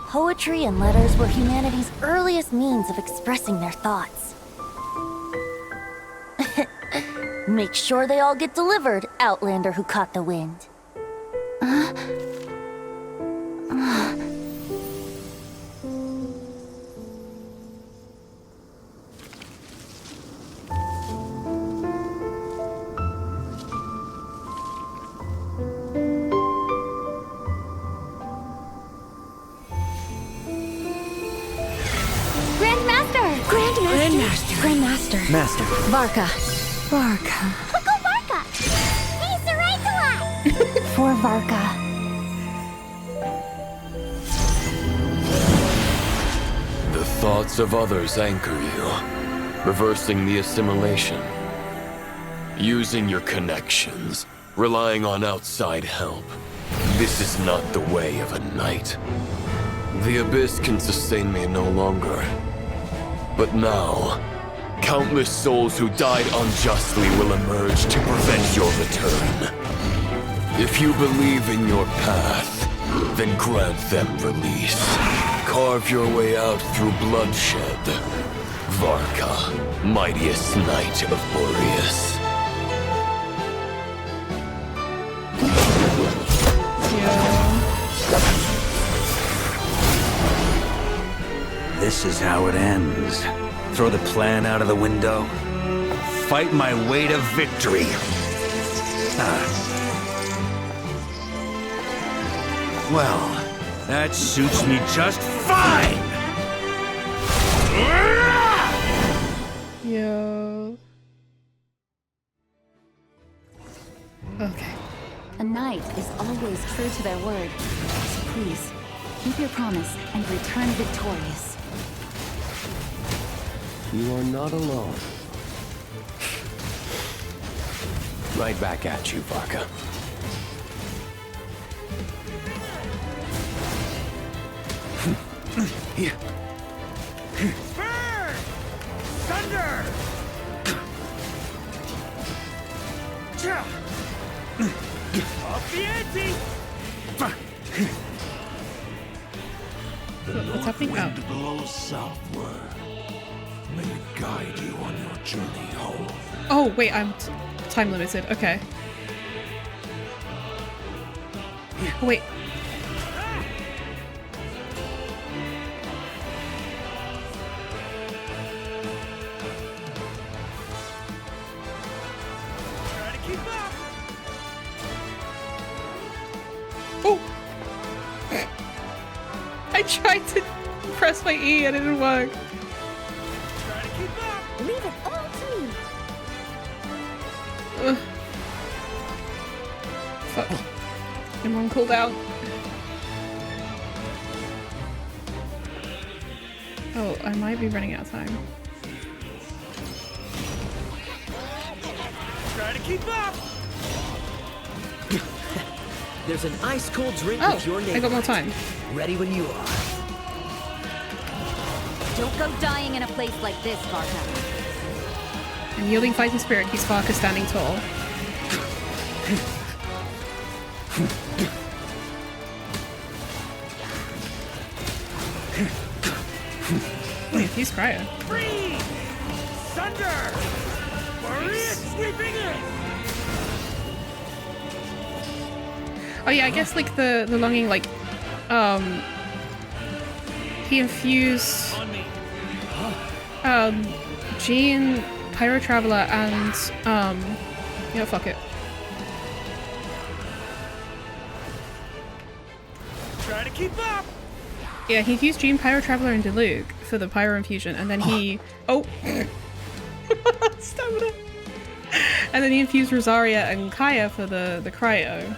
Poetry and letters were humanity's earliest means of expressing their thoughts. Make sure they all get delivered, Outlander who caught the wind. Grandmaster. Master. Varka. Go Varka! Hey, Sarai! For Varka. The thoughts of others anchor you, reversing the assimilation. Using your connections, relying on outside help. This is not the way of a knight. The Abyss can sustain me no longer. But now, countless souls who died unjustly will emerge to prevent your return. If you believe in your path, then grant them release. Carve your way out through bloodshed. Varka, mightiest knight of Boreas. This is how it ends. Throw the plan out of the window. Fight my way to victory. Well, that suits me just fine! Okay. A knight is always true to their word. So please, keep your promise and return victorious. You are not alone. Right back at you, Varka. Burn! Thunder! Off the ante! What's happening? Oh. Wind blows southward. May it guide you on your journey home. Oh, wait, I'm time limited. Okay. Oh, wait. Try to keep up! Oh! I tried to press my E and it didn't work. Try to keep up! Leave it all to me. Ugh. Fuck. I'm on cooldown. Oh, I might be running out of time. Try to keep up! There's an ice-cold drink Oh, with your name. I got more time. Ready when you are. Don't go dying in a place like this, Varka. And yielding fighting spirit keeps Varka standing tall. Wait, he's cryo. Freeze! Thunder! Warrior sweeping in! Oh yeah, I guess like the longing, like he infused Jean, Pyro Traveler, and yeah, fuck it. Try to keep up! Yeah, he infused Jean, Pyro Traveler, and Deluge for the Pyro infusion, and then he stamina. And then he infused Rosaria and Kaya for the cryo.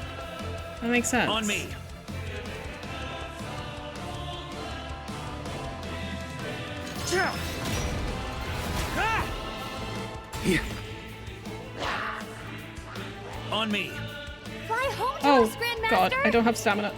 That makes sense. On me! On me! Fly home to Oh us, Grandmaster. god, I don't have stamina.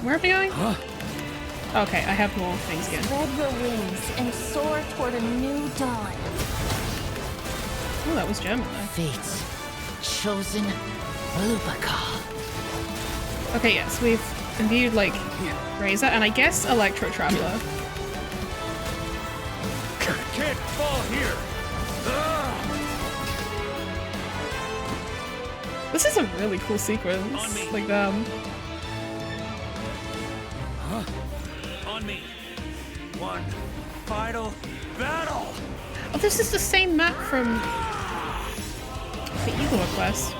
Where are we going? Okay, I have more things again. Spread your wings and soar toward a new dawn. Oh, that was German though. Fate's chosen Lupaka. Okay, yes, we've imbued like Razor and I guess Electro Traveler. Can't fall here! This is a really cool sequence. Like On me! One final battle! oh, this is the same map from the Eagle Quest.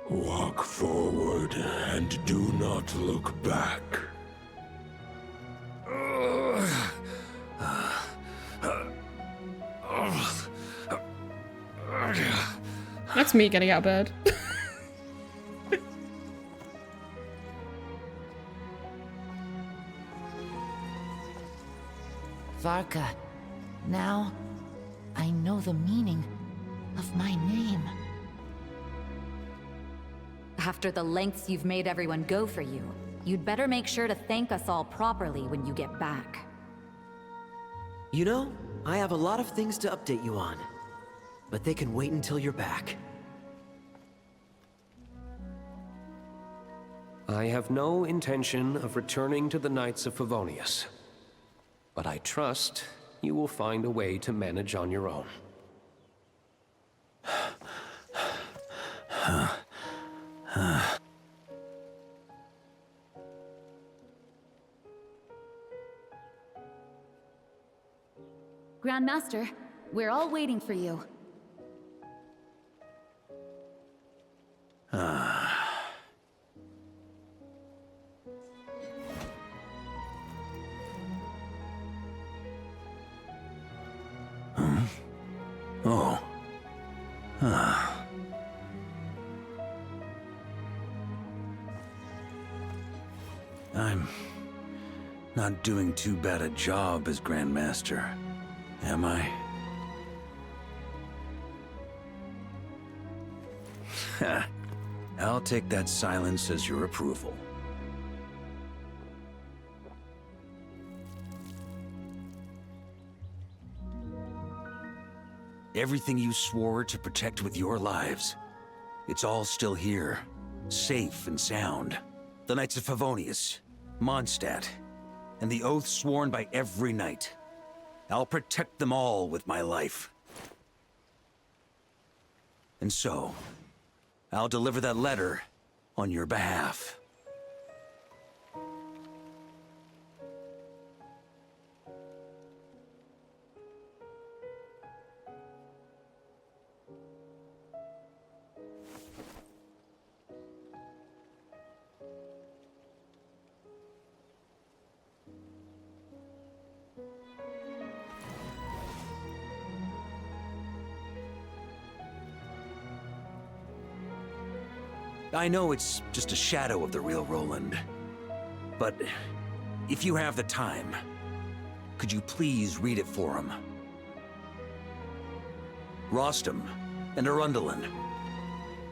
Walk forward and do not look back. That's me getting out of bed. Varka, now I know the meaning of my name. After the lengths you've made everyone go for you, you'd better make sure to thank us all properly when you get back. You know, I have a lot of things to update you on, but they can wait until you're back. I have no intention of returning to the Knights of Favonius. But I trust you will find a way to manage on your own. Grandmaster, we're all waiting for you. Oh. I'm not doing too bad a job as Grandmaster, am I? I'll take that silence as your approval. Everything you swore to protect with your lives, it's all still here, safe and sound. The Knights of Favonius, Mondstadt, and the oath sworn by every knight. I'll protect them all with my life. And so, I'll deliver that letter on your behalf. I know it's just a shadow of the real Roland, but if you have the time, could you please read it for him? Rostam and Arundelen,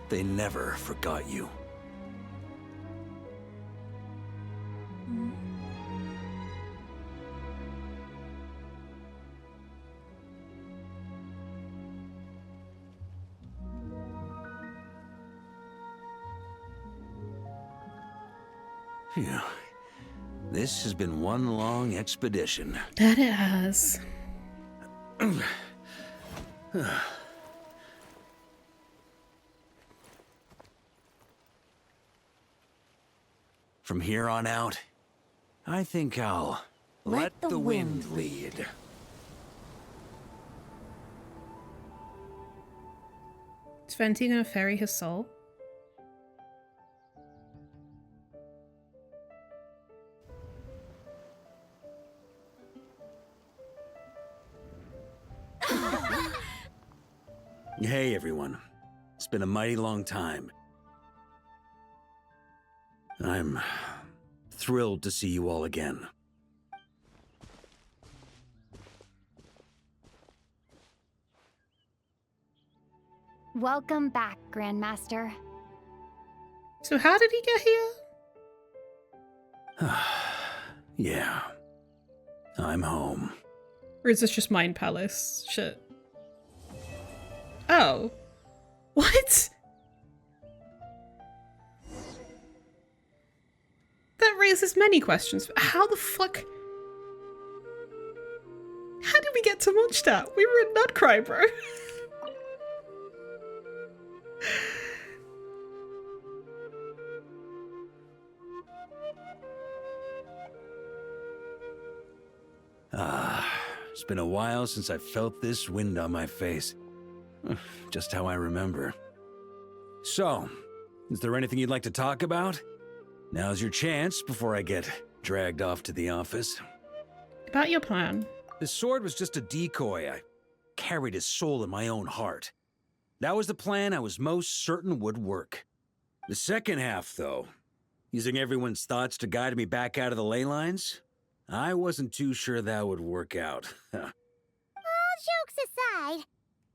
they never forgot you. Phew. This has been one long expedition. That it has. From here on out, I think I'll let the wind lead. Is Venti gonna ferry his soul? Hey everyone, it's been a mighty long time. I'm thrilled to see you all again. Welcome back, Grandmaster. So how did he get here? Yeah, I'm home. Or is this just Mind Palace? Shit. Oh. What? That raises many questions. How the fuck? How did we get to Mondstadt? We were in Nodkrai, bro. It's been a while since I felt this wind on my face. Just how I remember. So, is there anything you'd like to talk about? Now's your chance before I get dragged off to the office. About your plan. The sword was just a decoy. I carried his soul in my own heart. That was the plan I was most certain would work. The second half, though, using everyone's thoughts to guide me back out of the ley lines, I wasn't too sure that would work out. All jokes aside,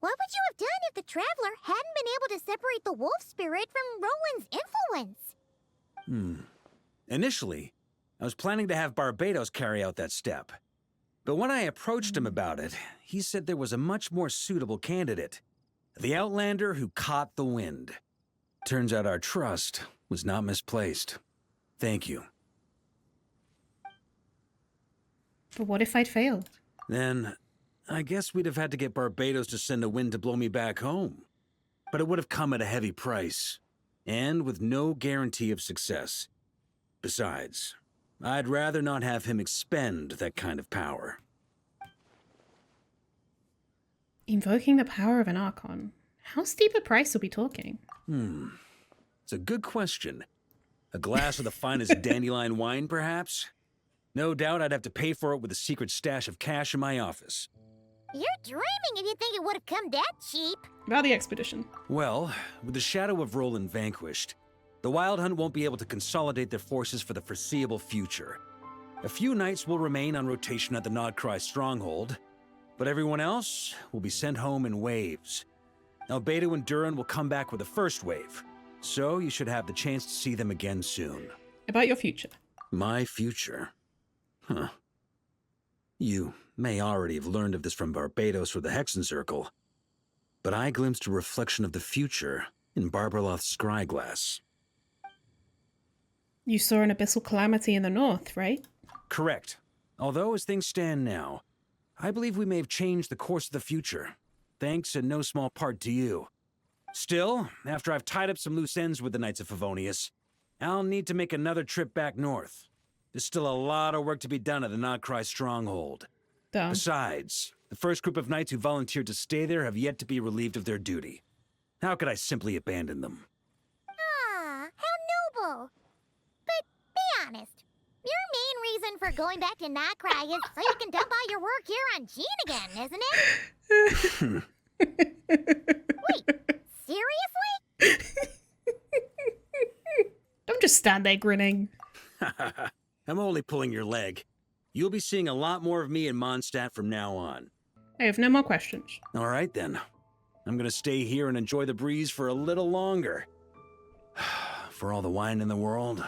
what would you have done if the Traveler hadn't been able to separate the wolf spirit from Roland's influence? Initially, I was planning to have Barbados carry out that step. But when I approached him about it, he said there was a much more suitable candidate. The Outlander who caught the wind. Turns out our trust was not misplaced. Thank you. But what if I'd failed? Then I guess we'd have had to get Barbados to send a wind to blow me back home. But it would have come at a heavy price, and with no guarantee of success. Besides, I'd rather not have him expend that kind of power. Invoking the power of an Archon. How steep a price are we talking? It's a good question. A glass of the finest dandelion wine, perhaps? No doubt I'd have to pay for it with a secret stash of cash in my office. You're dreaming if you think it would have come that cheap. About the expedition. Well, with the shadow of Roland vanquished, the Wild Hunt won't be able to consolidate their forces for the foreseeable future. A few knights will remain on rotation at the nodkrai stronghold, but everyone else will be sent home in waves. Albedo and Duran will come back with the first wave, so you should have the chance to see them again soon. About your future. My future? Huh. You may already have learned of this from Barbados or the Hexen Circle, but I glimpsed a reflection of the future in Barbarloth's scryglass. You saw an abyssal calamity in the north, right? Correct. Although, as things stand now, I believe we may have changed the course of the future, thanks in no small part to you. Still, after I've tied up some loose ends with the Knights of Favonius, I'll need to make another trip back north. There's still a lot of work to be done at the nodkrai stronghold. Dumb. Besides, the first group of knights who volunteered to stay there have yet to be relieved of their duty. How could I simply abandon them? Ah, how noble. But be honest, your main reason for going back to nodkrai is so you can dump all your work here on Jean again, isn't it? Wait, seriously? Don't just stand there grinning. I'm only pulling your leg. You'll be seeing a lot more of me in Mondstadt from now on. I have no more questions. All right, then. I'm gonna stay here and enjoy the breeze for a little longer. For all the wine in the world,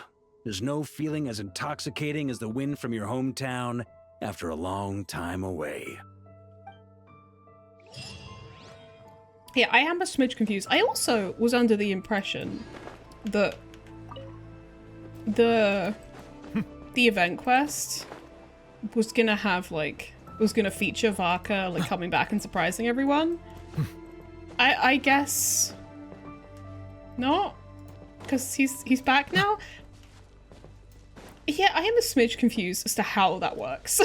there's no feeling as intoxicating as the wind from your hometown after a long time away. Yeah, I am a smidge confused. I also was under the impression that the event quest was gonna have was gonna feature Varka coming back and surprising everyone. I guess not, because he's back now. Yeah, I am a smidge confused as to how that works.